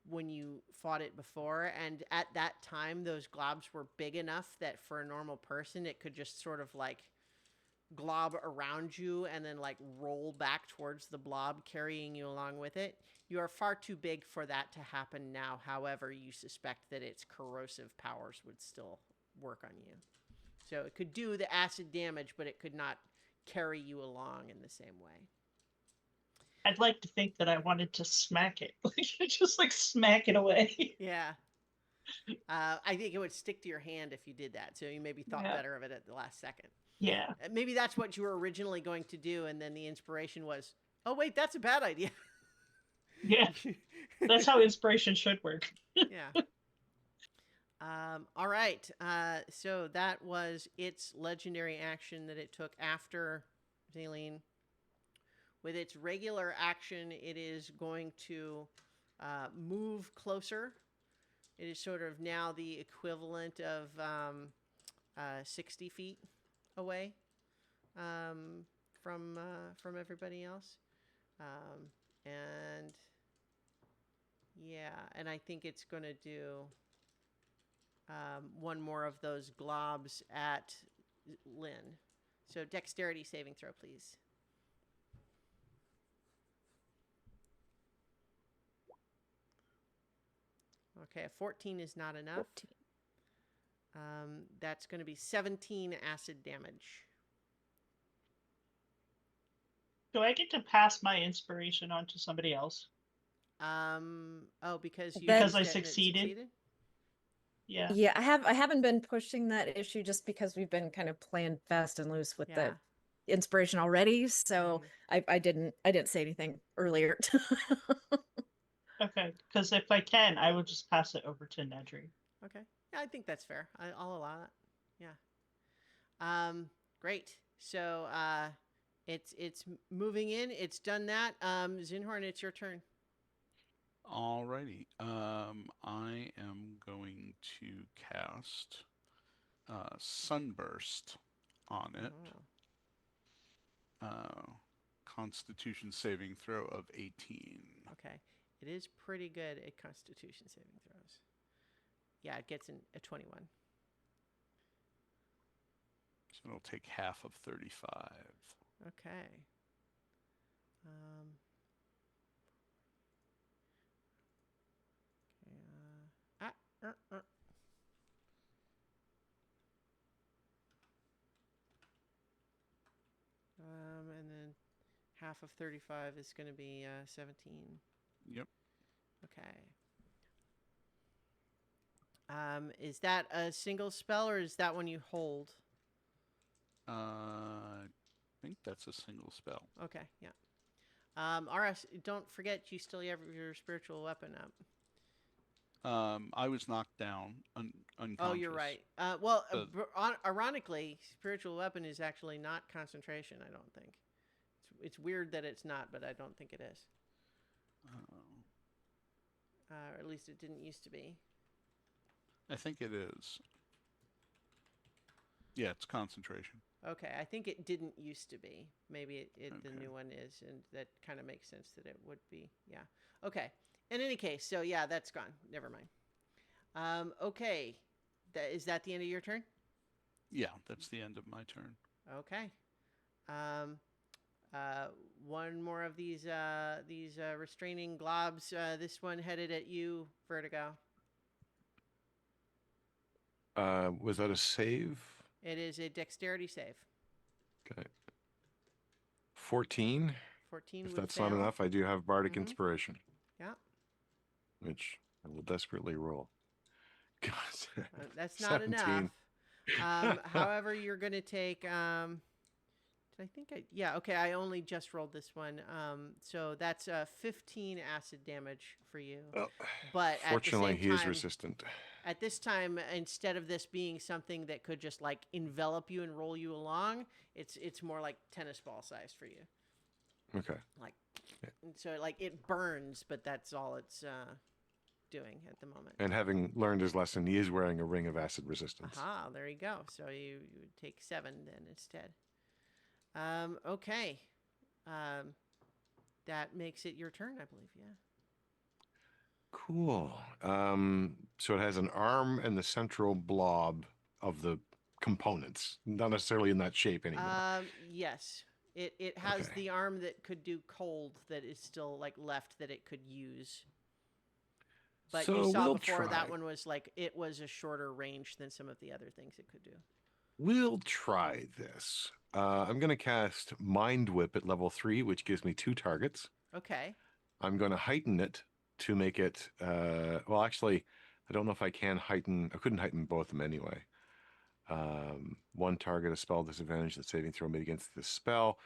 when you fought it before, and at that time those globs were big enough that for a normal person it could just sort of like glob around you and then like roll back towards the blob, carrying you along with it. You are far too big for that to happen now. However, you suspect that its corrosive powers would still work on you. So it could do the acid damage, but it could not carry you along in the same way. I'd like to think that I wanted to smack it. Just like smack it away. Yeah. I think it would stick to your hand if you did that. So you maybe thought better of it at the last second. Yeah. Maybe that's what you were originally going to do, and then the inspiration was, oh, wait, that's a bad idea. Yeah. That's how inspiration should work. Yeah. All right. So that was its legendary action that it took after Zeline. With its regular action, it is going to move closer. It is sort of now the equivalent of 60 feet away from everybody else. And yeah, and I think it's going to do one more of those globs at Lynn. So dexterity saving throw, please. Okay, a 14 is not enough. 14. That's going to be 17 acid damage. Do I get to pass my inspiration on to somebody else? Oh, because you That- Because I used it and it succeeded? Yeah. Yeah, I haven't been pushing that issue just because we've been kind of playing fast and loose with Yeah. the inspiration already. So Mhm. I didn't say anything earlier. Okay. Because if I can, I will just pass it over to Nedry. Okay. Yeah, I think that's fair. I'll allow that. Yeah. Great. So, it's moving in. It's done that. Zinhorn, it's your turn. Alrighty. I am going to cast Sunburst on it. Oh, Constitution saving throw of 18. okay. It is pretty good at Constitution saving throws. Yeah, it gets a 21. So it'll take half of 35. Okay. Um, okay. And then half of 35 is going to be 17. Yep. Okay. Is that a single spell or is that one you hold? I think that's a single spell. Okay, yeah. RS, don't forget you still have your spiritual weapon up. I was knocked down, unconscious. Oh, you're right. Well, So- ironically, spiritual weapon is actually not concentration, I don't think. It's weird that it's not, but I don't think it is. Or at least it didn't used to be. I think it is. Yeah, it's concentration. Okay, I think it didn't used to be. Maybe the Okay. new one is, and that kind of makes sense that it would be. Yeah. Okay. In any case, so yeah, that's gone. Never mind. Okay. Is that the end of your turn? Yeah, that's the end of my turn. Okay. Um, one more of these restraining globs. This one headed at you, Vertigo. Was that a save? It is a dexterity save. Okay. 14. 14 If would that's fail. not enough, I do have Bardic Mhm. Inspiration, Yeah. which I will desperately roll. God, That's not 17. enough. However, you're going to take. Did I think I? Yeah. Okay. I only just rolled this one. So that's 15 acid damage for you. Well, But fortunately, at the he same is time, resistant. at this time, instead of this being something that could just like envelop you and roll you along, it's more like tennis ball size for you. Okay. Like, and so like it burns, but that's all it's doing at the moment. And having learned his lesson, he is wearing a ring of acid resistance. Aha, there you go. So you would take 7 then instead. Okay. That makes it your turn, I believe. Yeah. Cool. So it has an arm and the central blob of the components, not necessarily in that shape anymore. Yes. It has Okay. the arm that could do cold that is still like left that it could use. But so you saw we'll before try. that one was like it was a shorter range than some of the other things it could do. We'll try this. I'm going to cast Mind Whip at level 3, which gives me 2 targets. Okay. I'm going to heighten it to make it. Well, actually, I don't know if I can heighten. I couldn't heighten both of them anyway. One target, a spell disadvantage, the saving throw made against this spell.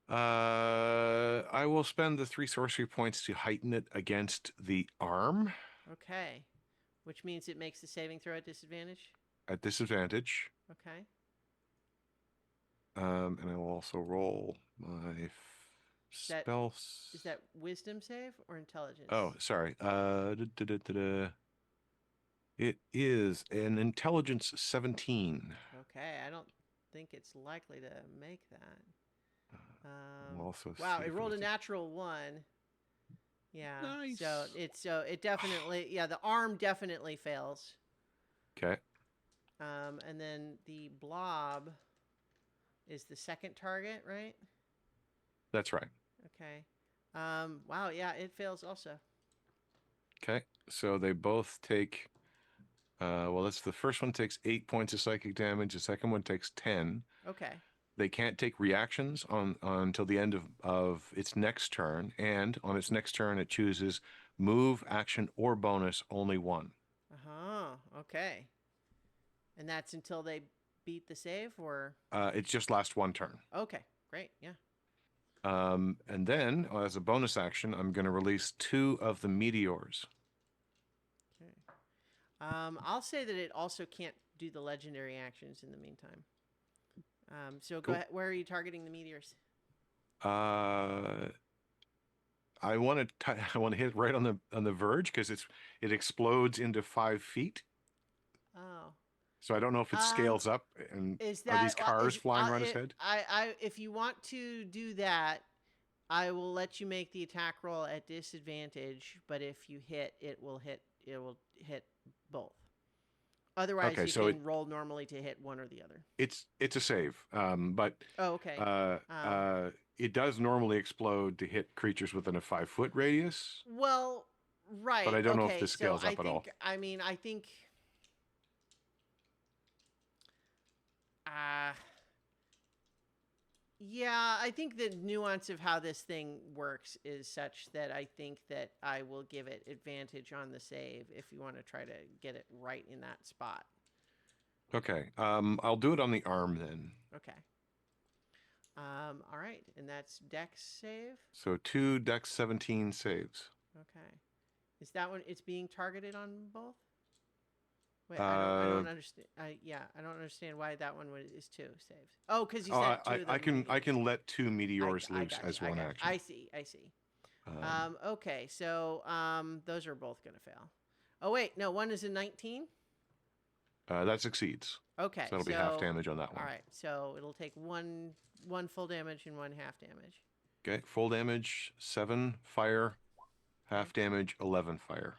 I will spend the 3 sorcery points to heighten it against the arm Okay. Which means it makes the saving throw at disadvantage. at disadvantage. Okay. And I will also roll my That- spell. Is that wisdom save or intelligence? Oh, sorry. It is an intelligence 17. Okay. I don't think it's likely to make that. We'll also Wow, see it if rolled a is- natural 1. Yeah. Nice. So it definitely the arm definitely fails. Okay. And then the blob is the second target, right? That's right. Okay. Wow, yeah, it fails also. Okay. So they both take. Well, that's the first one takes 8 points of psychic damage. The second one takes 10. Okay. They can't take reactions until the end of its next turn, and on its next turn, it chooses move, action, or bonus only one. Okay. And that's until they beat the save, or It just lasts one turn. okay, great, yeah. And then, as a bonus action, I'm going to release 2 of the meteors. Okay. I'll say that it also can't do the legendary actions in the meantime. So go Cool. ahead. Where are you targeting the meteors? I want to hit right on the verge because it explodes into 5 feet. Oh. So I don't know if it scales up, and Is are these that cars flying around his head? if you want to do that, I will let you make the attack roll at disadvantage, but if you hit, it will hit both. Otherwise, Okay, you so can roll normally to hit one or the other. it's a save, but Oh, okay. it does normally explode to hit creatures within a 5-foot radius. Well, right. But I don't know if okay, this scales so up at all. I mean, I think. Yeah, I think the nuance of how this thing works is such that I think that I will give it advantage on the save if you want to try to get it right in that spot. Okay, I'll do it on the arm then. Okay. All right, and that's Dex save. So 2 Dex 17 saves. Okay. Is that one? It's being targeted on both. Wait, I don't understand. I don't understand why that one is 2 saves. Oh, because you said 2 of them. I can let 2 meteors loose got as you, one got you. action. I see. Okay, so those are both gonna fail. Oh wait, no, one is a 19. That succeeds. Okay, So that'll be half damage on that one. All right, so it'll take one full damage and 1 half damage. Okay, full damage 7 fire, half damage 11 fire.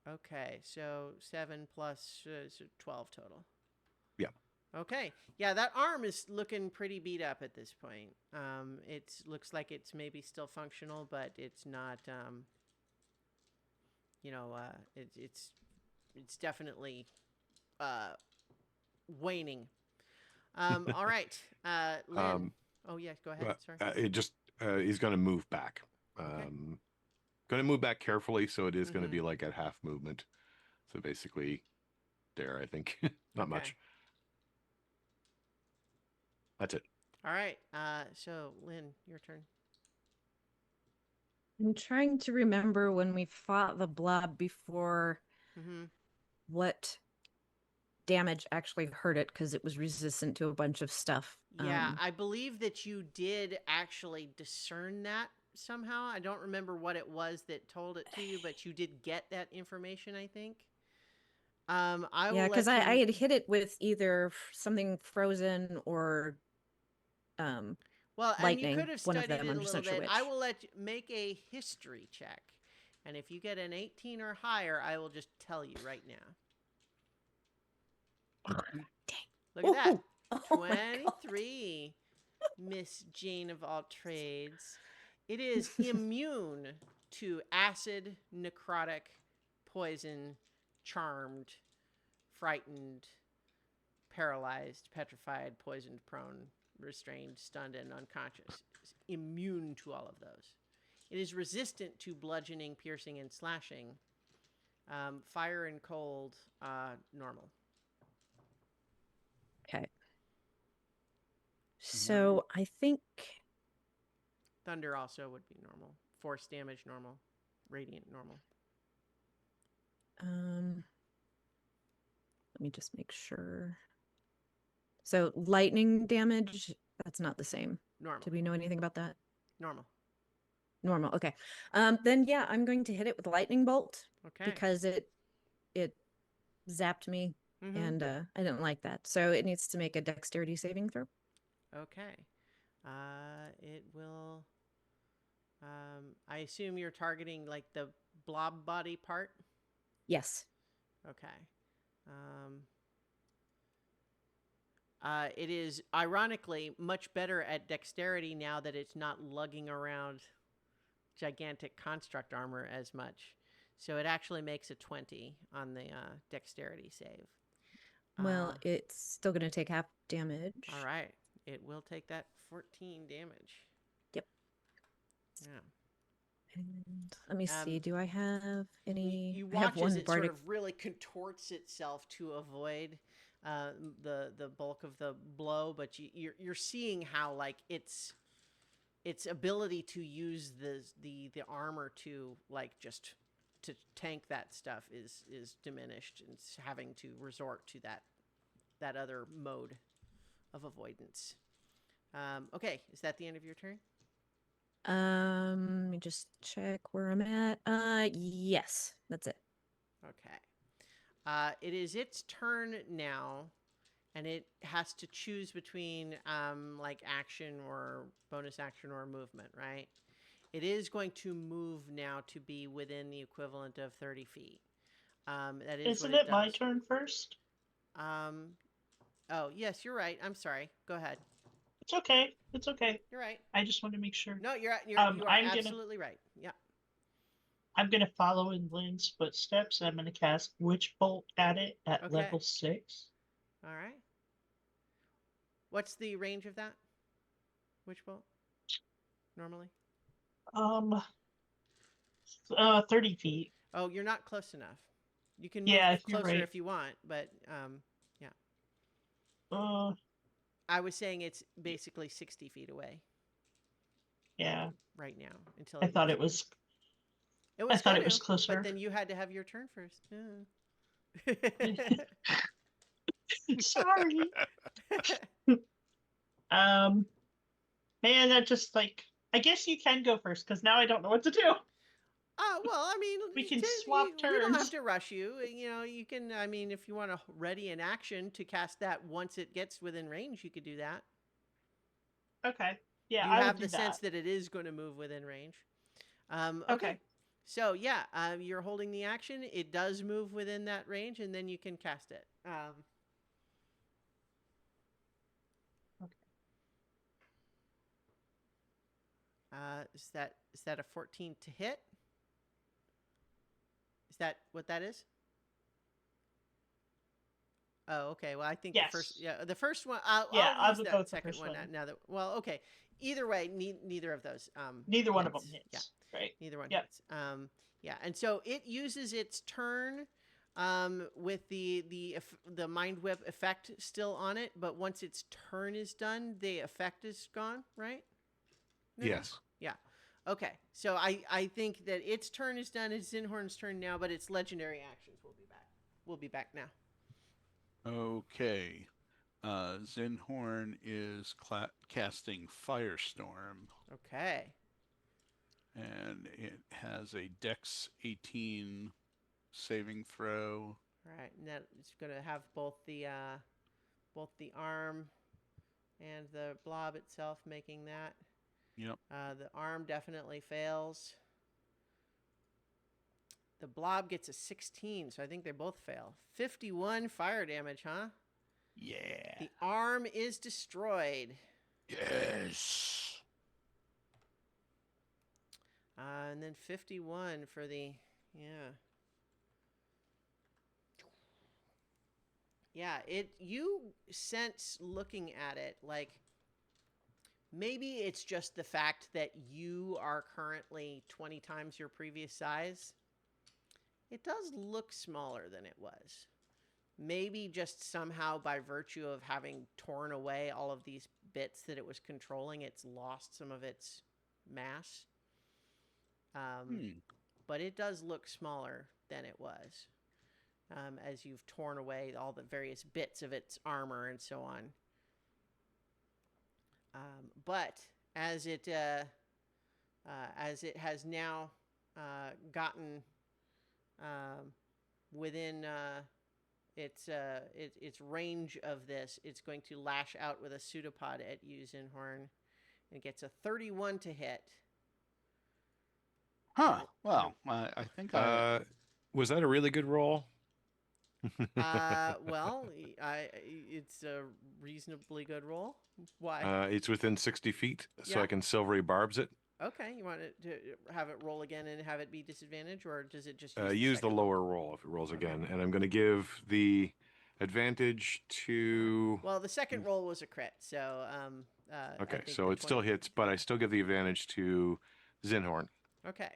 Okay, so 7 plus 12 total. Yeah. Okay, yeah, that arm is looking pretty beat up at this point. It looks like it's maybe still functional, but it's not. It's definitely waning. All right, Lynn. Oh yeah, go ahead. Sorry. It just he's going to move back. Okay. Going to move back carefully, so it is going to be like at half movement. So basically, there, I think, not much. That's it. All right. So Lynn, your turn. I'm trying to remember when we fought the blob before, what damage actually hurt it, because it was resistant to a bunch of stuff. Yeah, I believe that you did actually discern that somehow. I don't remember what it was that told it to you, but you did get that information, I think. Because I had hit it with either something frozen or well, lightning. And you could have one studied of them. it I'm a just little not sure bit. which. I will let you make a history check, and if you get an 18 or higher, I will just tell you right now. Dang. Look at that. Oh 23, Miss Jane of all trades. It is immune to acid, necrotic, poison, charmed, frightened, paralyzed, petrified, poisoned, prone, restrained, stunned, and unconscious. It's immune to all of those. It is resistant to bludgeoning, piercing, and slashing. Fire and cold, normal. Okay. So I think thunder also would be normal. Force damage normal. Radiant normal. Let me just make sure. So lightning damage, that's not the same. Normal. Do we know anything about that? Normal. Normal. Okay. Then yeah, I'm going to hit it with a lightning bolt. Okay. Because it zapped me, and I didn't like that. So it needs to make a dexterity saving throw. Okay. It will. I assume you're targeting like the blob body part. Yes. Okay. It is ironically much better at dexterity now that it's not lugging around gigantic construct armor as much. So it actually makes a 20 on the dexterity save. Well, it's still going to take half damage. All right. it will take that 14 damage. Yep. Yeah. And let me see. Do I have You, any? you I have watch as one it sort bardic. of really contorts itself to avoid the bulk of the blow, but you're seeing how like its ability to use the armor to like just to tank that stuff is diminished, and it's having to resort to that other mode of avoidance. Okay, is that the end of your turn? Let me just check where I'm at. Yes, that's it. Okay. It is its turn now, and it has to choose between like action or bonus action or movement, right? It is going to move now to be within the equivalent of 30 feet. That is Isn't what it it my does. turn first? Oh, yes, you're right. I'm sorry. Go ahead. It's okay. It's okay. You're right. I just want to make sure. No, you are I'm absolutely right. Yeah. I'm gonna follow in Lynn's footsteps. I'm gonna cast Witch Bolt at it at Okay. level 6. All right. What's the range of that? Witch bolt? Normally? 30 feet. Oh, you're not close enough. You can move Yeah, you're closer right. if you want, but yeah. Uh, I was saying it's basically 60 feet away yeah. right now until I it thought uses it was. It I was thought going it was to, closer. but then you had to have your turn first. Yeah. Sorry. Man, that just like. I guess you can go first because now I don't know what to do. Well, I mean, We can swap we don't have turns. to rush you. You know, you can. I mean, if you want to ready an action to cast that once it gets within range, you could do that. Okay. Yeah, You I would have do the sense that. that it is going to move within range. Okay. So yeah, you're holding the action. It does move within that range, and then you can cast it. Is that a 14 to hit? Is that what that is? Oh, okay. Well, I think Yes. the first one. I'll I use would that go with the second first one one. now that. Well, okay. Either way, neither of those. Neither one of hits. them hits. Yeah, Right. neither one Yep. hits. Yeah, and so it uses its turn, with the mind whip effect still on it. But once its turn is done, the effect is gone. Right? No? Yes. Yeah. Okay. So I think that its turn is done. It's Zinhorn's turn now, but its legendary actions will be back. We'll be back now. Okay. Zinhorn is casting Firestorm, Okay. and it has a Dex 18 saving throw. All right, and that it's going to have both the arm and the blob itself making that. Yep. The arm definitely fails. The blob gets a 16, so I think they both fail. 51 fire damage, huh? Yeah. The arm is destroyed. Yes. And then 51 for the, yeah. Yeah, you sense looking at it like maybe it's just the fact that you are currently 20 times your previous size. It does look smaller than it was. Maybe just somehow by virtue of having torn away all of these bits that it was controlling, it's lost some of its mass. But it does look smaller than it was. As you've torn away all the various bits of its armor and so on. But as it has now gotten within its range of this, it's going to lash out with a pseudopod at you, Zinhorn, and it gets a 31 to hit. Huh. Well, I think Was that a really good roll? Well, it's a reasonably good roll. Why? It's within 60 feet, so Yeah. I can silvery barbs it. Okay, you want to have it roll again and have it be disadvantage, or does it just Use the second lower roll if it rolls again, and I'm going to give the Advantage to. Well, the second roll was a crit, so I Okay, think so the it still 20 hits, but I still give the advantage to Zinhorn. Okay.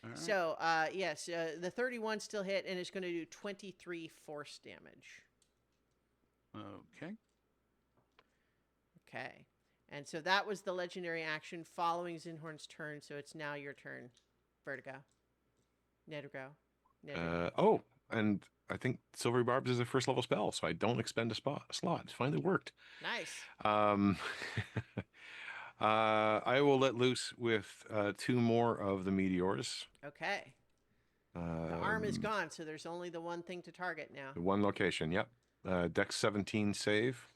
All right. So, yes, the 31 still hit, and it's going to do 23 force damage. Okay. Okay. And so that was the legendary action following Zinhorn's turn, so it's now your turn, Vertigo. Nedrigo. Oh, and I think Silvery Barbs is a first level spell, so I don't expend a slot. It finally worked. Nice. I will let loose with 2 more of the meteors. Okay. The arm is gone, so there's only the one thing to target now. The one location, yep. Dex 17 save.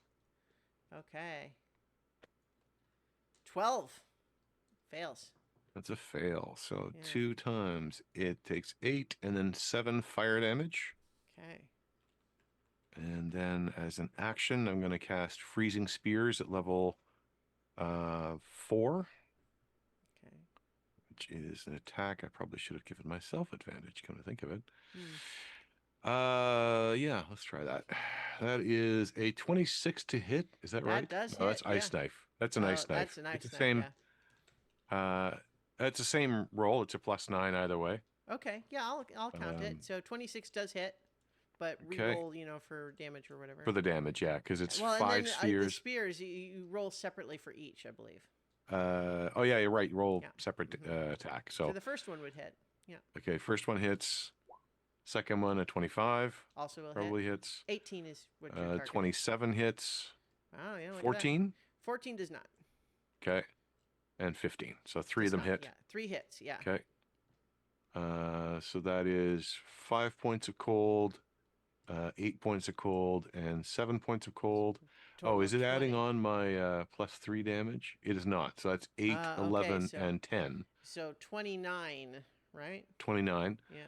Okay. 12. Fails. That's a fail. So Yeah. 2 times. It takes 8 and then 7 fire damage. Okay. And then as an action, I'm going to cast Freezing Spears at level 4. Okay. Which is an attack. I probably should have given myself advantage, come to think of it. Yeah, let's try that. That is a 26 to hit. Is that right? That does No, that's hit, Ice yeah. Knife. That's an Ice Knife. That's a nice It's the knife, same. yeah. It's the same roll. It's a +9 either way. Okay, yeah, I'll count it. So 26 does hit, but okay. re-roll, for damage or whatever. For the damage, yeah, because it's well, 5 and then, spheres. The spears, you roll separately for each, I believe. Oh yeah, you're right. You roll Yeah. separate attack. So So the first one would hit. Yeah. okay, first one hits. Second one a 25. Also will Probably hit. hits. 18 is what you're targeting. 27 hits. Oh, yeah. Look at that. 14. 14 does not. Okay, and 15. So 3 Does of them not, hit. Yeah, 3 hits. Yeah. Okay. So that is 5 points of cold, 8 points of cold, and 7 points of cold. Total Is of it adding 20. on my +3 damage? It is not. So that's 8, Okay, 11, so- and 10. So 29, right? 29. Yeah.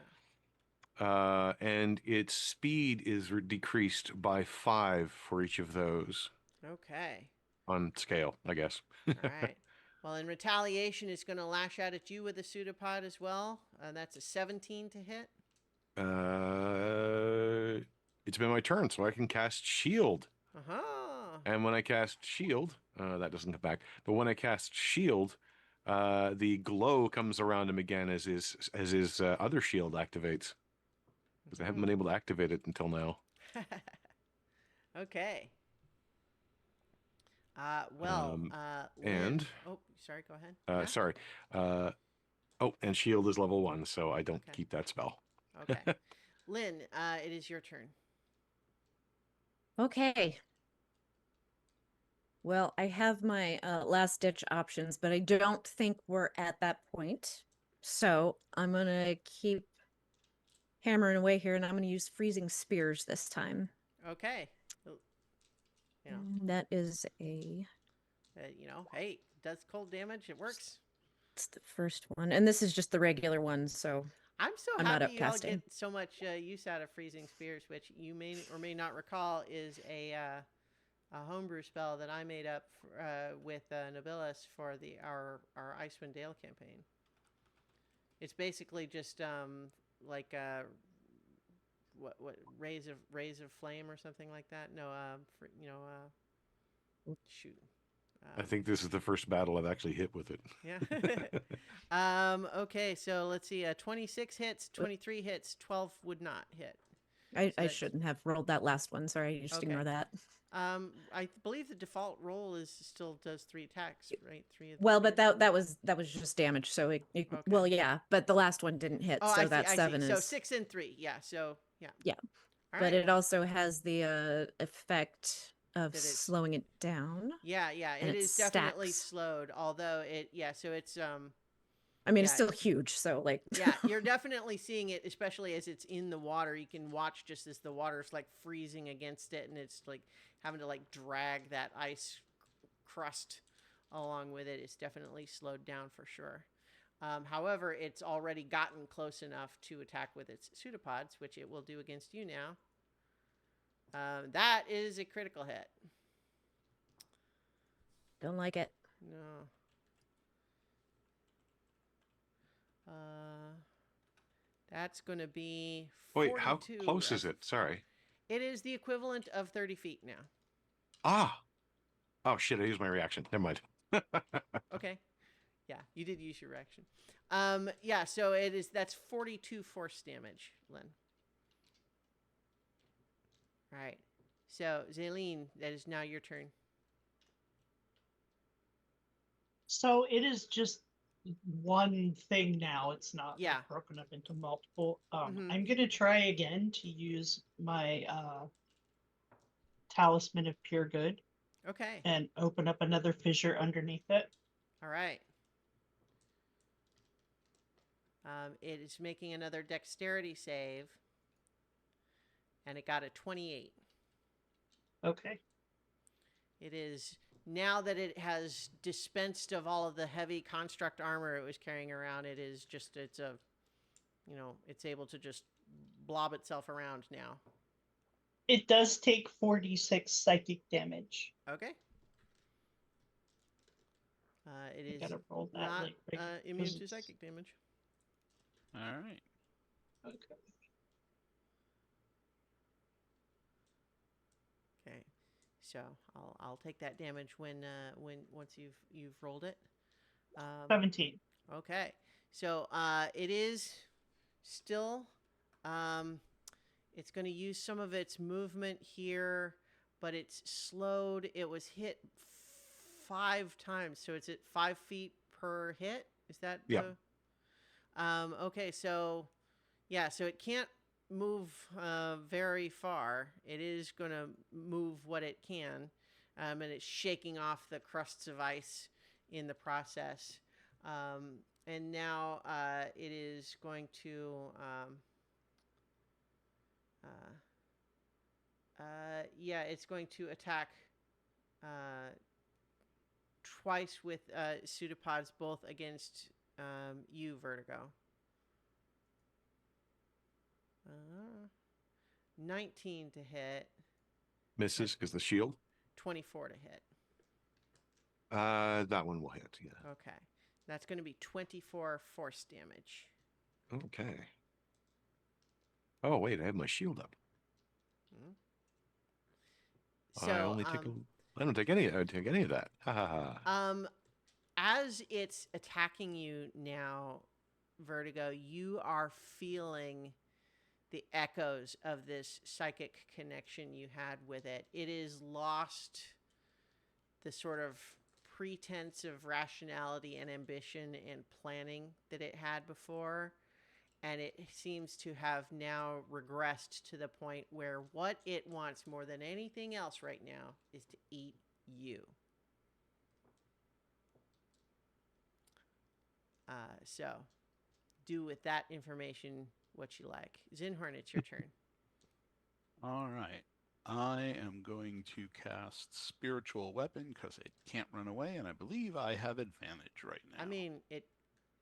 And its speed is decreased by 5 for each of those Okay. on scale, I guess. All right. Well, in retaliation, it's going to lash out at you with a pseudopod as well. That's a 17 to hit. It's been my turn, so I can cast Shield. Uh-huh. And when I cast Shield, that doesn't come back. But when I cast Shield, the glow comes around him again as his other shield activates. Because I haven't been able to activate it until now. Okay. And oh, sorry. Go ahead. Yeah? sorry. And Shield is level 1, so I don't keep that spell. Okay. Lynn, it is your turn. Okay. Well, I have my last ditch options, but I don't think we're at that point. So I'm going to keep hammering away here, and I'm going to use Freezing Spears this time. Okay. That is a... hey, does cold damage. It works. It's the first one. And this is just the regular one, so I'm so I'm not happy you all upcasting. get so much use out of Freezing Spears, which you may or may not recall is a homebrew spell that I made up with Nobilis for our Icewind Dale campaign. It's basically just like what rays of flame or something like that. No, shoot. I think this is the first battle I've actually hit with it. Yeah. Okay, so let's see. 26 hits, 23 hits, 12 would not hit. I shouldn't have rolled that last one. Sorry, just ignore that. I believe the default roll still does 3 attacks, right? 3. Well, but that was just damage. So well, yeah, but the last one didn't hit. Oh, so I that see, 7 is so 6 and 3. Yeah. So yeah. Yeah. All but right. it also has the effect of That it's- slowing it down. Yeah. and It is definitely stacks. slowed. Although it, yeah. So it's I mean, yeah. it's still huge. So like, Yeah, you're definitely seeing it, especially as it's in the water. You can watch just as the water's like freezing against it, and it's like having to like drag that ice crust along with it. It's definitely slowed down for sure. However, it's already gotten close enough to attack with its pseudopods, which it will do against you now. That is a critical hit. don't like it. No. That's going to be 42. Wait, how close is it? Sorry. It is the equivalent of 30 feet now. Ah. Oh shit! I used my reaction. Never mind. Okay. Yeah, you did use your reaction. Yeah, so that's 42 force damage, Len. All right. So, Zaleen, that is now your turn. So it is just one thing now. It's not Yeah. like broken up into multiple. Mhm. I'm gonna try again to use my talisman of pure good Okay. and open up another fissure underneath it. All right. It is making another dexterity save, and it got a 28. Okay. It is now that it has dispensed of all of the heavy construct armor it was carrying around. It's able to just blob itself around now. It does take 46 psychic damage. Okay. It I is gotta roll that not like right, immune 'cause to it's- psychic damage. All right. Okay. Okay, so I'll take that damage when once you've rolled it. 17. Okay, so it is still it's going to use some of its movement here, but it's slowed. It was hit 5 times, so it's at 5 feet per hit. Is that Yeah. Okay, so yeah, so it can't move very far. It is going to move what it can, and it's shaking off the crusts of ice in the process. And now it is going to it's going to attack twice with pseudopods, both against you, Vertigo. 19 to hit, Misses because the shield. 24 to hit. That one will hit. Yeah. Okay. That's going to be 24 force damage. Okay. Oh wait, I have my shield up. So, I only take. I don't take any. I take any of that. Ha ha ha. As it's attacking you now, Vertigo, you are feeling the echoes of this psychic connection you had with it. It is lost the sort of pretense of rationality and ambition and planning that it had before. And it seems to have now regressed to the point where what it wants more than anything else right now is to eat you. So do with that information what you like. Zinhorn, it's your turn. All right. I am going to cast Spiritual Weapon because it can't run away, and I believe I have advantage right now. I mean, it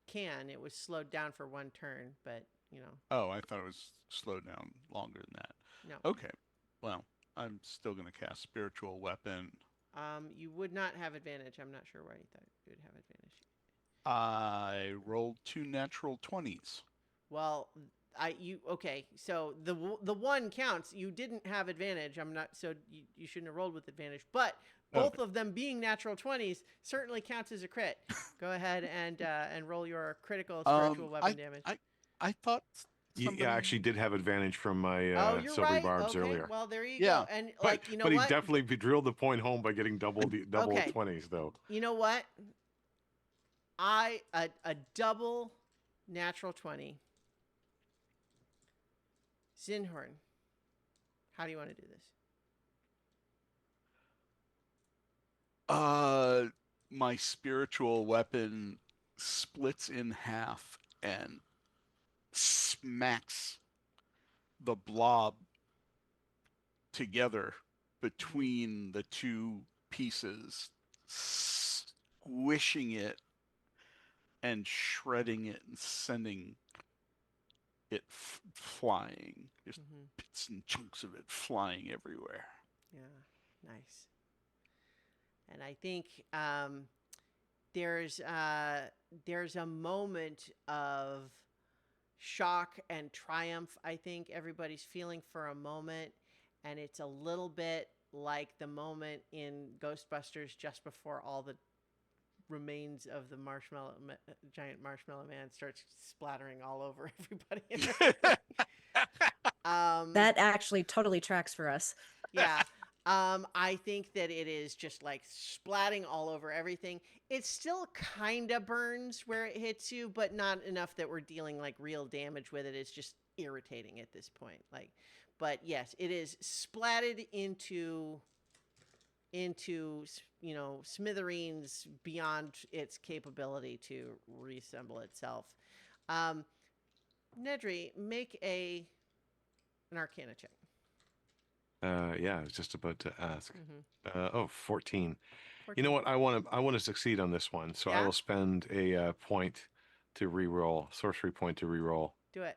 can. It was slowed down for one turn, but, you know. Oh, I thought it was slowed down longer than that. No. Okay. Well, I'm still going to cast Spiritual Weapon. You would not have advantage. I'm not sure why you thought you would have advantage. I rolled 2 natural 20s. Well, okay. So the one counts. You didn't have advantage. I'm not. So you shouldn't have rolled with advantage. But both of them being natural 20s certainly counts as a crit. Go ahead and roll your critical spiritual weapon damage. I thought somebody... Yeah, I actually did have advantage from my you're silvery right. barbs Okay. earlier. Well, there you Yeah. go. And But you know but what? he definitely drilled the point home by getting double Okay. 20s though. You know what? A double natural 20. Zinhorn, how do you want to do this? My spiritual weapon splits in half and smacks the blob together between the two pieces, squishing it and shredding it and sending it flying. Just bits and chunks of it flying everywhere. Yeah, nice. And I think there's a moment of shock and triumph. I think everybody's feeling for a moment, and it's a little bit like the moment in Ghostbusters just before all the remains of the giant marshmallow man starts splattering all over everybody. That actually totally tracks for us. Yeah. I think that it is just like splatting all over everything. It still kind of burns where it hits you, but not enough that we're dealing like real damage with it. It's just irritating at this point. Like, but yes, it is splatted into smithereens beyond its capability to reassemble itself. Nedry, make an Arcana check. Yeah, I was just about to ask. Mm-hmm. 14. You know what? I want to succeed on this one, so I Yeah? will spend a point to reroll, sorcery point to reroll. Do it.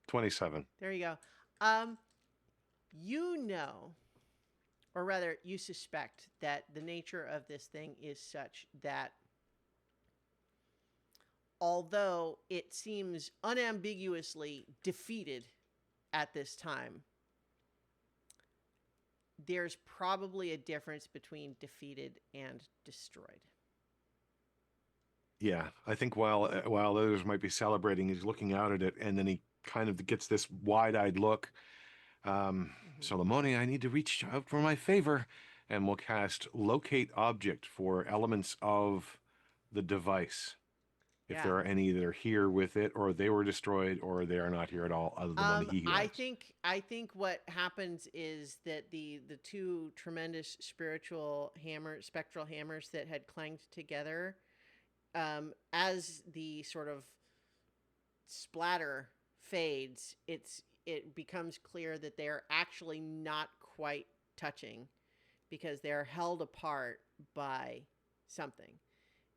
27. There you go. You know, or rather, you suspect that the nature of this thing is such that although it seems unambiguously defeated at this time, there's probably a difference between defeated and destroyed. Yeah, I think while others might be celebrating, he's looking out at it, and then he kind of gets this wide-eyed look. Solomone, I need to reach out for my favor, and we'll cast Locate Object for elements of the device. If Yeah. there are any that are here with it, or they were destroyed, or they are not here at all, other than one he I likes. think what happens is that the two tremendous spectral hammers that had clanged together, as the sort of splatter fades, it becomes clear that they are actually not quite touching because they are held apart by something.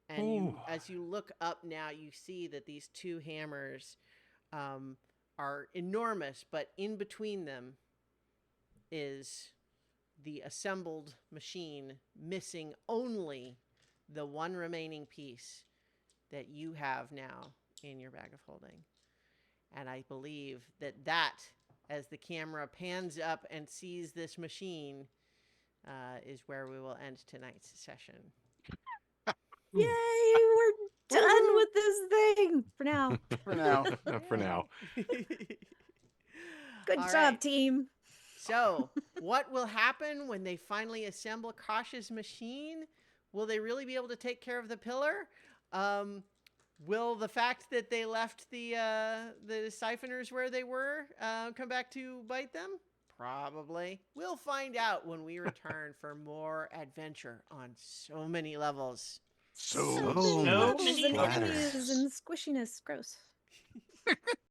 And as you look up now, you see that these two hammers are enormous, but in between them is the assembled machine, missing only the one remaining piece that you have now in your bag of holding. And I believe that as the camera pans up and sees this machine, is where we will end tonight's session. Yay, we're done with this thing for now. For now. For now. Good All job, right. team. So, what will happen when they finally assemble Kosh's machine? Will they really be able to take care of the pillar? Will the fact that they left the siphoners where they were come back to bite them? Probably. We'll find out when we return for more adventure on so many levels. So many much levels and splatter. enemies and squishiness. Gross.